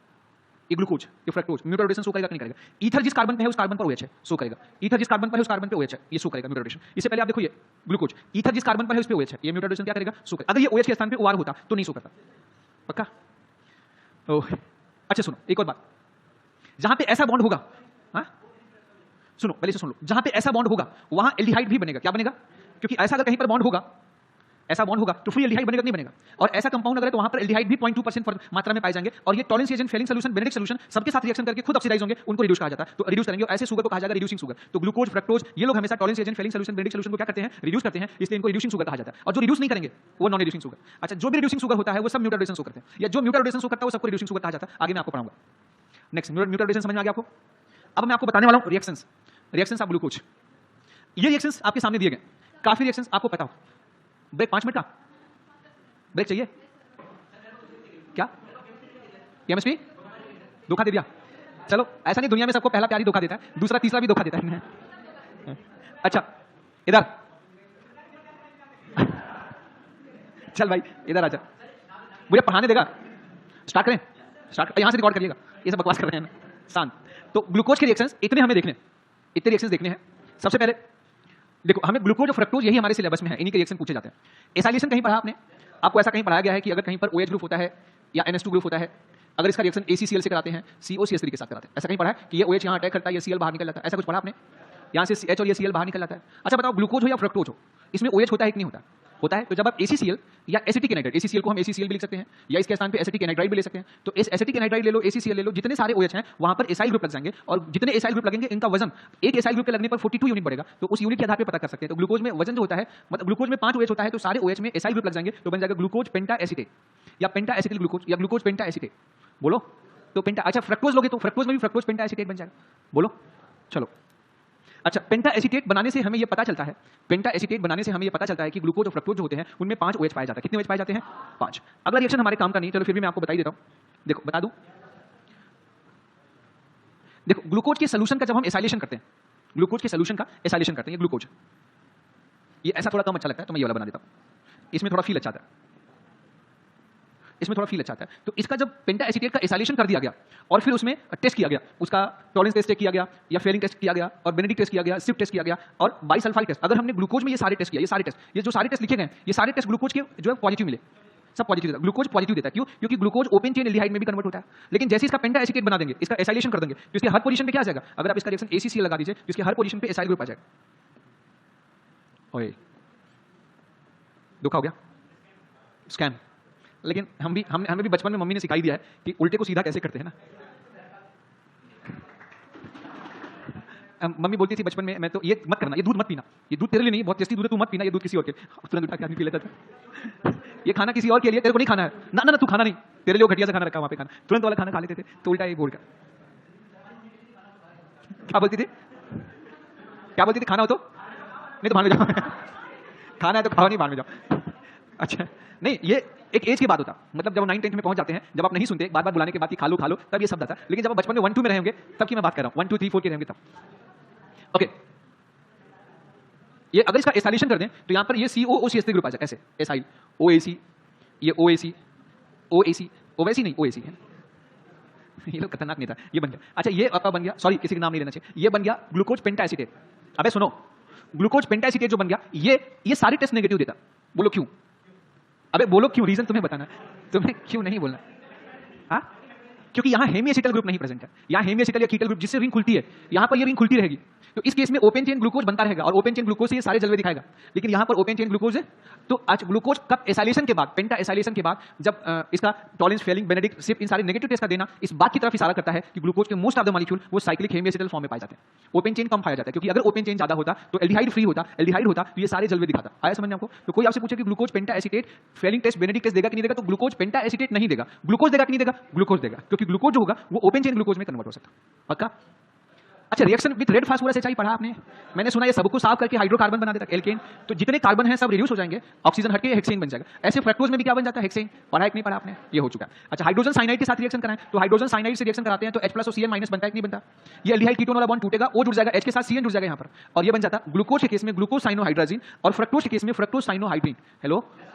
ये ग्लूकोज, ये फ्रक्टोज, म्यूटर रोटेशन शो करेगा कि नहीं करेगा? ईथर जिस कार्बन पे है उस कार्बन पर OH है, शो करेगा। ईथर जिस कार्बन पर है उस कार्बन पे OH है, ये शो करेगा म्यूटर रोटेशन। इससे पहले आप देखो, ये ग्लूकोज, ईथर जिस कार्बन पर है उस पे OH है, ये म्यूटर रोटेशन क्या करेगा? शो करेगा। अगर ये OH के स्थान पे OR होता तो नहीं शो करता। पक्का? ओह, अच्छा सुनो एक और बात, जहां पे ऐसा बॉन्ड होगा, हाँ सुनो पहले से सुन लो, जहां पे ऐसा बॉन्ड होगा वहां एल्डिहाइड भी बनेगा। क्या बनेगा? क्योंकि ऐसा अगर कहीं पर बॉन्ड होगा, ऐसा बॉन्ड होगा तो फ्री एल्डिहाइड बनेगा नहीं बनेगा? और ऐसा कंपाउंड अगर है तो वहां पर एल्डिहाइड भी 0.2% मात्रा में पाए जाएंगे। और ये Tollens agent, Fehling solution, Benedict solution सबके साथ रिएक्शन करके खुद ऑक्सीडाइज होंगे, उनको रिड्यूस कहा जाता है। तो रिड्यूस करेंगे, ऐसे शुगर को कहा जाएगा रिड्यूसिंग शुगर। तो ग्लूकोज, फ्रक्टोज, ये लोग हमेशा Tollens agent, Fehling solution, Benedict solution को क्या करते हैं? रिड्यूस करते हैं, इसलिए इनको रिड्यूसिंग शुगर कहा जाता है। और जो रिड्यूस नहीं करेंगे वो नॉन रिड्यूसिंग शुगर। अच्छा, जो भी रिड्यूसिंग शुगर होता है वो सब म्यूटर रोटेशन शो करते हैं, या जो म्यूटर रोटेशन शो करता है वो सबको रिड्यूसिंग शुगर कहा जाता है। आगे मैं आपको पढ़ाऊंगा। नेक्स्ट, म्यूटर रोटेशन समझ में आ गया आपको? अब मैं आपको बताने वाला हूं रिएक्शंस। रिएक्शंस ऑफ ग्लूकोज, ये रिएक्शंस आपके सामने दिए गए, काफी रिएक्शंस आपको पता हो। ब्रेक 5 मिनट का ब्रेक चाहिए क्या? केमिस्ट्री धोखा दे दिया? चलो ऐसा नहीं, दुनिया में सबको पहला प्यार ही धोखा देता है, दूसरा तीसरा भी धोखा देता है। अच्छा इधर चल भाई इधर आजा, मुझे पढ़ाने देगा? स्टार्ट करें? स्टार्ट, यहां से रिकॉर्ड करिएगा, ये सब बकवास कर रहे हैं ना, शांत। तो ग्लूकोज के रिएक्शंस इतने हमें देखने, इतने रिएक्शंस देखने हैं। सबसे पहले देखो, हमें ग्लूकोज और फ्रक्टोज यही हमारे सिलेबस में है, इन्हीं के रिएक्शन पूछे जाते हैं। एसाइलेशन कहीं पढ़ा आपने? आपको ऐसा कहीं पढ़ाया गया है कि अगर कहीं पर OH ग्रुप होता है या NH2 ग्रुप होता है, अगर इसका रिएक्शन ACCl से कराते हैं, COCH3 के साथ कराते हैं, ऐसा कहीं पढ़ा है कि ये OH यहां अटैक करता है, ये Cl बाहर निकल जाता है? ऐसा कुछ पढ़ा आपने? यहां से CH और ये Cl बाहर निकल जाता है। अच्छा बताओ, ग्लूकोज हो या फ्रक्टोज हो, इसमें OH होता है कि नहीं होता? होता है। तो जब आप ACCl या एसिटिक एनाइड्राइड, ACCl को हम ACCl भी लिख सकते हैं, या इसके स्थान पे एसिटिक एनाइड्राइड भी ले सकते हैं। तो एसिटिक एनाइड्राइड ले लो, ACCl ले लो, जितने सारे OH हैं वहां पर एसाइल ग्रुप लग जाएंगे, और जितने एसाइल ग्रुप लगेंगे इनका वजन एक एसाइल ग्रुप के लगने पर 42 यूनिट बढ़ेगा। तो उस यूनिट के आधार पर पता कर सकते हैं। तो ग्लूकोज में वजन जो होता है, मतलब ग्लूकोज में 5 OH होता है, तो सारे OH में एसाइल ग्रुप लग जाएंगे, तो बन जाएगा ग्लूकोज पेंटा एसिटेट, या पेंटा एसिटिल ग्लूकोज, या ग्लूकोज पेंटा एसिटेट। बोलो तो पेंटा। अच्छा फ्रक्टोज लोगे तो फ्रक्टोज में भी फ्रक्टोज पेंटा एसिटेट बन जाएगा। बोलो चलो। अच्छा, पेंटा एसिटेट बनाने से हमें यह पता चलता है, पेंटा एसिटेट बनाने से हमें यह पता चलता है कि ग्लूकोज और फ्रक्टोज जो होते हैं उनमें 5 OH पाए जाते हैं। कितने OH पाए जाते हैं? 5। अगला रिएक्शन हमारे काम का नहीं, चलो फिर भी मैं आपको बता ही देता हूं। देखो बता दूं, देखो ग्लूकोज के सॉल्यूशन का जब हम एसाइलेशन करते हैं, ग्लूकोज के सॉल्यूशन का एसाइलेशन करते हैं, ये ग्लूकोज, ये ऐसा थोड़ा कम अच्छा लगता है तो मैं ये वाला बना देता हूं, इसमें थोड़ा फील अच्छा आता है, इसमें थोड़ा फील अच्छा आता है। तो इसका जब पेंटा एसिटेट का एसाइलेशन कर दिया गया और फिर उसमें टेस्ट किया गया, उसका टॉलेंस टेस्ट किया गया, या फेलिंग टेस्ट किया गया, और बेनेडिक्ट टेस्ट किया गया, सिप टेस्ट किया गया, और बाइसल्फाइड टेस्ट। अगर हमने ग्लूकोज में ये सारे टेस्ट किया, ये सारे टेस्ट, ये जो सारे टेस्ट लिखे गए, ये सारे टेस्ट ग्लूकोज के जो है पॉजिटिव मिले, सब पॉजिटिव देता है। ग्लूकोज पॉजिटिव देता है, क्यों? क्योंकि ग्लूकोज ओपन चेन एल्डिहाइड में भी कन्वर्ट होता है। लेकिन जैसे इसका पेंटा एसिटेट बना देंगे, इसका एसाइलेशन कर देंगे, तो इसके हर पोजीशन पे क्या आ जाएगा? अगर आप इसका रिएक्शन ACCl लगा दीजिए तो इसके हर पोजीशन पे एसाइल ग्रुप आ जाएगा। ओए धोखा हो गया, स्कैम। लेकिन हमें भी बचपन में मम्मी ने सिखाई दिया है कि उल्टे को सीधा कैसे करते हैं ना। मम्मी बोलती थी बचपन में, मैं तो ये मत करना, ये दूध मत पीना, ये दूध तेरे लिए नहीं, बहुत टेस्टी दूध है, तू मत पीना, ये दूध किसी और के। तुरंत उठा के आदमी पी लेता था। ये खाना किसी और के लिए, तेरे को नहीं खाना है, ना ना ना तू खाना नहीं, तेरे लिए घटिया सा खाना रखा वहां पे, खाना तुरंत वाला खाना खा लेते थे। तो उल्टा ये बोल कर क्या बोलती थी, क्या बोलती थी, खाना हो तो नहीं तो भाड़ में जाओ। खाना है तो खाओ, नहीं भाड़ में जाओ। अच्छा नहीं, ये एक एज के बाद होता, मतलब जब 9th 10th में पहुंच जाते हैं, जब आप नहीं सुनते, बार बार बुलाने के बाद कि खा लो, तब ये शब्द आता। लेकिन जब आप बचपन में 1 2 में रहेंगे तब की मैं बात कर रहा हूं, 1 2 3 4 के रहेंगे तब। ओके, ये अगर इसका एसाइलेशन कर दें तो यहां पर ये COOCH3 ग्रुप आ जाए ऐसे, एसाइल OAC, ये OAC ओवैसी नहीं, OAC है। ये लोग खतरनाक नहीं था, ये बन गया। अच्छा ये आपका बन गया, सॉरी किसी का नाम नहीं लेना चाहिए, ये बन गया ग्लूकोज पेंटाएसिटेट। अबे सुनो, ग्लूकोज पेंटाएसिटेट जो बन गया, ये सारे टेस्ट नेगेटिव देता। बोलो क्यों? अबे बोलो क्यों, रीजन तुम्हें बताना, तुम्हें क्यों नहीं बोलना। हाँ, क्योंकि यहाँ हेमिएसिटल ग्रुप नहीं प्रेजेंट है, यहाँ हेमिएसिटल या कीटल ग्रुप जिससे रिंग खुलती है, यहाँ पर ये रिंग खुलती रहेगी। तो इस केस में ओपन चेन ग्लूकोज बनता रहेगा और ओपन चेन ग्लूकोज से ये सारे जलवे दिखाएगा। लेकिन यहाँ पर ओपन चेन ग्लूकोज है, तो आज ग्लूकोज कब एसाइलेशन के बाद, पेंटा एसाइलेशन के बाद, जब इसका टॉलिंस, फेलिंग, बेनेडिक्ट, सिप, इन सारे नेगेटिव टेस्ट का देना इस बात की तरफ इशारा करता है कि ग्लूकोज के मोस्ट ऑफ द मॉलिक्यूल वो साइक्लिक हेमिएसिटल फॉर्म में पाए जाते हैं। ओपन चेन कम पाया जाता है, क्योंकि अगर ओपन चेन ज्यादा होता तो एल्डिहाइड फ्री होता, एल्डिहाइड होता तो ये सारे जलवे दिखाता। आया समझ में आपको? तो कोई आपसे पूछे कि glucose penta acetate Fehling test, Benedict test देगा कि नहीं देगा, तो ग्लूकोज पेंटा एसिटेट नहीं देगा, ग्लूकोज देगा कि नहीं देगा, ग्लूकोज देगा, क्योंकि ग्लूकोज जो होगा वो ओपन चेन ग्लूकोज में कन्वर्ट हो सकता है। पक्का? अच्छा, reaction with red phosphorus HI पढ़ा आपने? मैंने सुना ये सबको साफ करके हाइड्रोकार्बन बना देता, एल्केन। तो जितने कार्बन हैं सब रिड्यूस हो जाएंगे, ऑक्सीजन हटके हेक्सेन बन जाएगा। ऐसे फ्रक्टोज में भी क्या बन जाता है, हेक्सेन। पढ़ा है कि नहीं पढ़ा आपने? ये हो चुका है। अच्छा, हाइड्रोजन साइनाइड के साथ रिएक्शन कराएं तो हाइड्रोजन साइनाइड से रिएक्शन कराते हैं तो H+ और Cl- बनता है कि नहीं बनता? ये एल्डिहाइड कीटोन वाला बॉन्ड टूटेगा, O जुड़ जाएगा, H के साथ Cn जुड़ जाएगा यहाँ पर, और ये बन जाता ग्लूकोज के केस में ग्लूकोज साइनोहाइड्राजीन और फ्रक्टोज के केस में फ्रक्टोज साइनोहाइड्रीन। हेलो,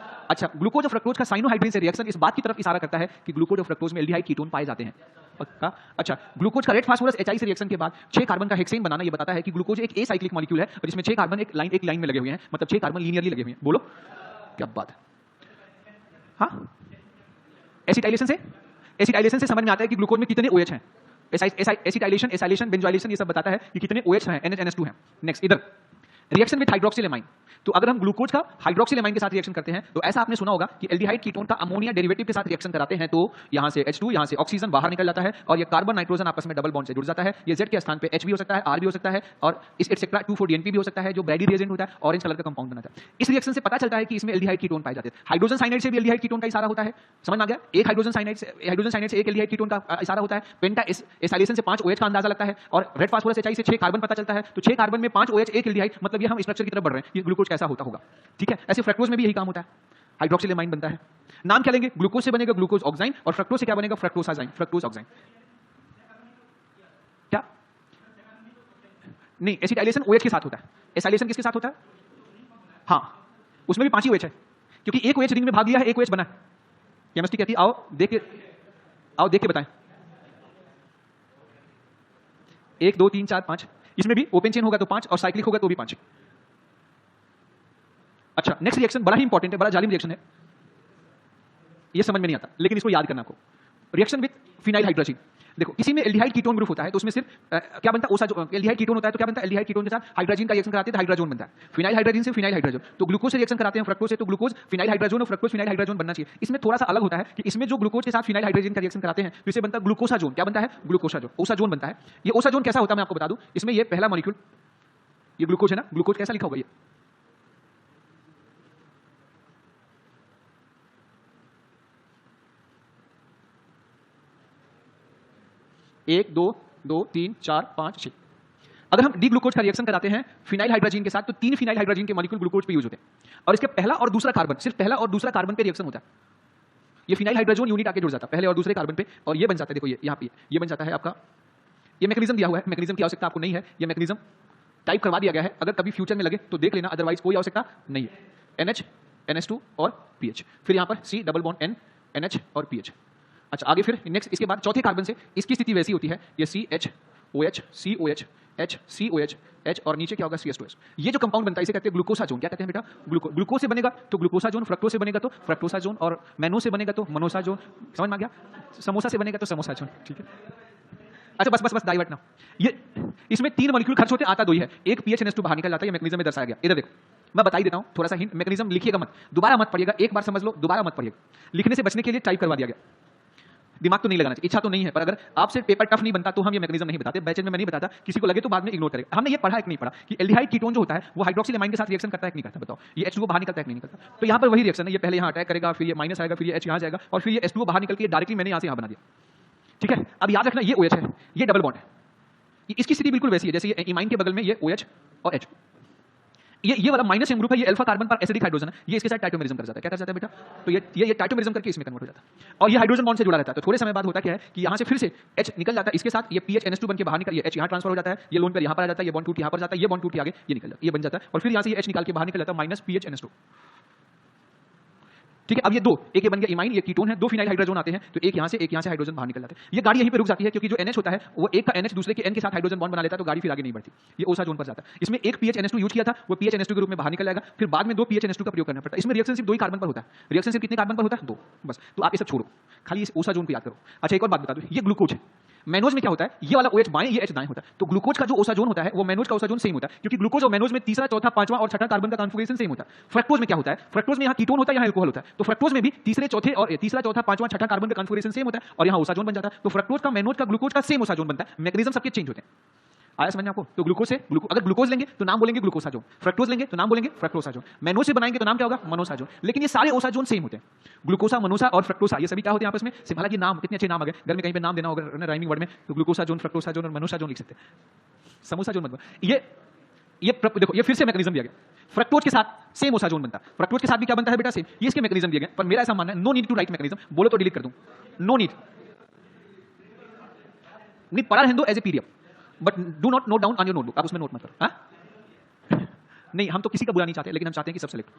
अच्छा, ग्लूकोज और फ्रक्टोज का साइनोहाइड्रीन से रिएक्शन इस बात की तरफ इशारा करता है कि ग्लूकोज और फ्रक्टोज में एल्डिहाइड कीटोन पाए जाते हैं। पक्का? अच्छा, ग्लूकोज का रेड फास्फोरस एचआई से रिएक्शन के बाद 6 कार्बन का हेक्सेन बनाना ये बताता है कि ग्लूकोज एक एसाइक्लिक मॉलिक्यूल है और जिसमें 6 कार्बन एक लाइन में लगे हुए हैं, मतलब 6 कार्बन लीनियरली लगे हुए हैं। बोलो क्या बात है। हाँ, एसिटाइलेशन से समझ में आता है कि ग्लूकोज में कितने OH हैं। एसिटाइलेशन, बेंजोइलेशन ये सब बताता है कि कितने OH हैं, NH2 हैं। नेक्स्ट, इधर रिएक्शन विद हाइड्रोक्सिलेमाइन। तो अगर हम ग्लूकोज का हाइड्रोक्सिलेमाइन के साथ रिएक्शन करते हैं तो ऐसा आपने सुना होगा कि एल्डिहाइड कीटोन का अमोनिया डेरिवेटिव के साथ रिएक्शन कराते हैं तो यहां से H2, यहां से ऑक्सीजन बाहर निकल जाता है और ये कार्बन नाइट्रोजन आपस में डबल बॉन्ड से जुड़ जाता है। ये Z के स्थान पे H भी हो सकता है, R भी हो सकता है और इस एटसेट्रा 2,4-DNP भी हो सकता है, जो ब्रैडी रिएजेंट होता है, ऑरेंज कलर का कंपाउंड बनाता है। इस रिएक्शन से पता चलता है कि इसमें एल्डिहाइड कीटोन पाए जाते हैं। हाइड्रोजन साइनाइड से भी एल्डिहाइड कीटोन का इशारा होता है। समझ में आ गया? एक हाइड्रोजन साइनाइड से एक एल्डिहाइड कीटोन का इशारा होता है। पेंटा एसाइलेशन से 5 OH का अंदाजा लगता है और रेड फास्फोरस एचआई से 6 कार्बन पता चलता है। तो 6 कार्बन में 5 OH, एक एल्डिहाइड, मतलब ये हम स्ट्रक्चर की तरफ बढ़ रहे हैं, ये ग्लूकोज कैसा होता होगा। ठीक है, ऐसे फ्रक्टोज में भी यही काम होता है, हाइड्रोक्सिलेमाइन बनता है। नाम क्या लेंगे? ग्लूकोज से बनेगा ग्लूकोज ऑक्साइन और फ्रक्टोज से क्या बनेगा? फ्रक्टोसाजाइन, फ्रक्टोज ऑक्साइन। क्या नहीं, एसिटाइलेशन OH के साथ होता है, एसाइलेशन किसके साथ होता है? हाँ, उसमें भी 5 ही OH है, क्योंकि एक OH रिंग में भाग लिया है, एक OH बना है। केमिस्ट्री कहती है आओ देख के बताएं। 1 2 3 4 5, इसमें भी ओपन चेन होगा तो 5 और साइक्लिक होगा तो भी 5। अच्छा, नेक्स्ट रिएक्शन बड़ा ही इंपॉर्टेंट है, बड़ा जालिम रिएक्शन है, ये समझ में नहीं आता लेकिन इसको याद करना आपको। Reaction with phenyl hydrazine. देखो, किसी में एल्डिहाइड कीटोन ग्रुप होता है तो उसमें सिर्फ क्या बनता है? ओसाजोन। एल्डिहाइड कीटोन होता है तो क्या बनता है? एल्डिहाइड कीटोन के साथ हाइड्रोजन का रिएक्शन कराते हैं तो हाइड्रोजोन बनता है। फिनाइल हाइड्रोजन से फिनाइल हाइड्रोजन, तो ग्लूकोज से रिएक्शन कराते हैं फ्रक्टोज से तो ग्लूकोज फिनाइल हाइड्रोजन और फ्रक्टोज फिनाइल हाइड्रोजन बनना चाहिए। इसमें थोड़ा सा अलग होता है कि इसमें जो ग्लूकोज के साथ फिनाइल हाइड्रोजन का रिएक्शन कराते हैं तो इसे बनता है ग्लूकोसाजोन। क्या बनता है? ग्लूकोसाजोन, ओसाजोन बनता है। ये ओसाजोन कैसा होता है मैं आपको बता दूं। इसमें ये पहला मॉलिक्यूल, ये ग्लूकोज है ना, ग्लूकोज कैसा लिखा होगा? ये 1 2 2 3 4 5 6। अगर हम डी ग्लूकोज का रिएक्शन कराते हैं फिनाइल हाइड्रोजीन के साथ तो 3 फिनाइल हाइड्रोजीन के मॉलिक्यूल ग्लूकोज पे यूज होते हैं और इसके पहला और दूसरा कार्बन, सिर्फ पहला और दूसरा कार्बन पे रिएक्शन होता है। ये फिनाइल हाइड्रोजन यूनिट आके जुड़ जाता है पहले और दूसरे कार्बन पे और ये बन जाता है। देखो ये यहाँ पे ये बन जाता है आपका, ये मैकेनिज्म दिया हुआ है, मैकेनिज्म की आवश्यकता आपको नहीं है, ये मैकेनिज्म टाइप करवा दिया गया है, अगर कभी फ्यूचर में लगे तो देख लेना, अदरवाइज कोई आवश्यकता नहीं है। NH NH2 और PH, फिर यहाँ पर C double bond N NH और PH। अच्छा, आगे फिर नेक्स्ट इसके बाद चौथे कार्बन से इसकी स्थिति वैसी होती है, ये CH OH COH H COH H और नीचे क्या होगा CS2S। ये जो कंपाउंड बनता है इसे कहते हैं ग्लूकोसाजोन। क्या कहते हैं बेटा? ग्लूकोज से बनेगा तो ग्लूकोसाजोन, फ्रक्टोज से बनेगा तो फ्रक्टोसाजोन और मैनो से बनेगा तो मनोसाजोन। समझ में आ गया? समोसा से बनेगा तो समोसाजोन। ठीक है, अच्छा बस डाइवर्ट ना। ये इसमें 3 मॉलिक्यूल खर्च होते, आता 2 ही है, एक PHNS2 बाहर निकल जाता है, ये मैकेनिज्म में दर्शाया गया। इधर देखो मैं बता ही देता हूं थोड़ा सा हिंट, मैकेनिज्म लिखिएगा मत, दोबारा मत पढ़िएगा, एक बार समझ लो दोबारा मत पढ़िएगा, लिखने से बचने के लिए टाइप करवा दिया गया। दिमाग तो नहीं लगाना चाहिए, इच्छा तो नहीं है, पर अगर आपसे पेपर टफ नहीं बनता तो हम ये मैकेनिज्म नहीं बताते, बैचेज में मैं नहीं बताता, किसी को लगे तो बाद में इग्नोर करेगा। हमने ये पढ़ा है कि नहीं पढ़ा कि एल्डिहाइड कीटोन जो होता है वो हाइड्रोक्सिल एमाइन के साथ रिएक्शन करता है कि नहीं करता, बताओ। ये H2O बाहर निकलता है कि नहीं निकलता? तो यहाँ पर वही रिएक्शन है, ये पहले यहाँ अटैक करेगा, फिर ये माइनस आएगा, फिर ये H यहाँ जाएगा और फिर ये H2O बाहर निकल के डायरेक्टली मैंने यहाँ से यहाँ बना दिया। ठीक है, अब याद रखना ये OH है, ये डबल बॉन्ड है, इसकी स्थिति बिल्कुल वैसी है जैसे ये इमाइन के बगल में ये OH और H। ये वाला माइनस एम ग्रुप है, ये अल्फा कार्बन पर एसिडिक हाइड्रोजन है, ये इसके साथ टाइटोमेरिज्म कर जाता है। क्या कर जाता है बेटा? तो ये टाइटोमेरिज्म करके इसमें कन्वर्ट हो जाता है और ये हाइड्रोजन बॉन्ड से जुड़ा रहता है। तो थोड़े समय बाद होता क्या है कि यहाँ से फिर से H निकल जाता है इसके साथ, ये PHNS2 बन के बाहर निकल, ये H यहाँ ट्रांसफर हो जाता है, ये लोन पर यहाँ पर आ जाता है, ये बॉन्ड टूट यहाँ पर जाता है, ये बॉन्ड टूट के आगे ये निकल जाता है, ये बन जाता है और फिर यहाँ से ये H निकाल के बाहर निकल जाता है माइनस PHNS2। ठीक है, अब ये दो, एक ये बन गया इमाइन, ये कीटोन है, दो फिनाइल हाइड्रोजन आते हैं, तो एक यहाँ से हाइड्रोजन बाहर निकल जाते हैं। ये गाड़ी यहीं पे रुक जाती है क्योंकि जो NH होता है वो एक का NH दूसरे के N के साथ हाइड्रोजन बॉन्ड बना लेता है, तो गाड़ी फिर आगे नहीं बढ़ती, ये ओसा जोन पर जाता है। इसमें एक PHNS2 यूज किया था, वो PHNS2 के रूप में बाहर निकल जाएगा, फिर बाद में दो PHNS2 का प्रयोग करना पड़ता है। इसमें रिएक्शन सिर्फ दो ही कार्बन पर होता है, रिएक्शन सिर्फ कितने कार्बन पर होता है? दो, बस। तो आप ये सब छोड़ो, खाली इस ओसा जोन को याद करो। अच्छा, एक और बात बता दो, ये ग्लूकोज है, मैनोज में क्या होता है, ये वाला OH बाएं, ये H दाएं होता है। तो ग्लूकोज का जो ओसा जोन होता है वो मैनोज का ओसा जोन सेम होता है, क्योंकि ग्लूकोज और मैनोज में तीसरा, चौथा, पांचवां और छठा कार्बन का कॉन्फिगरेशन सेम होता है। फ्रक्टोज में क्या होता है, फ्रक्टोज में यहाँ कीटोन होता है, यहाँ अल्कोहल होता है, तो फ्रक्टोज में भी तीसरे, चौथे और तीसरा, चौथा, पांचवां, छठा कार्बन का कॉन्फिगरेशन सेम होता है और यहाँ ओसा जोन बन जाता है। तो फ्रक्टोज का, मैनोज का, ग्लूकोज का सेम ओसा जोन बनता है, मैकेनिज्म सबके चेंज होते हैं। आया समझ में आपको? तो ग्लूकोज से अगर ग्लूकोज लेंगे तो नाम बोलेंगे ग्लूकोसाजोन, फ्रक्टोज लेंगे तो नाम बोलेंगे फ्रक्टोसाजोन, मैनोज से बनाएंगे तो नाम क्या होगा? मनोसाजोन। लेकिन ये सारे ओसाजोन सेम होते हैं, ग्लूकोसा, मनोसा और फ्रक्टोसा, ये सभी क्या होते हैं आपस में? हालांकि नाम कितने अच्छे नाम आ गए, घर में कहीं पे नाम देना होगा राइमिंग वर्ड में तो ग्लूकोसाजोन, फ्रक्टोसाजोन और मनोसाजोन लिख सकते हैं, समोसाजोन मत। ये देखो, ये फिर से मैकेनिज्म दिया गया, फ्रक्टोज के साथ सेम ओसाजोन बनता है, फ्रक्टोज के साथ भी क्या बनता है बेटा? सेम। ये इसके मैकेनिज्म दिए गए, पर मेरा ऐसा मानना है, no need to write mechanism, बोलो तो डिलीट कर दूं, नो नीड, नहीं पढ़ा रहने दो as a PDF, but do not note down on your notebook, आप उसमें नोट मत करो। हाँ? नहीं, हम तो किसी का बुरा नहीं चाहते, लेकिन हम चाहते हैं कि सब सेलेक्ट।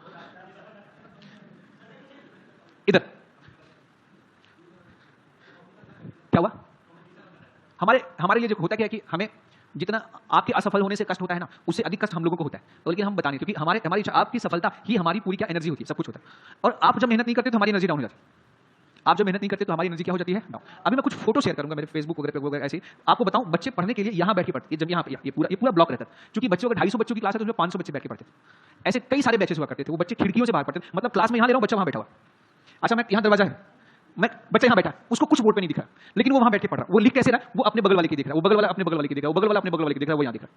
इधर क्या हुआ? हमारे लिए जो होता क्या है कि हमें जितना आपके असफल होने से कष्ट होता है ना, उससे अधिक कष्ट हम लोगों को होता है, तो लेकिन हम बता नहीं, क्योंकि हमारी आपकी सफलता ही हमारी पूरी क्या एनर्जी होती है, सब कुछ होता है। और आप जब मेहनत नहीं करते तो हमारी एनर्जी डाउन हो जाती है, आप जब मेहनत नहीं करते तो हमारी एनर्जी क्या हो जाती है? डाउन। अभी मैं कुछ फोटो शेयर करूंगा मेरे फेसबुक वगैरह ऐसे, आपको बताऊं, बच्चे पढ़ने के लिए यहाँ बैठ के पढ़ते, जब यहाँ ये पूरा ब्लॉक रहता है, क्योंकि बच्चों का 250 बच्चों की क्लास है तो उसमें 500 बच्चे बैठ के पढ़ते थे, ऐसे कई सारे बैचेस हुआ करते थे, वो बच्चे खिड़कियों से बाहर पढ़ते थे, मतलब क्लास में यहाँ ले रहा हूँ, बच्चा वहाँ बैठा हुआ। अच्छा, मैं यहाँ दरवाजा है, मैं बच्चा यहाँ बैठा, उसको कुछ बोर्ड पे नहीं दिखा, लेकिन वो वहाँ बैठ के पढ़ रहा, वो लिख कैसे रहा? वो अपने बगल वाले की देख रहा, वो बगल वाला अपने बगल वाले की देख रहा, वो बगल वाला अपने बगल वाले की देख रहा, वो यहाँ देख रहा।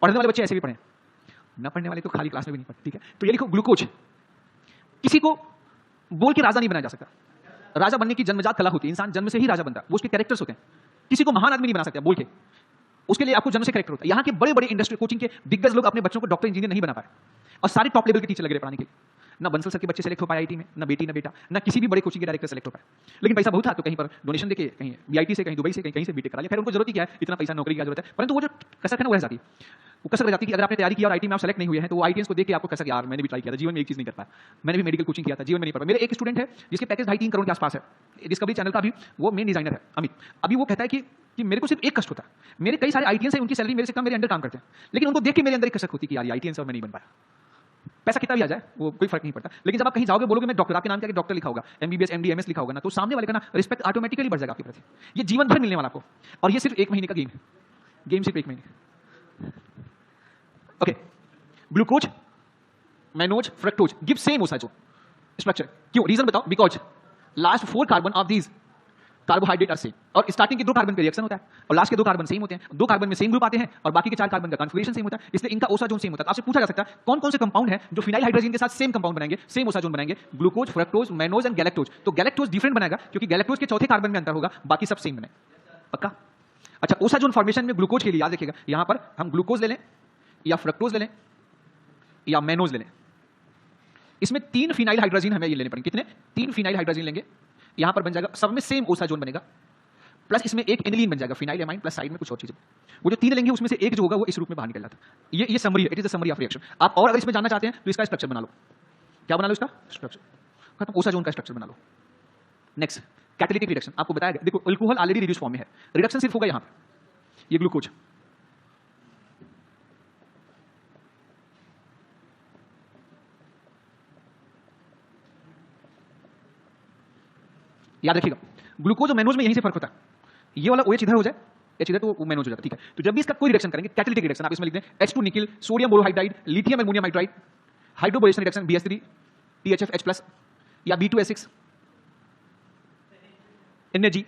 पढ़ने वाले बच्चे ऐसे भी पढ़े, न पढ़ने वाले तो खाली क्लास में भी नहीं पढ़ते। ठीक है, तो ये लिखो ग्लूकोज, किसी को बोल के राजा नहीं बनाया जा सकता, राजा बनने की जन्मजात कला होती है, इंसान जन्म से ही राजा बनता है, वो उसके कैरेक्टर्स होते हैं, किसी को महान आदमी नहीं बना सकता बोल के, उसके लिए आपको जन्म से कैरेक्टर होता है। यहाँ के बड़े बड़े इंडस्ट्री कोचिंग के दिग्गज लोग अपने बच्चों को डॉक्टर इंजीनियर नहीं बना पाए, और सारे टॉप लेवल के टीचर लग रहे पढ़ाने के लिए, ना बंसल सर के बच्चे सेलेक्ट हो पाए आईटी में, ना बेटी ना बेटा, ना किसी भी बड़े कोचिंग के डायरेक्टर सेलेक्ट हो पाए, लेकिन पैसा बहुत था तो कहीं पर डोनेशन देके, कहीं बीआईटी से, कहीं दुबई से, कहीं से बीटेक करा लिया। फिर उनको जरूरत ही क्या है, इतना पैसा, नौकरी की जरूरत है, परंतु वो जो कसक है ना वो रह जाती है, वो कसक रह जाती है कि अगर आपने तैयारी किया और आईटी में आप सेलेक्ट नहीं हुए हैं तो वो आईटीएस को देख के आपको कसक, यार मैंने भी ट्राई किया था, जीवन में एक चीज नहीं कर पाया, मैंने भी मेडिकल कोचिंग किया था, जीवन में नहीं पढ़ा। मेरे एक स्टूडेंट है जिसके पैकेज 2.5-3 करोड़ के आसपास है, डिस्कवरी चैनल का, अभी वो मेन डिजाइनर है, अमित। अभी वो कहता है कि मेरे को सिर्फ एक कष्ट होता है, मेरे कई सारे आईटीएस हैं, उनकी सैलरी मेरे से कम, मेरे अंडर काम करते हैं, लेकिन उनको देख के मेरे अंदर एक कसक होती है कि यार आईटीएस और मैं नहीं बन पाया, पैसा कितना भी आ जाए वो कोई फर्क नहीं पड़ता। लेकिन जब आप कहीं जाओगे, बोलोगे मैं डॉक्टर, आपके नाम क्या डॉक्टर लिखा होगा, एमबीबीएस, एमडी, एमएस लिखा होगा ना, तो सामने वाले का ना रिस्पेक्ट ऑटोमेटिकली बढ़ जाएगा आपके प्रति, ये जीवन भर मिलने वाला आपको, और ये सिर्फ 1 महीने का गेम है, गेम सिर्फ 1 महीने। Okay, glucose, mannose, fructose give same osazone structure, क्यों? रीजन बताओ, because last 4 carbon of these carbohydrate are same, और स्टार्टिंग के 2 कार्बन का रिएक्शन होता है और लास्ट के 2 कार्बन सेम होते हैं, 2 कार्बन में सेम ग्रुप आते हैं और बाकी के 4 कार्बन का कॉन्फिगरेशन सेम होता है, इसलिए इनका ओसाजोन सेम होता है। आपसे पूछा जा सकता है कौन कौन से कंपाउंड है जो फिनाइल हाइड्रोजन के साथ सेम कंपाउंड बनाएंगे, सेम ओसाजोन बनाएंगे? Glucose, fructose, mannose and galactose. तो गैलेक्टोज डिफरेंट बनाएगा क्योंकि गैलेक्टोज के चौथे कार्बन में अंतर होगा, बाकी सब सेम बनेगा, पक्का? अच्छा, ओसाजोन फॉर्मेशन में ग्लूकोज के लिए याद रखिएगा, यहां पर हम ग्लूकोज ले लें या फ्रक्टोज ले लें या मैनोज ले लें, इसमें 3 फिनाइल हाइड्रोजन हमें ये लेने पड़ेंगे। कितने? 3 फिनाइल हाइड्रोजन लेंगे, यहां पर बन जाएगा, सब में सेम ओसाजोन बनेगा, प्लस इसमें एक एनिलीन बन जाएगा, फिनाइल एमाइन प्लस साइड में कुछ और चीज। वो जो 3 लेंगे उसमें से एक जो होगा वो इस रूप में बाहर निकल जाता है। ये समरी है, it is the summary of reaction. आप और अगर इसमें जानना चाहते हैं तो इसका स्ट्रक्चर बना लो। क्या बना लो? इसका स्ट्रक्चर खत्म, ओसाजोन का स्ट्रक्चर बना लो। नेक्स्ट, कैटालिटिक रिडक्शन आपको बताया गया, देखो अल्कोहल ऑलरेडी रिड्यूस फॉर्म में है, रिडक्शन सिर्फ होगा यहां पे, ये ग्लूकोज, याद रखिएगा ग्लूकोज और मैनोज में यहीं से फर्क होता है, ये वाला OH इधर हो जाए, H इधर, तो वो मैनोज हो जाता है। ठीक है, तो जब भी इसका कोई रिएक्शन करेंगे, कैटालिटिक रिएक्शन आप इसमें लिखते हैं H2 nickel, sodium borohydride, lithium aluminium hydride, hydroboration reaction BH3 THF H+ या B2S6, एनर्जी,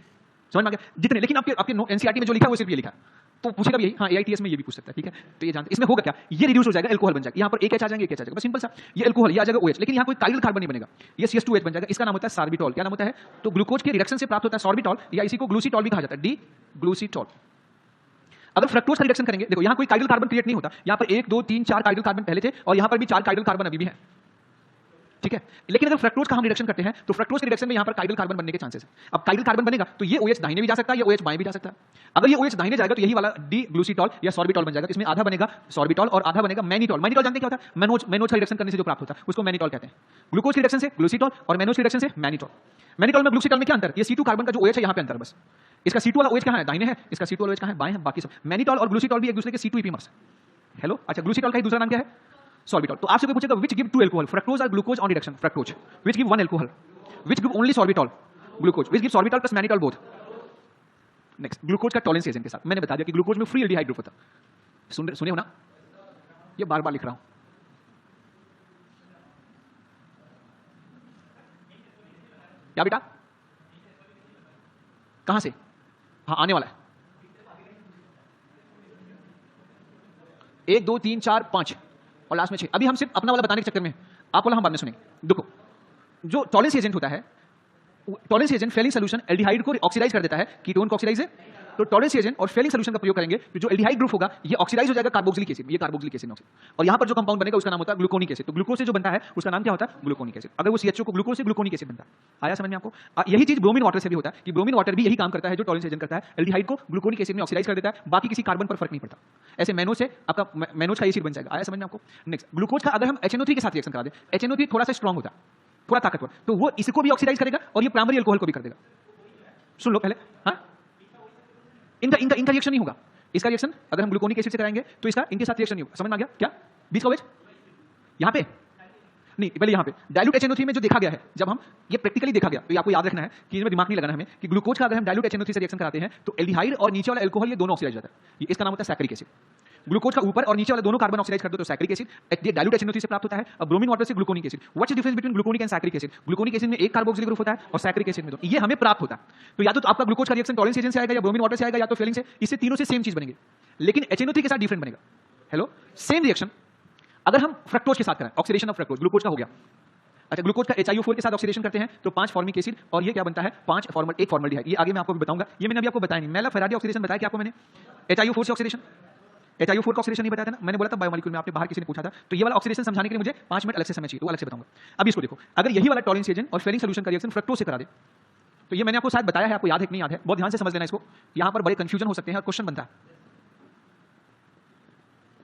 समझ में आ गया जितने, लेकिन आपके आपके एनसीईआरटी में जो लिखा है वो सिर्फ ये लिखा है। तो पूछेगा भी यही, हाँ एआईटीएस में ये भी पूछ सकता है, ठीक है। तो ये जानते, इसमें होगा क्या, ये रिड्यूस हो जाएगा, एल्कोहल बन जाएगा, यहाँ पर एक एच आ जाएंगे, एक एच आ जाएगा, बस सिंपल सा, ये एल्कोहल, ये आ जाएगा OH, लेकिन यहाँ कोई काइरल कार्बन नहीं बनेगा, ये CH2H बन जाएगा, इसका नाम होता है सार्बिटॉल। क्या नाम होता है, तो ग्लूकोज के रिडक्शन से प्राप्त होता है सॉर्बिटॉल, या इसी को ग्लूसीटॉल भी कहा जाता है, डी ग्लूसीटॉल। अगर फ्रक्टोज का रिडक्शन करेंगे, देखो यहाँ कोई काइरल कार्बन क्रिएट नहीं होता, यहाँ पर 1 2 3 4 काइरल कार्बन पहले थे और यहाँ पर भी 4 काइरल कार्बन अभी भी है, ठीक है। लेकिन अगर फ्रक्टोज का हम रिडक्शन करते हैं तो फ्रक्टोज के रिडक्शन में यहाँ पर काइरल कार्बन बनने के चांसेस है। अब काइरल कार्बन बनेगा तो ये OH दाहिने भी जा सकता है, ये OH बाएं भी जा सकता है। अगर ये OH दाहिने जाएगा तो यही वाला डी ग्लूसीटॉल या सॉर्बिटॉल बन जाएगा, इसमें आधा बनेगा सॉर्बिटॉल और आधा बनेगा मैनिटॉल। मैनिटॉल जानते क्या होता है, मैनोज का रिडक्शन करने से जो प्राप्त होता है उसको मैनिटॉल कहते हैं। ग्लूकोज के रिडक्शन से ग्लूसीटॉल और मैनोज के रिडक्शन से मैनिटॉल। मैनिटॉल में ग्लूसीटॉल में क्या अंतर, ये C2 कार्बन का जो OH है यहाँ पे अंतर बस, इसका C2 वाला OH कहाँ है, दाहिने है, इसका C2 वाला OH कहाँ है, बाएं है, बाकी सब। मैनिटॉल और ग्लूसीटॉल भी एक दूसरे के C2 ईपीमर्स। हेलो, अच्छा ग्लूसीटॉल का दूसरा नाम क्या है, सॉर्बिटॉल। तो आपसे कोई पूछेगा व्हिच गिव 2 अल्कोहल, फ्रक्टोज और glucose on reduction, fructose. Which give 1 alcohol, which give only sorbitol, glucose. Which give sorbitol plus mannitol both. Next, glucose का टॉलरेंस एजेंट के साथ मैंने बता दिया कि ग्लूकोज में फ्री एल्डिहाइड ग्रुप होता है। सुने हो ना, ये बार बार लिख रहा हूं। क्या बेटा, कहां से, हाँ आने वाला है, 1 2 3 4 5 और लास्ट में 6। अभी हम सिर्फ अपना वाला बताने के चक्कर में, आप वाला हम बाद में सुनेंगे। देखो, जो टॉलरेंस एजेंट होता है, tolerance agent Fehling solution aldehyde को ऑक्सीडाइज कर देता है, कीटोन को ऑक्सीडाइज है, तो टॉलरेंस एजेंट और फेलिंग सॉल्यूशन का प्रयोग करेंगे तो जो एल्डिहाइड ग्रुप होगा ये ऑक्सीडाइज हो जाएगा कार्बोक्सिलिक एसिड में, ये कार्बोक्सिलिक एसिड में ऑक्सीडाइज, और यहां पर जो कंपाउंड बनेगा उसका नाम होता है ग्लूकोनिक एसिड। तो ग्लूकोज से जो बनता है उसका नाम क्या होता है, ग्लूकोनिक एसिड। अगर वो CHO को ग्लूकोज से ग्लूकोनिक एसिड बनता है, आया समझ में आपको। यही चीज ब्रोमीन वाटर से भी होता है कि ब्रोमीन वाटर भी यही काम करता है जो टॉलरेंस एजेंट करता है, एल्डिहाइड को ग्लूकोनिक एसिड में ऑक्सीडाइज कर देता है, बाकी किसी कार्बन पर फर्क नहीं पड़ता। ऐसे मैनो से आपका मैनोज का एसिड बन जाएगा, आया समझ में आपको। नेक्स्ट, ग्लूकोज का अगर हम HNO3 के साथ रिएक्शन करा दें, HNO3 थोड़ा सा स्ट्रांग होता है, थोड़ा ताकतवर, तो वो इसको भी ऑक्सीडाइज करेगा और ये प्राइमरी अल्कोहल को भी कर देगा। सुन लो पहले, हाँ इनका रिएक्शन नहीं होगा, इसका रिएक्शन अगर हम ग्लूकोनिक एसिड से कराएंगे तो इसका इनके साथ रिएक्शन नहीं होगा, समझ में आ गया क्या। बीच का OH यहां पे नहीं, पहले यहां पे डाइल्यूट HNO3 में जो देखा गया है, जब हम ये प्रैक्टिकली देखा गया, तो ये आपको याद रखना है कि इसमें दिमाग नहीं लगाना हमें कि ग्लूकोज का अगर हम डाइल्यूट HNO3 से रिएक्शन कराते हैं तो एल्डिहाइड और नीचे वाला अल्कोहल ये दोनों ऑक्सीडाइज हो जाता है, ये इसका नाम होता है सैकरिक एसिड। ग्लूकोज का ऊपर और नीचे वाले दोनों कार्बन ऑक्सीडाइज कर दो तो सैकरिक एसिड, ये डाइल्यूट HNO3 से प्राप्त होता है। अब ब्रोमीन वाटर से gluconic acid, what's the difference between gluconic and saccharic acid, gluconic acid में एक कार्बोक्सिलिक ग्रुप होता है और सैकरिक एसिड में दो, ये हमें प्राप्त होता है। तो या तो आपका ग्लूकोज का रिएक्शन टॉलरेंस एजेंट से आएगा या ब्रोमीन वाटर से आएगा या तो फेलिंग से, इससे तीनों से सेम चीज बनेगी, लेकिन HNO3 के साथ डिफरेंट बनेगा। हेलो, सेम रिएक्शन अगर हम फ्रक्टोज के साथ करें, ऑक्सीडेशन ऑफ फ्रक्टोज, ग्लूकोज का हो गया, अच्छा ग्लूकोज का HiO4 के साथ ऑक्सीडेशन करते हैं तो 5 फॉर्मिक एसिड और ये क्या बनता है 1 फॉर्मल्डिहाइड। ये आगे मैं आपको भी बताऊंगा, ये मैंने अभी आपको बताया नहीं, मेला फेराडी ऑक्सीडेशन बताया कि आपको मैंने HiO4 से ऑक्सीडेशन, HiO4 का ऑक्सीडेशन नहीं बताया था ना, मैंने बोला था बायोमोलिक्यूल में, आपने बाहर किसी ने पूछा था, तो ये वाला ऑक्सीडेशन समझाने के लिए मुझे 5 मिनट अलग से समय चाहिए, तो अलग से बताऊंगा। अब इसको देखो, अगर यही वाला टॉलरेंस एजेंट और फेलिंग सॉल्यूशन का रिएक्शन फ्रक्टोज से करा दे, तो ये मैंने आपको शायद बताया है, आपको याद है कि नहीं याद है, बहुत ध्यान से समझ लेना इसको, यहां पर बड़े कंफ्यूजन हो सकते हैं और क्वेश्चन बनता है,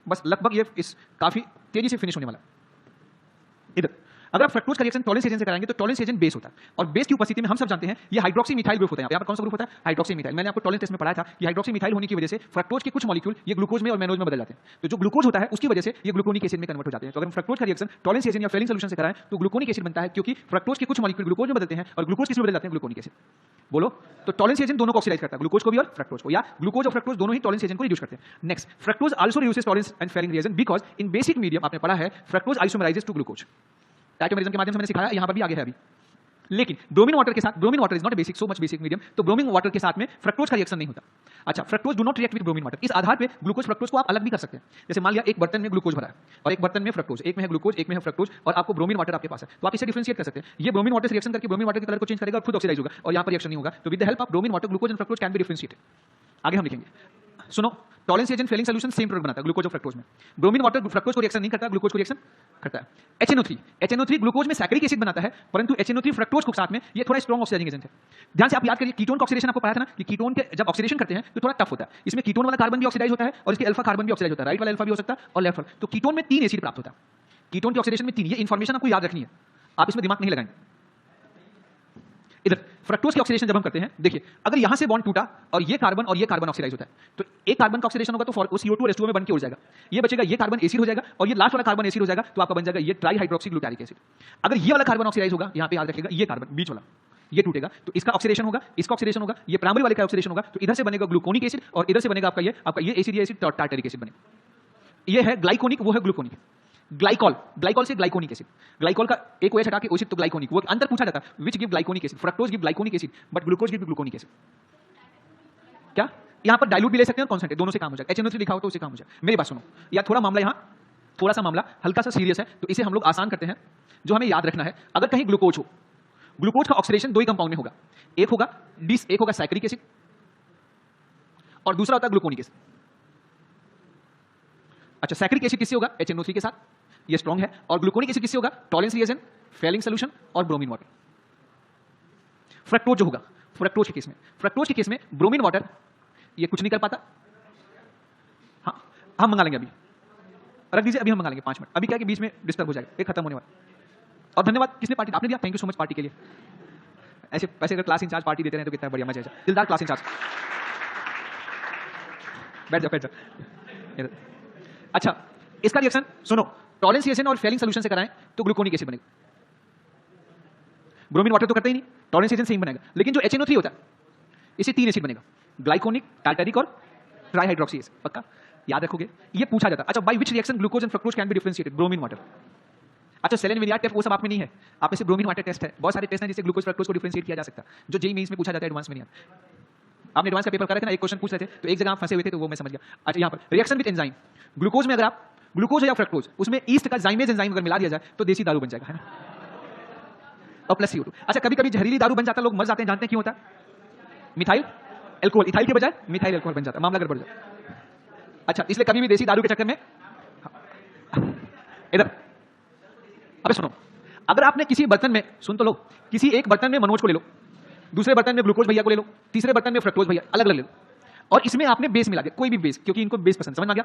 बस लगभग ये इस काफी तेजी से फिनिश होने वाला। इधर अगर आप फ्रक्टोज का रिएक्शन टॉलरेंस एजेंट से कराएंगे तो टॉलरेंस एजेंट बेस होता है और बेस की उपस्थिति में हम सब जानते हैं ये हाइड्रोक्सी मिथाइल ग्रुप होता है। यहाँ पर कौन सा ग्रुप होता है, हाइड्रोक्सी मिथाइल। मैंने आपको टॉलरेंस टेस्ट में पढ़ाया था कि हाइड्रोक्सी मिथाइल होने की वजह से फ्रक्टोज के कुछ मॉलिक्यूल ये ग्लूकोज में और मैनोज में बदल जाते हैं, तो जो ग्लूकोज होता है उसकी वजह से ये ग्लूकोनिक एसिड में कन्वर्ट हो जाते हैं। तो अगर हम फ्रक्टोज का रिएक्शन टॉलरेंस एजेंट या फेलिंग सॉल्यूशन से कराएं तो ग्लूकोनिक एसिड बनता है, क्योंकि फ्रक्टोज के कुछ मॉलिक्यूल ग्लूकोज में बदलते हैं और ग्लूकोज किस में बदल जाते हैं, ग्लूकोनिक एसिड। बोलो, तो टॉलरेंस एजेंट दोनों को ऑक्सीडाइज करता है, ग्लूकोज को भी और फ्रक्टोज को, या ग्लूकोज और फ्रक्टोज दोनों ही टॉलरेंस एजेंट को रिड्यूस करते हैं। Next, fructose also reduces Tollens and Fehling reaction because in basic medium आपने पढ़ा है fructose isomerises to glucose, tautomerism के माध्यम से मैंने सिखाया, यहां पर भी आगे है अभी। लेकिन ब्रोमीन वाटर के साथ, bromine water is not basic so much basic medium, तो ब्रोमीन वाटर के साथ में फ्रक्टोज का रिएक्शन नहीं होता। अच्छा, fructose do not react with bromine water, इस आधार पे ग्लूकोज फ्रक्टोज को आप अलग भी कर सकते हैं। जैसे मान लिया एक बर्तन में ग्लूकोज भरा है और एक बर्तन में फ्रक्टोज, एक में है ग्लूकोज एक में है फ्रक्टोज और आपको ब्रोमीन वाटर आपके पास है, तो आप इसे डिफरेंशिएट कर सकते हैं। ये ब्रोमीन वाटर से रिएक्शन करके ब्रोमीन वाटर के कलर को चेंज करेगा और खुद ऑक्सीडाइज होगा और यहाँ पर रिएक्शन नहीं होगा। तो with the help of bromine water glucose and fructose can be differentiated. आगे हम लिखेंगे, सुनो, Tollens agent Fehling solution same product बनाता है ग्लूकोज और फ्रक्टोज में। ब्रोमीन वाटर फ्रक्टोज को रिएक्शन नहीं करता, ग्लूकोज को रिएक्शन करता है। HNO3 ग्लूकोज में सैकरिक एसिड बनाता है, परंतु HNO3 फ्रक्टोज के साथ में ये थोड़ा स्ट्रॉन्ग ऑक्सीडाइजिंग एजेंट है। ध्यान से आप याद करिए, कीटोन का ऑक्सीडेशन आपको पढ़ा था ना कि कीटोन के जब ऑक्सीडेशन करते हैं तो थोड़ा टफ होता है। इसमें कीटोन वाला कार्बन भी ऑक्सीडाइज होता है और इसके अल्फा कार्बन भी ऑक्सीडाइज होता है, राइट वाला अल्फा भी हो सकता है और लेफ्ट वाला। तो कीटोन में 3 एसिड प्राप्त होता है, कीटोन के ऑक्सीडेशन में 3, ये इंफॉर्मेशन आपको याद रखनी है, आप इसमें दिमाग नहीं लगाएंगे। इधर फ्रक्टोज की ऑक्सीडेशन जब हम करते हैं, देखिए अगर यहां से बॉन्ड टूटा और ये कार्बन ऑक्सीडाइज होता है तो एक कार्बन का ऑक्सीडेशन होगा तो CO2 और H2O में बन के उड़ जाएगा, ये बचेगा, ये कार्बन एसिड हो जाएगा और ये लास्ट वाला कार्बन एसिड हो जाएगा, तो आपका बन जाएगा ये ट्राईहाइड्रोक्सी ग्लूटारिक एसिड। अगर ये वाला कार्बन ऑक्सीडाइज होगा, यहां पे याद रखिएगा ये कार्बन बीच वाला ये टूटेगा तो इसका ऑक्सीडेशन होगा, इसका ऑक्सीडेशन होगा, ये प्राइमरी वाले का ऑक्सीडेशन होगा, तो इधर से बनेगा ग्लूकोनिक एसिड और इधर से बनेगा आपका ये एसिड, ये एसिड टार्टरिक एसिड बनेगा। ये है ग्लाइकोनिक, वो है ग्लूकोनिक। ग्लाइकॉल, ग्लाइकॉल से ग्लाइकोनिक एसिड, ग्लाइकॉल का एक OH हटा के OH तो ग्लाइकोनिक, वो अंतर पूछा जाता है which give glyconic acid, fructose give glyconic acid but glucose give gluconic acid. क्या यहां पर डाइल्यूट भी ले सकते हैं, कॉन्सेंट्रेट, दोनों से काम हो जाएगा। HNO3 लिखा हो तो उससे काम हो जाएगा। मेरी बात सुनो, या थोड़ा मामला यहां थोड़ा सा मामला हल्का सा सीरियस है, तो इसे हम लोग आसान करते हैं। जो हमें याद रखना है, अगर कहीं ग्लूकोज हो, ग्लूकोज का ऑक्सीडेशन दो ही कंपाउंड में होगा, एक होगा एक होगा साइक्रिक एसिड और दूसरा होता है ग्लूकोनिक एसिड। अच्छा, साइक्रिक एसिड किससे होगा? HNO3 के साथ, ये स्ट्रॉन्ग है। और ग्लूकोनिक एसिड किससे होगा? टॉलेंस रिएजेंट, फेलिंग सॉल्यूशन और ब्रोमीन वाटर। फ्रक्टोज जो होगा, फ्रक्टोज के केस में ब्रोमीन वाटर ये कुछ नहीं कर पाता। हाँ, हम मंगा लेंगे, अभी रख दीजिए, अभी हम मंगा लेंगे 5 मिनट। अभी क्या है कि बीच में डिस्टर्ब हो जाएगा, ये खत्म होने वाला। और धन्यवाद, किसने पार्टी आपने दिया, thank you so much party के लिए। ऐसे पैसे अगर क्लास इंचार्ज पार्टी देते रहे तो कितना बढ़िया मजा है। दिलदार क्लास इंचार्ज, बैठ जाओ। अच्छा, इसका रिएक्शन सुनो, टॉलेंस रिएजेंट और फेलिंग सॉल्यूशन से कराएं तो ग्लूकोनिक एसिड बनेगा। ब्रोमीन वाटर तो करते ही नहीं, टॉलेंस रिएजेंट से ही बनेगा। लेकिन जो HNO3 होता है, इसे 3 एसिड बनेगा, ग्लाइकोनिक, टार्टरिक और ट्राइहाइड्रोक्सी एसिड। पक्का याद रखोगे, ये पूछा जाता है। अच्छा, by which reaction glucose and fructose can be differentiated? Bromine water. अच्छा, सेलेन विलियर्ड टेस्ट वो सब आप में नहीं है, आप में सिर्फ ब्रोमीन वाटर टेस्ट है। बहुत सारे टेस्ट हैं जिससे ग्लूकोज फ्रक्टोज को डिफरेंशिएट किया जा सकता है, जो जेईई मेंस में पूछा जाता है, एडवांस में नहीं आता। आपने एडवांस का पेपर करा था ना, एक क्वेश्चन पूछ रहे थे तो एक जगह आप फंसे हुए थे, तो वो मैं समझ गया। अच्छा, यहाँ पर रिएक्शन विद एंजाइम, ग्लूकोज में अगर आप ग्लूकोज या फ्रक्टोज उसमें ईस्ट का जाइमेज एंजाइम अगर मिला दिया जाए तो देसी दारू बन जाएगा, है ना, और प्लस CO2। अच्छा, कभी कभी जहरीली दारू बन जाता है, लोग मर जाते हैं, जानते हैं क्यों होता है? मिथाइल एल्कोहल, इथाइल के बजाय मिथाइल एल्कोहल बन जाता है, मामला गड़बड़ जाता है। अच्छा, इसलिए कभी भी देसी दारू के चक्कर में इधर, अबे सुनो, अगर आपने किसी बर्तन में, सुन तो लो, किसी एक बर्तन में मनोज को ले लो, दूसरे बर्तन में ग्लूकोज भैया को ले लो, तीसरे बर्तन में फ्रक्टोज भैया, अलग अलग ले लो, और इसमें आपने बेस मिला दिया, कोई भी बेस, क्योंकि इनको बेस पसंद, समझ में आ गया?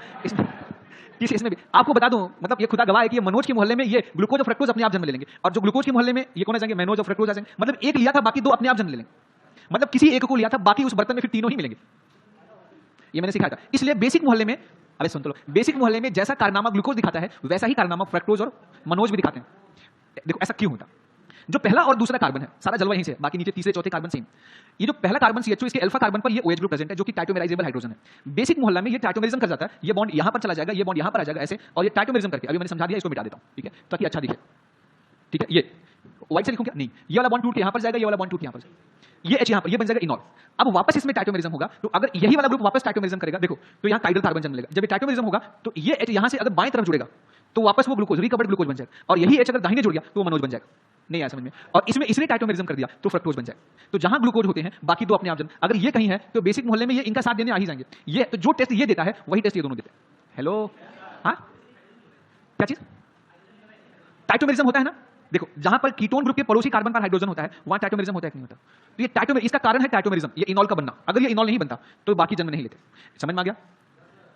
इसमें भी आपको बता दूं, मतलब ये खुदा गवाह है कि ये मनोज के मोहल्ले में ये ग्लूकोज और फ्रक्टोज अपने आप जन्म ले लेंगे, और जो ग्लूकोज के मोहल्ले में ये कौन आ जाएंगे? मनोज और फ्रक्टोज आ जाएंगे। मतलब एक लिया था, बाकी दो अपने आप जन्म ले लेंगे। मतलब किसी एक को लिया था, बाकी उस बर्तन में फिर तीनों ही मिलेंगे। ये मैंने सिखाया था। इसलिए बेसिक मोहल्ले में, अरे सुन तो लो, बेसिक मोहल्ले में जैसा कारनामा ग्लूकोज दिखाता है, वैसा ही कारनामा फ्रक्टोज और मनोज भी दिखाते हैं। देखो ऐसा क्यों होता? जो पहला और दूसरा कार्बन है, सारा जलवा यहीं से, बाकी नीचे तीसरे चौथे कार्बन सेम। ये जो पहला कार्बन CH2, इसके अल्फा कार्बन पर ये OH ग्रुप प्रेजेंट है, जो कि टाइटोमेराइजेबल हाइड्रोजन है। बेसिक मोहल्ला में ये टाइटोमेरिज्म कर जाता है, ये बॉन्ड यहां पर चला जाएगा, ये बॉन्ड यहां पर आ जाएगा ऐसे, और ये टाइटोमेरिज्म करके, अभी मैंने समझा दिया, इसको मिटा देता हूं, ठीक है, ताकि अच्छा दिखे। ठीक है, ये व्हाइट से लिखूं क्या? नहीं, ये वाला बॉन्ड टूट के यहां पर जाएगा, ये वाला बॉन्ड टूट के यहां पर, ये H यहां पर, ये बन जाएगा इनॉल। अब वापस इसमें टाइटोमेरिज्म होगा, तो अगर यही वाला ग्रुप वापस टाइटोमेरिज्म करेगा, देखो, तो यहां टाइडल कार्बन जन्म लेगा। जब ये टाइटोमेरिज्म होगा, तो ये H यहां से अगर बाएं तरफ जुड़ेगा, तो वापस वो ग्लूकोज, रिकवर्ड ग्लूकोज बन जाएगा, और यही H अगर दाहिने जुड़ गया, तो वो मनोज बन जाएगा। नहीं आया समझ में? और इसमें इसने टाइटोमेरिज्म कर दिया, तो फ्रक्टोज बन जाएगा। तो जहां ग्लूकोज होते हैं, बाकी दो अपने आप जन्म, अगर ये कहीं है, तो बेसिक मोहल्ले में ये इनका साथ देने आ ही जाएंगे। ये तो जो टेस्ट ये देता है, वही टेस्ट ये दोनों देते हैं। हेलो, हाँ, क्या चीज? टाइटोमेरिज्म होता है ना। देखो, जहां पर कीटोन ग्रुप के पड़ोसी कार्बन पर हाइड्रोजन होता है, वहां टाइटोमेरिज्म होता है कि नहीं होता? तो ये टाइटोमेरिज्म, इसका कारण है टाइटोमेरिज्म, ये इनॉल का बनना। अगर ये इनॉल नहीं बनता, तो बाकी जन्म नहीं लेते। समझ में आ गया?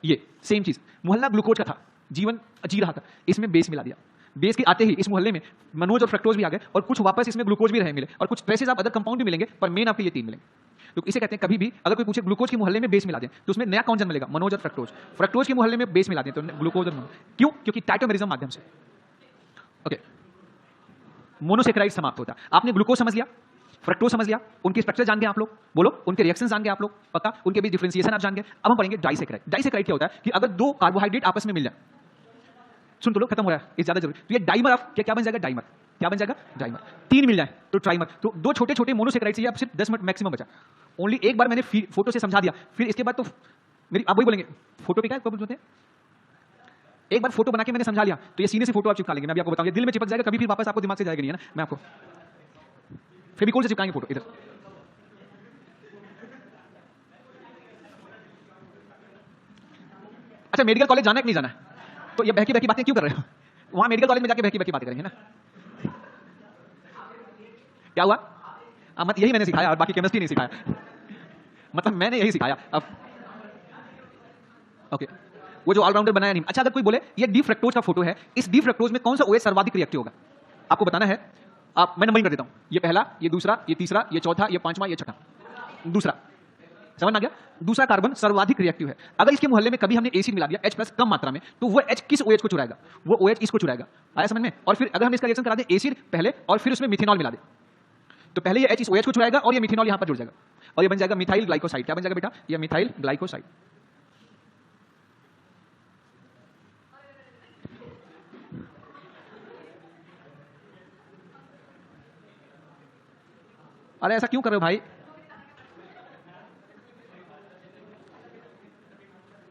ये सेम चीज मोहल्ला ग्लूकोज का था, जीवन जी रहा था, इसमें बेस मिला दिया। बेस के आते ही इस मोहल्ले में मनोज और फ्रक्टोज भी आ गए, और कुछ वापस इसमें ग्लूकोज भी रहे मिले, और कुछ ट्रेसेस आप अदर कंपाउंड भी मिलेंगे, पर मेन आपके ये 3 मिलेंगे। तो इसे कहते हैं, कभी भी अगर कोई पूछे ग्लूकोज के मोहल्ले में बेस मिला दें, तो उसमें नया कौन जन्म मिलेगा? मनोज और फ्रक्टोज। फ्रक्टोज के मोहल्ले में बेस मिला दें, तो ग्लूकोज और मनोज। क्यों? क्योंकि टाइटोमेरिज्म माध्यम से। ओके, मोनोसेकेराइड समाप्त होता है। आपने ग्लूकोज समझ लिया, फ्रक्टोज समझ लिया, उनके स्ट्रक्चर जान गए आप लोग, बोलो, उनके रिएक्शन जान गए आप लोग, पक्का, उनके बीच डिफरेंशिएशन आप जान गए। अब हम पढ़ेंगे डाइसेकेराइड। डाइसेकेराइड क्या होता है कि अगर दो कार्बोहाइड्रेट आपस में मिल जाए, सुन तो लो, खत्म हो रहा है, ये ज्यादा जरूरी। तो ये डाइमर ऑफ क्या बन जाएगा? डाइमर। क्या बन जाएगा? डाइमर। 3 मिल जाए तो ट्राइमर। तो दो छोटे छोटे मोनोसेकेराइड से ये अब सिर्फ 10 मिनट मैक्सिमम बचा। ओनली एक बार मैंने फोटो से समझा दिया, फिर इसके बाद तो मेरी आप वही बोलेंगे, फोटो पे क्या बोलते हैं, एक बार फोटो बना के मैंने समझा लिया, तो ये सीने से फोटो आप चिपका लेंगे। मैं आपको बताऊंगा, दिल में चिपक जाएगा, कभी फिर वापस आपको दिमाग से जाएगा नहीं, है ना। मैं आपको फेविकोल से चिपकाएंगे फोटो इधर। अच्छा, मेडिकल कॉलेज जाना है कि नहीं जाना है? तो ये बहकी बहकी बातें क्यों कर रहे हो? वहां मेडिकल कॉलेज में जाके बहकी बहकी बातें करेंगे ना। क्या हुआ? मत यही मैंने सिखाया, और बाकी केमिस्ट्री नहीं सिखाया। मतलब मैंने यही सिखाया। अब ओके, वो जो ऑलराउंडर बनाया नहीं। अच्छा, अगर कोई बोले ये डी फ्रक्टोज का फोटो है, इस डी फ्रक्टोज में कौन सा OH सर्वाधिक रिएक्टिव होगा? आपको बताना है। आप मैं नंबरिंग कर देता हूं, ये पहला, ये दूसरा, ये तीसरा, ये चौथा, ये पांचवा, ये छठा। दूसरा, समझ में आ गया? दूसरा कार्बन सर्वाधिक रिएक्टिव है। अगर इसके मोहल्ले में कभी हमने एसिड मिला दिया H+ कम मात्रा में, तो वो H किस OH को चुराएगा? वो OH इसको चुराएगा। आया समझ में? और फिर अगर हम इसका रिएक्शन करा दें एसिड पहले, और फिर उसमें मिथेनॉल मिला दें, तो पहले ये H इस OH को चुराएगा, और ये मिथेनॉल यहां पर जुड़ जाएगा, और ये बन जाएगा मिथाइल ग्लाइकोसाइड। क्या बन जाएगा बेटा? ये मिथाइल ग्लाइकोसाइड। अरे ऐसा क्यों कर रहे हो भाई?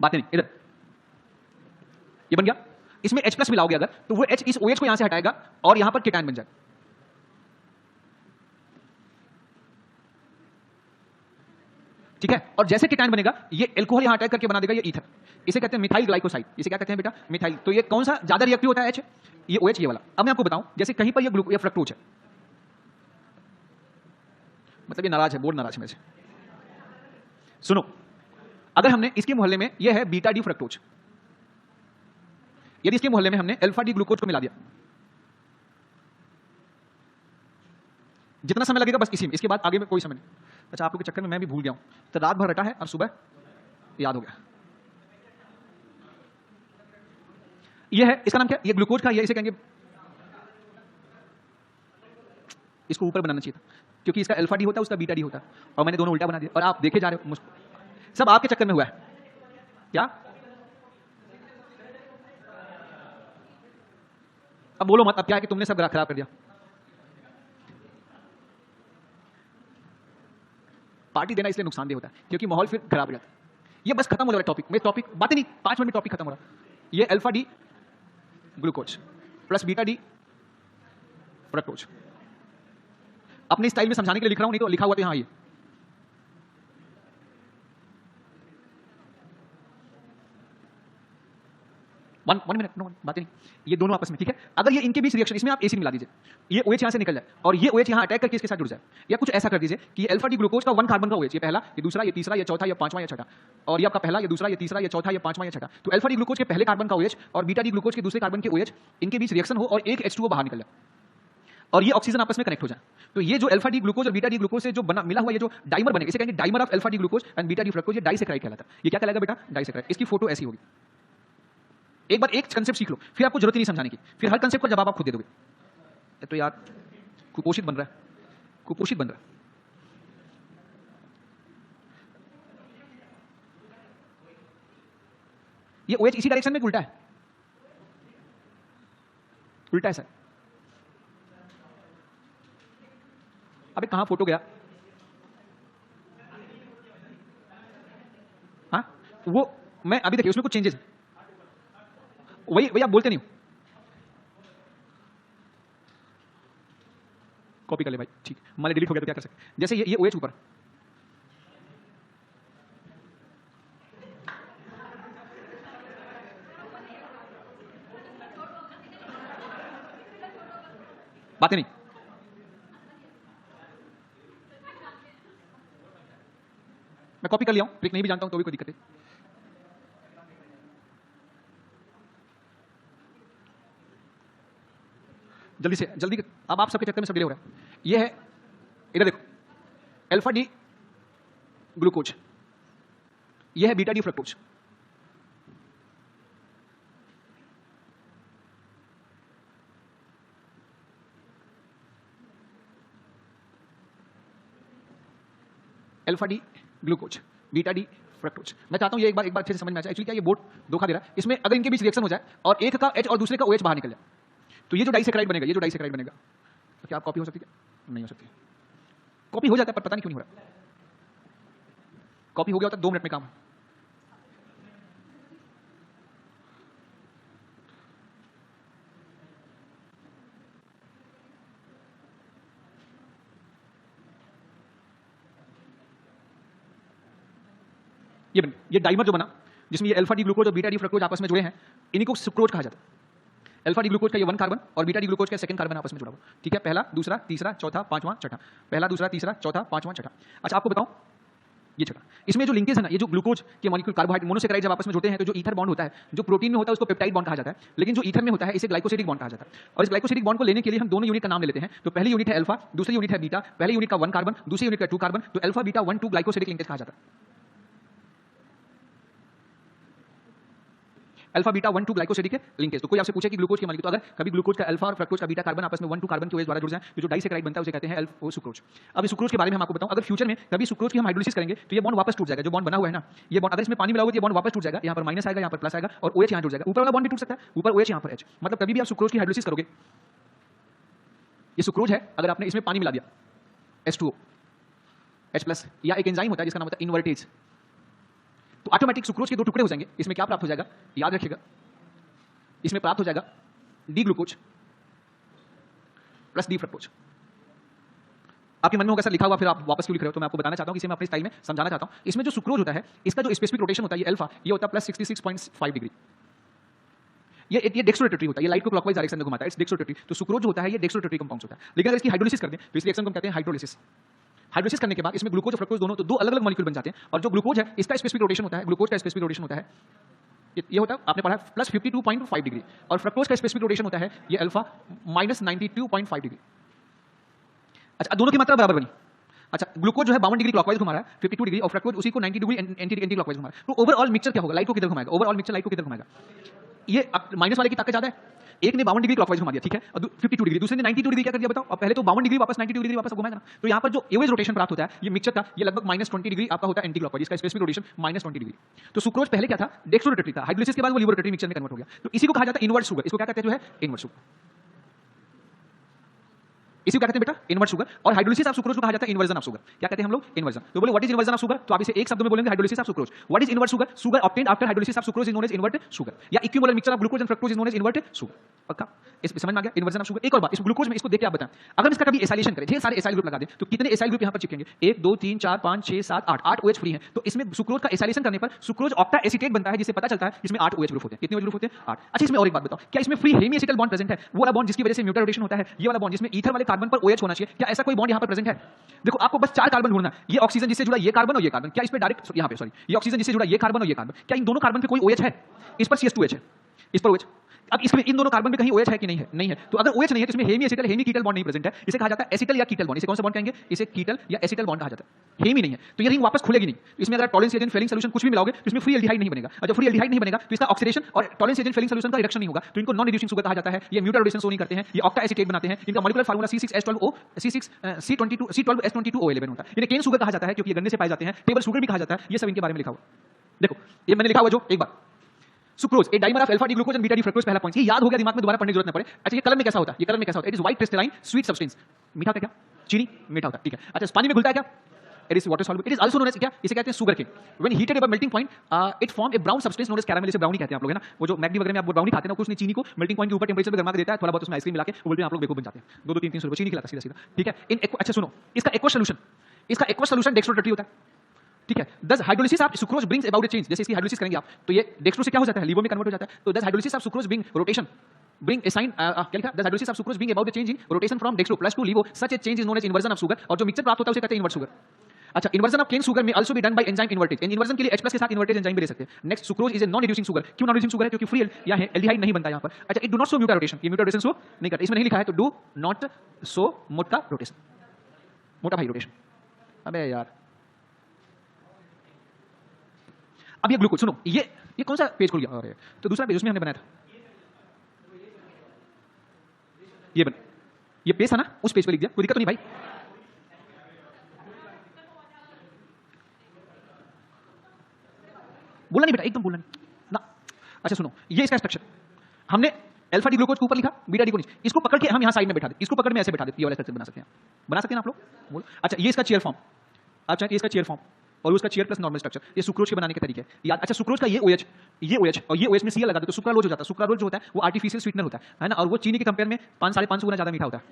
बातें नहीं, इधर। ये बन गया। इसमें H प्लस मिलाओगे अगर, तो वो H इस OH को यहां से हटाएगा और यहां पर केटायन बन जाएगा। ठीक है, और जैसे केटायन बनेगा ये एल्कोहल यहां अटैक करके बना देगा ये ईथर। इसे कहते हैं मिथाइल ग्लाइकोसाइड। इसे क्या कहते हैं बेटा? मिथाइल। तो ये कौन सा ज्यादा रिएक्टिव होता है H? ये OH, ये वाला। अब मैं आपको बताऊं, जैसे कहीं पर ये फ्रक्टोज है, मतलब ये नाराज है, बोर्ड नाराज है मेरे से। सुनो, अगर हमने इसके मोहल्ले में ये है बीटा डी फ्रक्टोज, यदि इसके मोहल्ले में हमने अल्फा डी ग्लूकोज को मिला दिया, जितना समय लगेगा बस इसी में, इसके बाद आगे में कोई समय नहीं। अच्छा, आप लोग के चक्कर में मैं भी भूल गया हूं, तो रात भर रटा है और सुबह याद हो गया। ये है, इसका नाम क्या? ये ग्लूकोज का, ये इसे कहेंगे, इसको ऊपर बनाना चाहिए था क्योंकि इसका अल्फा डी होता है, उसका बीटा डी होता है, और मैंने दोनों उल्टा बना दिया और आप देखे जा रहे हो। सब आपके चक्कर में हुआ है क्या? अब बोलो मत, अब क्या है कि तुमने सब खराब कर दिया। पार्टी देना इसलिए नुकसानदेह होता है क्योंकि माहौल फिर खराब हो जाता है। ये बस खत्म हो रहा है टॉपिक में, टॉपिक बातें नहीं, 5 मिनट में टॉपिक खत्म हो रहा है। ये alpha D glucose plus beta D fructose. अपने स्टाइल में समझाने के लिए लिख रहा हूं, नहीं तो लिखा हुआ तो यहां ये। वन मिनट, नो बातें नहीं, ये दोनों आपस में। ठीक है, अगर ये इनके बीच रिएक्शन, इसमें आप एसिड मिला दीजिए, ये OH यहां से निकल जाए और ये OH यहां अटैक करके इसके साथ जुड़ जाए, या कुछ ऐसा कर दीजिए कि ये अल्फा डी ग्लूकोज का 1 कार्बन का OH, ये पहला, ये दूसरा, ये तीसरा, ये चौथा, ये पांचवा, ये छठा, और ये आपका पहला, ये दूसरा, ये तीसरा, ये चौथा, ये पांचवा, ये छठा। तो अल्फा डी ग्लूकोज के पहले कार्बन का OH और बीटा डी ग्लूकोज के दूसरे कार्बन के OH, इनके बीच रिएक्शन हो और एक H2O बाहर निकल जाए और ये ऑक्सीजन आपस में कनेक्ट हो जाए। तो ये जो अल्फा डी ग्लूकोज और बीटा डी ग्लूकोज से जो बना मिला हुआ ये जो डाइमर बनेगा, इसे कहेंगे dimer of alpha D glucose and beta D fructose, ये डाइसैकराइड कहलाता है। ये क्या कहलाएगा बेटा? डाइसैकराइड। इसकी फोटो ऐसी होगी। एक बार एक कंसेप्ट सीख लो, फिर आपको जरूरत ही नहीं समझाने की, फिर हर कंसेप्ट का जवाब आप खुद दे दोगे। तो यार कुपोषित बन रहा है, कुपोषित बन रहा है। ये OH इसी डायरेक्शन में उल्टा है, उल्टा है सर। अबे कहां फोटो गया? हाँ, वो मैं अभी देखिए उसमें कुछ चेंजेस है, वही आप बोलते नहीं हो। कॉपी कर ले भाई, ठीक, मान डिलीट हो गया तो क्या कर सकते? जैसे ये OH ऊपर, बातें नहीं, मैं कॉपी कर लिया हूं, ट्रिक नहीं भी जानता हूं तो भी कोई दिक्कत नहीं। जल्दी से जल्दी, अब आप सबके चक्कर में सब डिले हो रहा है। ये है, इधर देखो, अल्फा डी ग्लूकोज, ये है beta D fructose. Alpha D glucose, beta D fructose. मैं चाहता हूं ये एक बार अच्छे से समझ में आ जाए। एक्चुअली क्या ये बोर्ड धोखा दे रहा है, इसमें अगर इनके बीच रिएक्शन हो जाए और एक का H और दूसरे का OH बाहर निकल जाए, तो ये जो डाइसैकराइड बनेगा, ये जो डाइसैकराइड बनेगा, तो क्या आप कॉपी हो सकती है? नहीं हो सकती। कॉपी हो जाता है पर पता नहीं क्यों नहीं हो रहा। कॉपी हो गया होता 2 मिनट में काम। ये डाइमर जो बना, जिसमें ये अल्फा डी ग्लूकोज और बीटा डी फ्रक्टोज आपस में जुड़े हैं, इन्हीं को सुक्रोज कहा जाता है। अल्फा डी ग्लूकोज का ये 1 कार्बन और बीटा डी ग्लूकोज का सेकंड कार्बन आपस में जुड़ा हुआ। ठीक है, पहला, दूसरा, तीसरा, चौथा, पांचवां, छठा, पहला, दूसरा, तीसरा, चौथा, पांचवां, छठा। अच्छा, आपको बताऊं, ये छठा, इसमें जो लिंकेज है ना, ये जो ग्लूकोज के मॉलिक्यूल कार्बोहाइड्रेट मोनोसेकेराइड जब आपस में जुड़ते हैं तो जो ईथर बॉन्ड होता है, जो प्रोटीन में होता है उसको पेप्टाइड बॉन्ड कहा जाता है, लेकिन जो ईथर में होता है इसे ग्लाइकोसिडिक बॉन्ड कहा जाता है। और इस ग्लाइकोसिडिक बॉन्ड को लेने के लिए हम दोनों यूनिट का नाम ले लेते हैं। तो पहली यूनिट है अल्फा, दूसरी यूनिट है बीटा, पहली यूनिट का 1 कार्बन, दूसरी यूनिट का 2 कार्बन, तो अल्फा बीटा 1 2 ग्लाइकोसिडिक लिंकेज कहा जाता है। अल्फा बीटा 1 2 ग्लाइकोसिडिक है लिंकेज। तो कोई आपसे पूछे कि ग्लूकोज के मॉलिक्यूल, तो अगर कभी ग्लूकोज का अल्फा और फ्रक्टोज का बीटा कार्बन आपस में 1 2 कार्बन के OH द्वारा जुड़ जाए, तो जो डाइसैकराइड बनता है उसे कहते हैं अल्फा सुक्रोज। अब इस सुक्रोज के बारे में हम आपको बताऊं, अगर फ्यूचर में कभी सुक्रोज की हम हाइड्रोलिसिस करेंगे तो ये बॉन्ड वापस टूट जाएगा। जो बॉन्ड बना हुआ है ना, ये बॉन्ड अगर इसमें पानी मिलाओगे तो ये बॉन्ड वापस टूट जाएगा, यहाँ पर माइनस आएगा, यहाँ पर प्लस आएगा और OH यहाँ जुड़ जाएगा। ऊपर वाला बॉन्ड भी टूट सकता है, ऊपर OH यहाँ पर H। मतलब कभी भी आप सुक्रोज की हाइड्रोलिसिस करोगे, ये सुक्रोज है, अगर आपने इसमें पानी मिला दिया H2O, H+ या एक एंजाइम होता है जिसका नाम होता है इन्वर्टेज। तो ऑटोमेटिक सुक्रोज के दो टुकड़े हो जाएंगे। इसमें क्या प्राप्त हो जाएगा, याद रखिएगा, इसमें प्राप्त हो जाएगा D glucose plus D fructose. आपके मन में होगा सर लिखा हुआ फिर आप वापस क्यों लिख रहे हो, तो मैं आपको बताना चाहता हूं कि इसे मैं अपने स्टाइल में समझाना चाहता हूं। इसमें जो सुक्रोज होता है इसका जो स्पेसिफिक रोटेशन होता है ये अल्फा, ये होता है +66.5 डिग्री। ये डेक्स्ट्रोरोटेटरी होता है, ये लाइट को क्लॉकवाइज डायरेक्शन में घुमाता है, इट्स डेक्स्ट्रोरोटेटरी। तो सुक्रोज जो होता है ये डेक्स्ट्रोरोटेटरी कंपाउंड होता है। लेकिन अगर इसकी हाइड्रोलिसिस कर दें तो इस रिएक्शन को हम कहते हैं हाइड्रोलिसिस। हाइड्रोलिसिस करने के बाद इसमें ग्लूकोज और फ्रक्टोज दोनों तो दो अलग अलग मॉलिक्यूल बन जाते हैं। और जो ग्लूकोज है इसका स्पेसिफिक रोटेशन होता है, ग्लूकोज का स्पेसिफिक रोटेशन होता है ये होता है, आपने पढ़ा है +52.5 डिग्री। और फ्रक्टोज का स्पेसिफिक रोटेशन होता है ये अल्फा -92.5 डिग्री। अच्छा, दोनों की मात्रा बराबर बनी। अच्छा, ग्लूकोज जो है 52 डिग्री क्लॉकवाइज घुमा रहा है 52 डिग्री, और फ्रक्टोज उसी को 90 डिग्री एंटी क्लॉकवाइज घुमा रहा है। तो ओवरऑल मिक्सचर क्या होगा, लाइट को किधर घुमाएगा, ओवरऑल मिक्सचर लाइट को किधर घुमाएगा। ये माइनस वाले की ताकत ज्यादा है, एक ने 52 डिग्री क्लॉकवाइज घुमा दिया, ठीक है, और 52 डिग्री, दूसरे ने 92 डिग्री क्या कर दिया बताओ। अब पहले तो 52 डिग्री वापस 92 डिग्री वापस घुमाएगा ना। तो यहाँ पर जो एवरेज रोटेशन प्राप्त होता है ये मिक्सचर का, ये लगभग -20 डिग्री आपका होता है एंटी क्लॉकवाइज, इसका स्पेसिफिक रोटेशन -20 डिग्री। तो सुक्रोज पहले क्या था, डेक्स्ट्रोरोटेटरी था, हाइड्रोलिसिस के बाद वो लिवोरोटेटरी मिक्सचर में कन्वर्ट हो गया। तो इसी को कहा जाता है इनवर्ट शुगर। इसको क्या कहते हैं, जो है इनवर्ट शुगर, इसी को क्या कहते हैं बेटा, इनवर्ट शुगर। और हाइड्रोलिसिस ऑफ सुक्रोज को कहा जाता है इन्वर्जन ऑफ शुगर। क्या कहते हैं हम लोग, इन्वर्जन। तो बोले what is inversion of sugar, तो आप इसे एक शब्द में बोलेंगे hydrolysis of sucrose. What is invert sugar, sugar obtained after hydrolysis of sucrose is known as invert sugar, या equimolar mixture of glucose and fructose is known as invert sugar. पक्का, इस समझ में आ गया इन्वर्जन ऑफ शुगर। एक और बात, इस ग्लूकोज में इसको देख के आप बताएं, अगर इसका कभी एसाइलेशन करें, ढेर सारे एसाइल ग्रुप लगा दें, तो कितने एसाइल ग्रुप यहाँ पर चिपकेंगे, 1 2 3 4 5 6 7 8 OH फ्री है। तो इसमें सुक्रोज का एसाइलेशन करने पर सुक्रोज ऑक्टा एसीटेट बनता है, जिससे पता चलता है इसमें 8 OH ग्रुप होते हैं। कितने OH ग्रुप होते हैं, 8। अच्छा, इसमें और एक बात बताओ, क्या इसमें free hemiacetal bond present है, वो वाला बॉन्ड जिसकी वजह से म्यूटा रोटेशन होता है, ये वाला बॉन्ड जिसमें ईथर वाले कार्बन पर OH होना चाहिए, क्या ऐसा कोई बॉन्ड यहाँ पर प्रेजेंट है। देखो, आपको बस 4 कार्बन ढूंढना है, ये ऑक्सीजन जिससे जुड़ा ये कार्बन और ये कार्बन, क्या इसमें डायरेक्ट यहाँ पे, सॉरी, ये ऑक्सीजन जिससे जुड़ा ये कार्बन और ये कार्बन, क्या इन दोनों कार्बन पे कोई OH है, इस पर CS2H है, इस पर OH। अब इसमें इन दोनों कार्बन पे कहीं OH है कि नहीं है, नहीं है। तो अगर OH नहीं है तो इसमें हेमी एसिटल हेमी कीटल बॉन्ड नहीं प्रेजेंट है, इसे कहा जाता है एसिटल या कीटल बॉन्ड। इसे कौन सा बॉन्ड कहेंगे, इसे कीटल या एसिटल बॉन्ड कहा जाता है। हेमी नहीं है तो ये रिंग वापस खुलेगी नहीं। तो इसमें अगर टॉलरेंस एजेंट फेलिंग सॉल्यूशन कुछ भी मिलाओगे तो इसमें फ्री एल्डिहाइड नहीं बनेगा, और जब फ्री एल्डिहाइड नहीं बनेगा तो इसका ऑक्सीडेशन और टॉलरेंस एजेंट फेलिंग सॉल्यूशन का रिडक्शन नहीं होगा, तो इनको नॉन रिड्यूसिंग शुगर कहा जाता है। ये म्यूटा रोटेशन शो नहीं करते हैं, ये ऑक्टा एसीटेट बनाते हैं। इनका मॉलिक्यूलर फार्मूला C6H12O C12S22O11 होता है। इन्हें केन शुगर कहा जाता है क्योंकि ये गन्ने से पाए जाते हैं, टेबल शुगर भी कहा जाता है। ये सब इनके बारे में लिखा हुआ। देखो, ये मैंने लिखा हुआ जो एक बार sucrose a dimer of alpha D glucose and beta D fructose, पहला पॉइंट ये याद हो गया, दिमाग में दोबारा पढ़ने की जरूरत न पड़े। अच्छा, ये कलर में कैसा होता है, ये कलर में कैसा होता है, it is white crystalline sweet substance. मीठा होता है क्या, चीनी मीठा होता है, ठीक है। अच्छा, पानी में घुलता है क्या, it is water soluble. It is also known as क्या, इसे कहते हैं sugar cane. When heated above melting point it form a brown substance known as caramel. इसे ब्राउनी कहते हैं आप लोग, है ना। वो जो मैगडी वगैरह में आप ब्राउनी खाते हैं ना, उसने चीनी को मेल्टिंग पॉइंट के ऊपर टेंपरेचर पे गरमा के देता है, थोड़ा बहुत उसमें आइसक्रीम मिला के, वो बोलते हैं आप लोग बेवकूफ बन जाते हैं। 2 2 3 300 रुपए चीनी खिलाता सीधा सीधा, ठीक है। अच्छा सुनो, इसका एक्वस सोल्यूशन डेक्स्ट्रोरोटेटरी होता है, ठीक है। दस hydrolysis of sucrose brings about a change. जैसे इसकी हाइड्रोलिसिस करेंगे आप तो ये डेक्स्ट्रो से क्या हो जाता है, लिवो में कन्वर्ट हो जाता है। तो thus hydrolysis of sucrose bring rotation bring a sign, क्या लिखा, thus hydrolysis of sucrose bring about a change in rotation from dextro plus to laevo, such a change is known as inversion of sugar. और जो mixture प्राप्त होता है उसे कहते हैं इन्वर्ट शुगर। अच्छा, इन्वर्जन ऑफ केन शुगर में also be done by enzyme invertase. Inversion के लिए H+ के साथ इन्वर्टेज एंजाइम भी दे सकते हैं। Next, sucrose is a non reducing sugar. क्यों नॉन रिड्यूसिंग शुगर है, क्योंकि फ्री या है एल्डिहाइड नहीं बनता यहाँ पर। अच्छा, it do not show mutarotation, ये म्यूटा रोटेशन शो नहीं करता, इसमें नहीं लिखा है, तो डू नॉट शो मोटा रोटेशन, मोटा भाई रोटेशन। अबे यार, अब ये ग्लूकोज सुनो, ये कौन सा पेज खुल गया, अरे तो दूसरा पेज उसमें हमने बनाया था, ये पेज था ना, उस पेज पे लिख दिया, कोई दिक्कत तो नहीं भाई। बोलना नहीं बेटा, एकदम बोलना नहीं ना। अच्छा सुनो, ये इसका स्ट्रक्चर हमने अल्फा डी ग्लूकोज के ऊपर लिखा, बीटा डी को नीचे। इसको पकड़ के हम यहाँ साइड में बैठा दे, इसको पकड़ में ऐसे बैठा दे, ये वाला स्ट्रक्चर बना सकते हैं आप लोग, बोलो। अच्छा, ये इसका चेयर फॉर्म, अच्छा ये इसका चेयर फॉर्म और उसका चेयर प्लस नॉर्मल स्ट्रक्चर, ये सुक्रोज के बनाने के तरीके याद। अच्छा, सुक्रोज का ये OH और ये OH में Cl लगा दे तो सुक्रालोज हो जाता है। सुक्रालोज जो होता है वो आर्टिफिशियल स्वीटनर होता है ना, और वो चीनी के कंपेयर में 5-5.5 गुना ज्यादा मीठा होता है।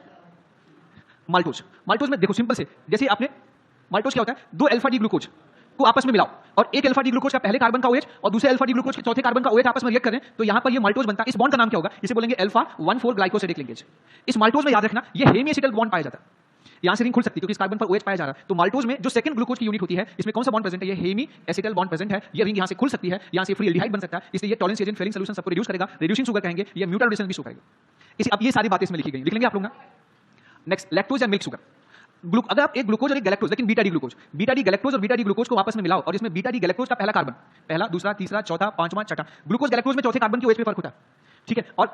माल्टोज में देखो सिंपल से, जैसे आपने माल्टोज क्या होता है, 2 अल्फा डी ग्लूकोज को आपस में मिलाओ और एक अल्फा डी ग्लूकोज का पहले कार्बन का OH और दूसरे अल्फा डी ग्लूकोज के चौथे कार्बन का OH आपस में रिएक्ट करें तो यहां पर ये माल्टोज बनता है। इस बॉन्ड का नाम क्या होगा, इसे बोलेंगे अल्फा 1,4 ग्लाइकोसिडिक लिंकेज। इस माल्टोज में याद रखना ये हेमी एसिटल बॉन्ड पाया जाता है, यहां से रिंग खुल सकती है क्योंकि इस कार्बन पर OH पाया जा रहा है। तो माल्टोज में जो सेकंड ग्लूकोज की यूनिट होती है, इसमें कौन सा बॉन्ड प्रेजेंट है, ये हेमी एसिटल बॉन्ड प्रेजेंट है। ये रिंग यहां से खुल सकती है, यहां से फ्री एल्डिहाइड बन सकता है, इसलिए ये टॉलरेंस एजेंट फेलिंग सॉल्यूशन सबको रिड्यूस करेगा, रिड्यूसिंग शुगर कहेंगे, ये म्यूटा रोटेशन भी शो करेगा। इसी अब ये सारी बातें इसमें लिखी गई, लिख लेंगे आप लोग ना। नेक्स्ट, लैक्टोज या मिल्क शुगर। अगर आप एक ग्लूकोज और एक गैलेक्टोज, लेकिन बीटा डी गैलेक्टोज और बीटा डी ग्लूकोज को आपस में मिलाओ और इसमें बीटा डी गैलेक्टोज का पहला कार्बन, पहला, दूसरा, तीसरा, चौथा, पांचवा, छठा, ग्लूकोज गैलेक्टोज में चौथे कार्बन की OH पे फर्क होता है, ठीक है। और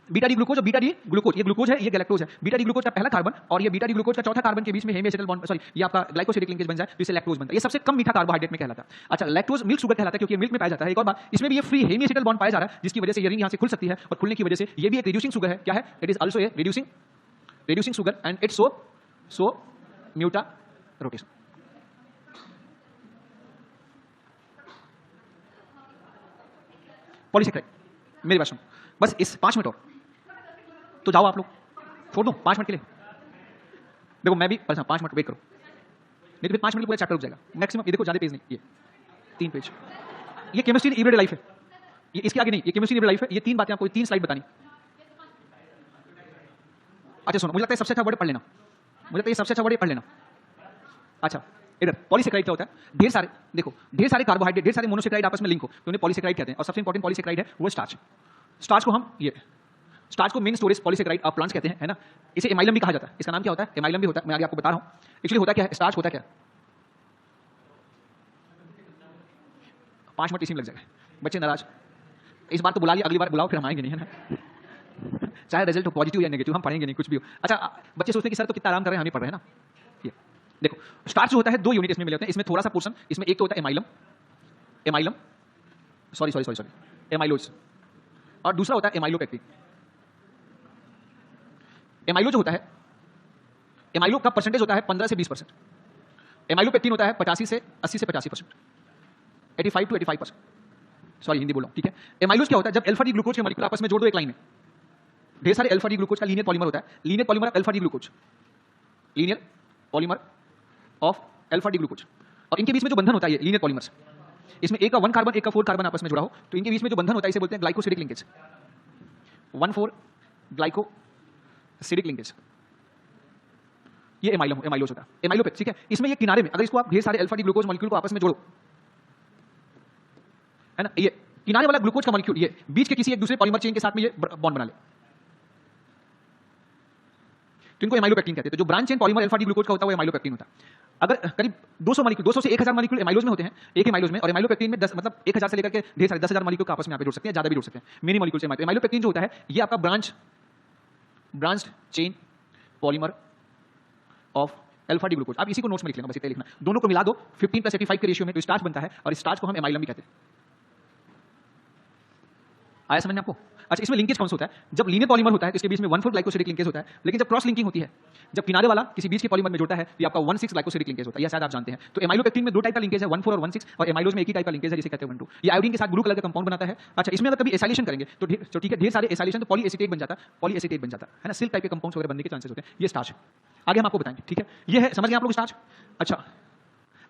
बीटा डी ग्लूकोज और बीटा डी ग्लूकोज, ये ग्लूकोज है, ये गैलेक्टोज है। बीटा डी ग्लूकोज का पहला कार्बन और ये बीटा डी ग्लूकोज का चौथा कार्बन के बीच में हेमी एसिटल बॉन्ड, सॉरी, ये आपका ग्लाइकोसिडिक लिंकेज बन जाए तो इसे लैक्टोज बनता है। ये सबसे कम मीठा कार्बोहाइड्रेट में कहलाता है। अच्छा, लैक्टोज मिल्क शुगर कहलाता है क्योंकि मिल्क में पाया जाता है। एक और बात, इसमें भी ये फ्री हेमी एसिटल बॉन्ड पाया जा रहा है जिसकी वजह से ये रिंग यहां से खुल सकती है और खुलने की वजह से ये भी एक रिड्यूसिंग शुगर है। क्या है, it is also a reducing sugar and it's so mutarotation. Polysaccharide, मेरी बात सुनो, बस इस 5 मिनट और तो जाओ आप लोग, छोड़ दो 5 मिनट के लिए। देखो मैं भी परेशान, 5 मिनट वेट करो, नहीं तो फिर 5 मिनट में पूरा चैप्टर रुक जाएगा मैक्सिमम। ये देखो ज़्यादा पेज नहीं, ये 3 पेज, ये केमिस्ट्री इन एवरीडे लाइफ है, ये इसके आगे नहीं, ये केमिस्ट्री इन एवरीडे लाइफ है। ये 3 बातें आपको 3 स्लाइड बतानी। अच्छा सुनो, मुझे लगता है सबसे अच्छा वर्ड पढ़ लेना, मुझे लगता है सबसे अच्छा वर्ड पढ़ लेना। अच्छा इधर पॉलीसेकेराइड क्या होता है? ढेर सारे, देखो ढेर सारे कार्बोहाइड्रेट, ढेर सारे मोनोसेकेराइड आपस में लिंक हो तो उन्हें पॉलीसेकेराइड कहते हैं। और सबसे इंपॉर्टेंट पॉलीसेकेराइड है वो स्टार्च। स्टार्च को हम स्टार्च को main storage polysaccharide of plants कहते हैं, है ना। इसे एमाइलम भी कहा जाता है। इसका नाम क्या होता है? एमाइलम भी होता है। मैं आगे आपको बता रहा हूं एक्चुअली होता क्या है। स्टार्च होता क्या है? 5 मिनट इसी में लग जाएगा। बच्चे नाराज, इस बार तो बुला लिया, अगली बार बुलाओ फिर हम आएंगे नहीं, है ना। चाहे रिजल्ट हो पॉजिटिव या नेगेटिव, हम पढ़ेंगे नहीं कुछ भी हो। अच्छा बच्चे सोचते हैं कि सर तो कितना आराम कर रहे हैं, हम ही पढ़ रहे हैं ना। ये देखो स्टार्च जो होता है 2 यूनिट इसमें मिले होते हैं। इसमें थोड़ा सा पोर्शन, इसमें एक तो होता है एमाइलम, सॉरी एमाइलोज, और दूसरा होता है एमाइलोपेक्टिन। एमाइलो जो होता है, एमाइलो का परसेंटेज होता है 15 से 20%। एमाइलोपेक्टिन होता है 85 से 80 से 85%, 85 to 85%। सॉरी हिंदी बोलो, ठीक है। एमाइलोज क्या होता है? जब अल्फा डी ग्लूकोज के मॉलिक्यूल आपस में जोड़ दो एक लाइन में, ढेर सारे अल्फा डी ग्लूकोज का लीनियर पॉलीमर होता है। Linear polymer of alpha D glucose, linear polymer of alpha D glucose. और इनके बीच में जो बंधन होता है, ये लीनियर पॉलीमर्स, इसमें एक का 1 कार्बन एक का 4 कार्बन आपस में जुड़ा हो तो इनके बीच में जो बंधन होता है इसे बोलते हैं ग्लाइकोसिडिक लिंकेज। 1,4 ग्लाइकोसिडिक लिंकेज, ये एमाइलोज होता है। एमाइलोपेक्ट, ठीक है। इसमें ये किनारे में अगर इसको आप ढेर सारे अल्फा डी ग्लूकोज मॉलिक्यूल को आपस में जोड़ो, है ना, ये किनारे वाला ग्लूकोज का मॉलिक्यूल ये बीच के किसी एक दूसरे पॉलीमर चेन के साथ में ये बॉन्ड बना ले तो इनको एमाइलोपेक्टिन कहते हैं। तो जो branch chain polymer alpha D glucose का होता है वो एमाइलोपेक्टिन होता है। अगर करीब 200 मॉलिक्यूल, 200 से 1000 मॉलिक्यूल एमाइलोज में होते हैं, एक एमाइलोज में, और एमाइलोपेक्टिन में 10 मतलब 1000 से लेकर के ढेर सारे 10,000 मॉलिक्यूल आपस में यहाँ पे जोड़ सकते हैं, ज्यादा भी जोड़ सकते हैं, मेनी मॉलिक्यूल से। एमाइलोपेक्टिन जो होता है ये आपका branch chain polymer of alpha D glucose. आप इसी को नोट्स में लिख लेना, बस इतना लिखना। दोनों को मिला दो 15:85 के रेशियो में तो स्टार्च बनता है, और स्टार्च को हम एमाइलम भी कहते हैं। आया समझ में आपको? अच्छा इसमें लिंकेज कौन सा होता है? जब लीनियर पॉलीमर होता है तो इसके बीच में 1,4 ग्लाइकोसिडिक लिंकेज होता है, लेकिन जब क्रॉस लिंकिंग होती है, जब किनारे वाला किसी बीच के पॉलीमर में जुड़ता है तो ये आपका 1,6 ग्लाइकोसिडिक लिंकेज होता है। यह शायद आप जानते हैं। तो एमाइलोपेक्टिन में 2 टाइप का लिंकेज है, 1,4 और 1,6, और एमाइलोज में एक ही टाइप का लिंकेज है जिसे कहते हैं 1,2। ये आयोडीन के साथ ब्लू कलर का कंपाउंड बनाता है। अच्छा इसमें अगर कभी एसाइलेशन करेंगे तो ठीक है, ढेर सारे एसाइलेशन तो पॉलीएसीटेट बन जाता है ना, सिल्क टाइप के कंपाउंड्स वगैरह बनने के चांसेस होते हैं। ये स्टार्च आगे हम आपको बताएंगे, ठीक है। ये है, समझ गए आप लोग स्टार्च? अच्छा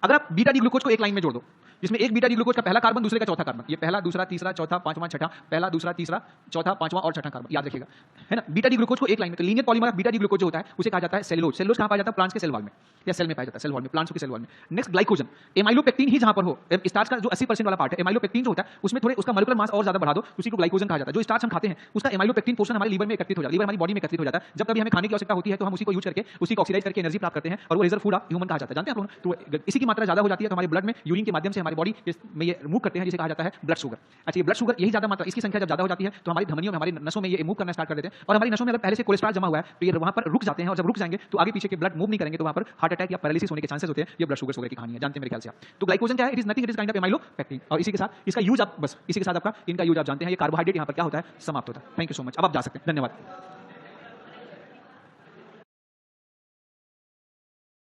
अगर आप बीटा डी ग्लूकोज को एक लाइन में जोड़ दो, जिसमें एक बीटा डी ग्लूकोज का पहला कार्बन दूसरे का चौथा कार्बन, ये पहला दूसरा तीसरा चौथा पांचवां छठा, पहला दूसरा तीसरा चौथा पांचवां और छठा कार्बन, याद रखिएगा, है ना। बीटा डी ग्लूकोज को एक लाइन में, तो linear polymer beta D glucose जो होता है उसे कहा जाता है सेलुलोज। सेलुलोज कहां पाया जाता है? प्लांट्स के सेल वॉल में, या सेल में पाया जाता है, सेल वॉल में, प्लांट्स के सेल वॉल में। नेक्स्ट ग्लाइकोजन, एमाइलोपेक्टिन ही जहां पर हो, स्टार्च का जो 80% वाला पार्ट है, एमाइलोपेक्टिन जो होता है उसमें थोड़े उसका मॉलिक्यूलर मास और ज्यादा बढ़ा दो, उसी को ग्लाइकोजन कहा जाता है। जो स्टार्च हम खाते हैं उसका एमाइलोपेक्टिन पोर्शन हमारे लीवर में एकत्रित हो जाता है, लीवर हमारी बॉडी में एकत्रित हो जाता है। जब कभी हमें खाने की आवश्यकता होती है तो हम उसी को यूज करके उसी को ऑक्सीडाइज करके एनर्जी प्राप्त करते हैं, और वो रिजर्व फूड ह्यूमन कहा जाता है, जानते हैं आप लोग। तो इसी की मात्रा ज्यादा हो जाती है तो हमारे ब्लड में यूरिन के माध्यम से हमारी बॉडी में ये मूव करते हैं, जिसे कहा जाता है ब्लड शुगर। अच्छा ये ब्लड शुगर यही ज्यादा मात्रा, इसकी संख्या जब ज्यादा हो जाती है तो हमारी धमनियों में, हमारी नसों में ये मूव करना स्टार्ट कर देते हैं, और हमारी नसों में अगर पहले से कोलेस्ट्रॉल जमा हुआ है तो ये वहां पर रुक जाते हैं, और जब रुक जाएंगे तो आगे पीछे के ब्लड मूव नहीं करेंगे तो वहां पर हार्ट अटैक या पैरालिसिस होने के चांसेस होते हैं। ये ब्लड शुगर की कहानी है, जानते हैं मेरे ख्याल से आप। तो ग्लाइकोजन क्या है? It is nothing, it is kind of amylopectin. और इसी के साथ इसका यूज आप बस इसी के साथ आपका इनका यूज आप जानते हैं। ये कार्बोहाइड्रेट यहां पर क्या होता है? समाप्त होता है। Thank you so much. अब आप जा सकते हैं, धन्यवाद।